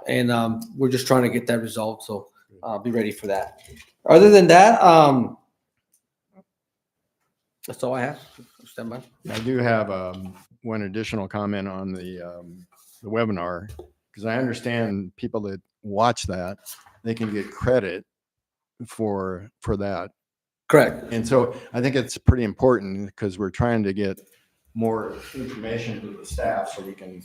and we're just trying to get that resolved. So be ready for that. Other than that, that's all I have. Stand by. I do have one additional comment on the webinar, because I understand people that watch that, they can get credit for that. Correct. And so I think it's pretty important because we're trying to get more information to the staff so we can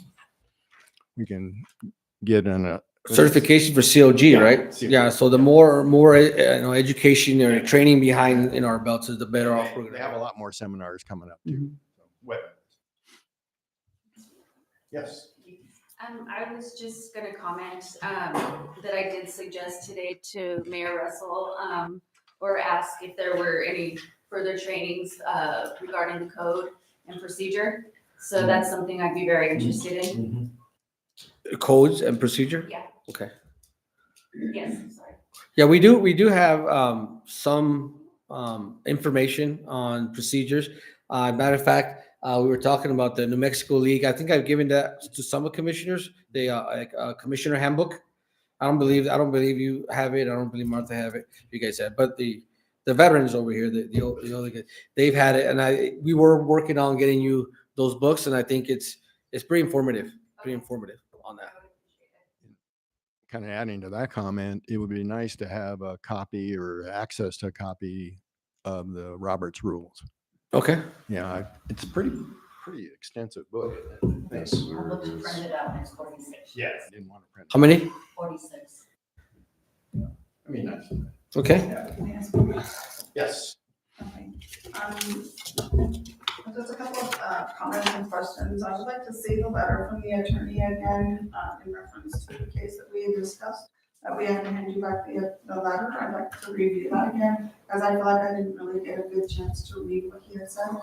get in a Certification for COG, right? COG. Yeah. So the more education or training behind in our belts is the better off we're They gonna have a lot more seminars coming up too. So, webinars. Yes. I was just gonna comment, that I did suggest today to Mayor Russell, or ask if there were any further trainings, regarding the code and procedure. So that's something I'd be very interested in. codes and procedure. Yeah, Okay. yes, I'm sorry. Yeah, we do have some information on procedures. Matter of fact, we were talking about the New Mexico League. I think I've given that to some of the commissioners. The commissioner handbook. I don't believe you have it. I don't believe Martha have it. You guys have, but the veterans over here, the other guys, they've had it, and we were working on getting you those books, and I think it's pretty informative. Pretty informative on that. Kind of adding to that comment, it would be nice to have a copy or access to a copy of the Roberts Rules. Okay. Yeah, it's a pretty extensive book. I'll look to print it out next 46. Yeah, I didn't want to print. How many? 46. I mean, nice. Okay. Can I ask a question? Yes. Okay. Just a couple of comments and questions. I would like to see the letter from the attorney again in reference to the case that we had discussed. That we had to hand you back the letter. I'd like to review that again, as I feel like I didn't really get a good chance to read what he had said.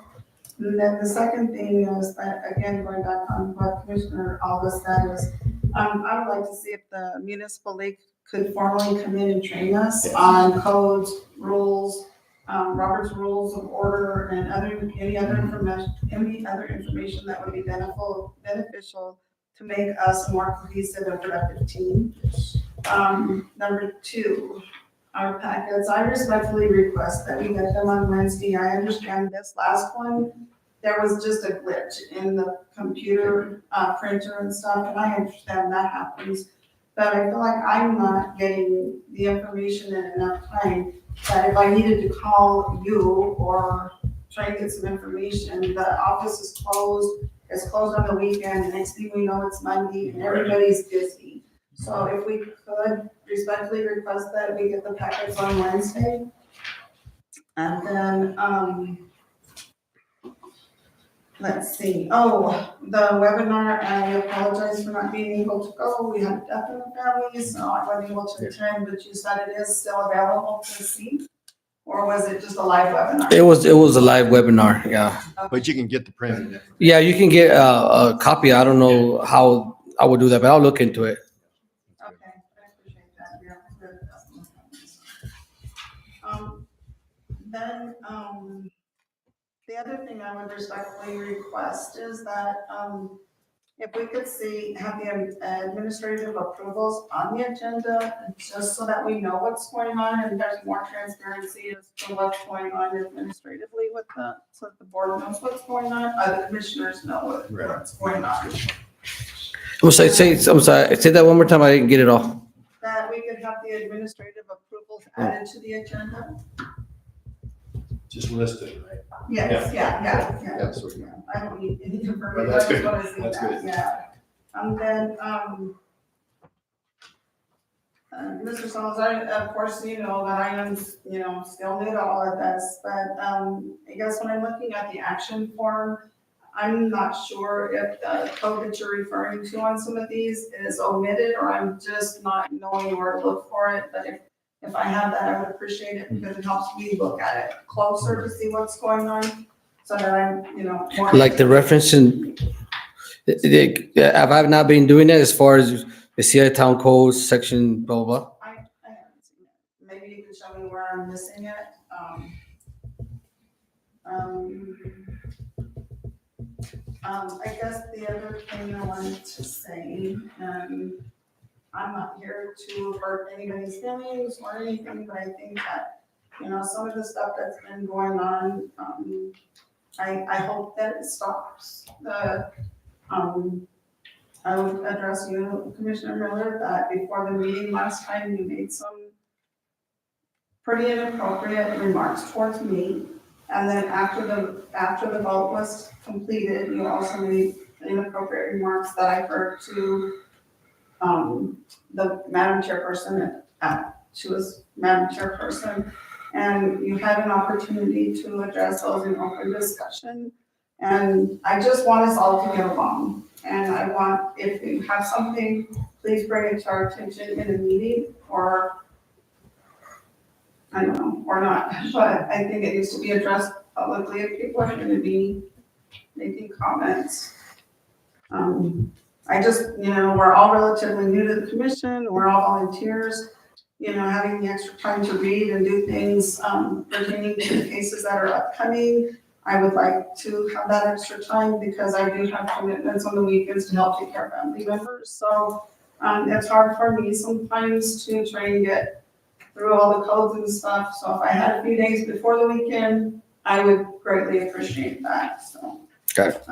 And then the second thing is that, again, going back on what Commissioner Alba said is, I would like to see if the municipal league could formally come in and train us on codes, rules, Robert's Rules of Order, and any other information that would be beneficial to make us a more cohesive and productive team. Number two, our packets. I respectfully request that we get them on Wednesday. I understand this last one, there was just a glitch in the computer printer and stuff, and I understand that happens. But I feel like I'm not getting the information in enough time that if I needed to call you or try and get some information, the office is closed, it's closed on the weekend, next thing we know, it's Monday, and everybody's busy. So if we could respectfully request that we get the packets on Wednesday. And then, let's see, the webinar, I apologize for not being able to go. We had a death in the family, so I wasn't able to attend, but you said it is still available to see? Or was it just a live webinar? It was a live webinar, yeah. But you can get the printed. Yeah, you can get a copy. I don't know how I would do that, but I'll look into it. Okay, I appreciate that. Yeah, good. Then, the other thing I would respectfully request is that, if we could have the administrative approvals on the agenda, just so that we know what's going on and there's more transparency as to what's going on administratively with so that the board knows what's going on, the commissioners know what's going on. I'm sorry, say that one more time. I didn't get it all. That we could have the administrative approvals added to the agenda. Just listed, right? Yes, yeah. That's what I don't need any information. Well, that's I just good. wanna see That's that, good. yeah. And then, Mr. Salazar, of course, you know that I am, still new to all of this, but, I guess when I'm looking at the action form, I'm not sure if the code that you're referring to on some of these is omitted, or I'm just not knowing where to look for it, but if I have that, I would appreciate it, because it helps me look at it closer to see what's going on, so that I'm, more. Like the reference in, have I not been doing it as far as the CI Town Code section, blah, blah, blah? I haven't seen it. Maybe you can show me where I'm missing it. I guess the other thing I wanted to say, I'm not here to hurt anybody's feelings or anything, but I think that, some of the stuff that's been going on, I hope that it stops. I would address you, Commissioner Miller, that before the meeting last time, you made some pretty inappropriate remarks towards me. And then after the vote was completed, you also made inappropriate remarks that I heard to the Madam Chairperson. She was Madam Chairperson, and you had an opportunity to address those in open discussion. And I just want us all to get along. And I want, if you have something, please bring it to our attention in a meeting, or I don't know, or not, but I think it needs to be addressed publicly if people are going to be making comments. I just, we're all relatively new to the commission, we're all volunteers, having the extra time to read and do things pertaining to the cases that are upcoming. I would like to have that extra time because I do have commitments on the weekends to help take care of family members. So it's hard for me sometimes to try and get through all the codes and stuff. So if I had a few days before the weekend, I would greatly appreciate that. So. Got it.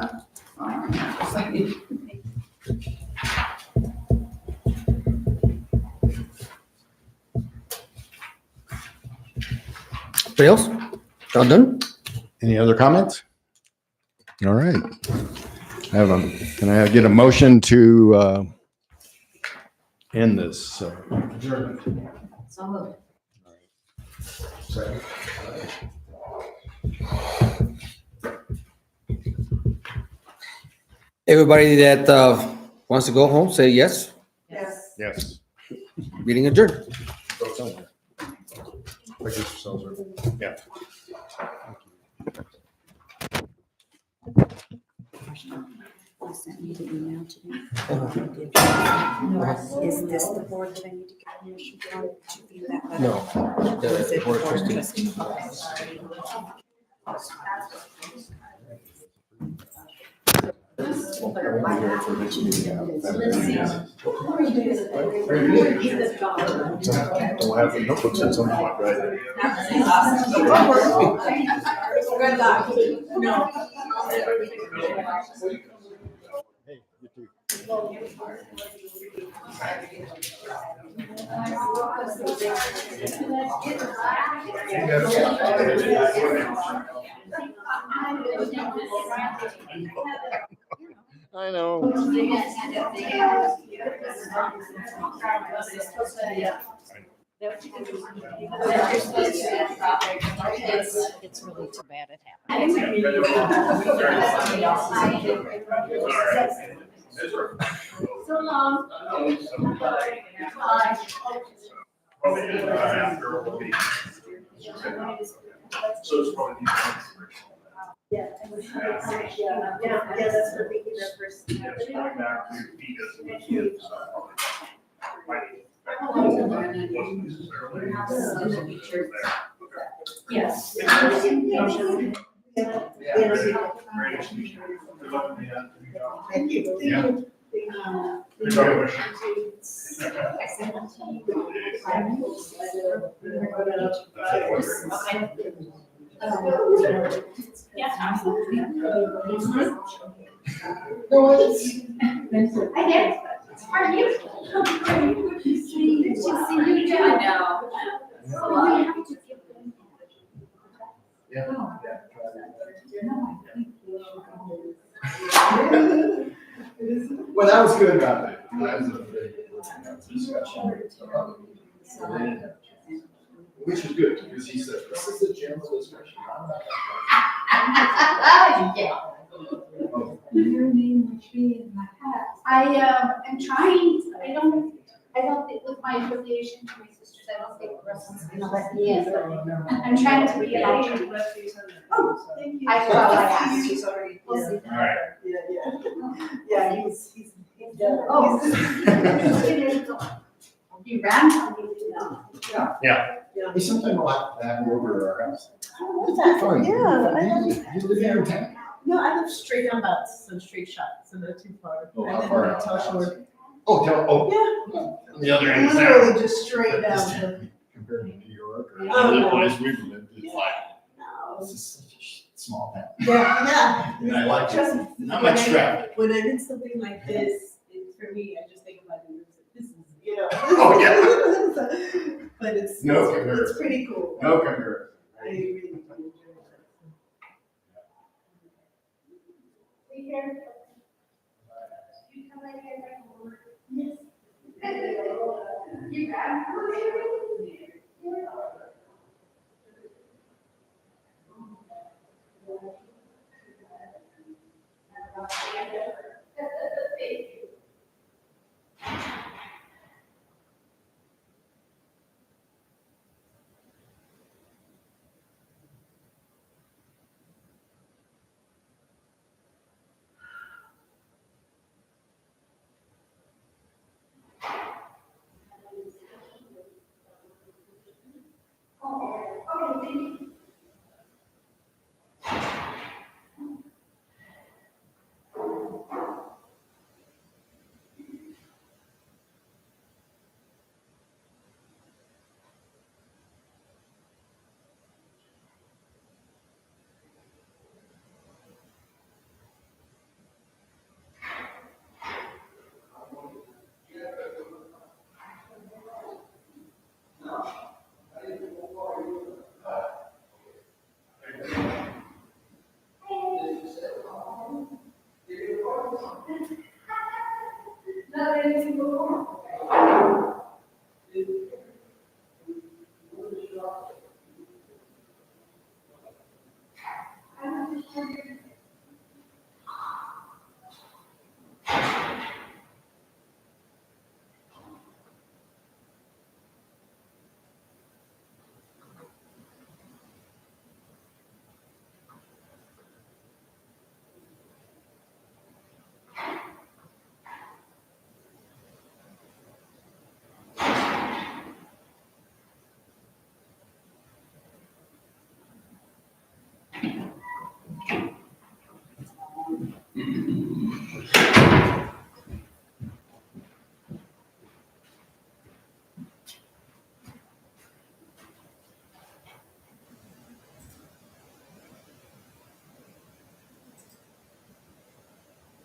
Anybody else? All done? Any other comments? All right. Can I get a motion to end this adjournment? So moved. Second. Everybody that wants to go home, say yes. Yes. Yes. Meeting adjourned. Yeah. You sent me the email today. Is this the board that I need to get permission from to view that letter? No, Or is the it the board of board of trustees. trustees? We'll have the notebooks at some point, right? Good luck. No. Hey, you too. I know. It's really too bad it happened. So long. So it's probably. Yeah, that's for making their first. It's going back to feed us and kids, so. Yes. Thank you. Yeah. Hi there. How are you? Good to see you too. I know. We have to give them. Well, that was good about that. That was a very good discussion. Which is good, because he said, this is a general discussion. I'm not Yeah. Your name would be in my hat. I am trying, I don't think with my affiliation to my sisters, I don't think Russell's gonna let me in, but I'm trying to be like. Oh, thank you. I will, I asked. He's already. We'll see. All right. Yeah, he's. Oh. You ran? Yeah. Hey, sometime we'll have to have you over to our house. Fun. Yeah. You live here in town? No, I live straight down that, so straight shot, so not too far. Oh, I how live far in out? Tell Shore. Oh, Yeah. the other end of town. Literally just straight down. Compared to New York or Oh, other no. place we've lived, it's like, No. this is such a small town. Yeah. And I like Trust it. me. Not much traffic. When I did something like this, for me, I just think about it, this is, you know. Oh, yeah. But it's, No it's comparison. pretty cool. No comparison. I really do enjoy it. We here. You come right here. Yes. You got No,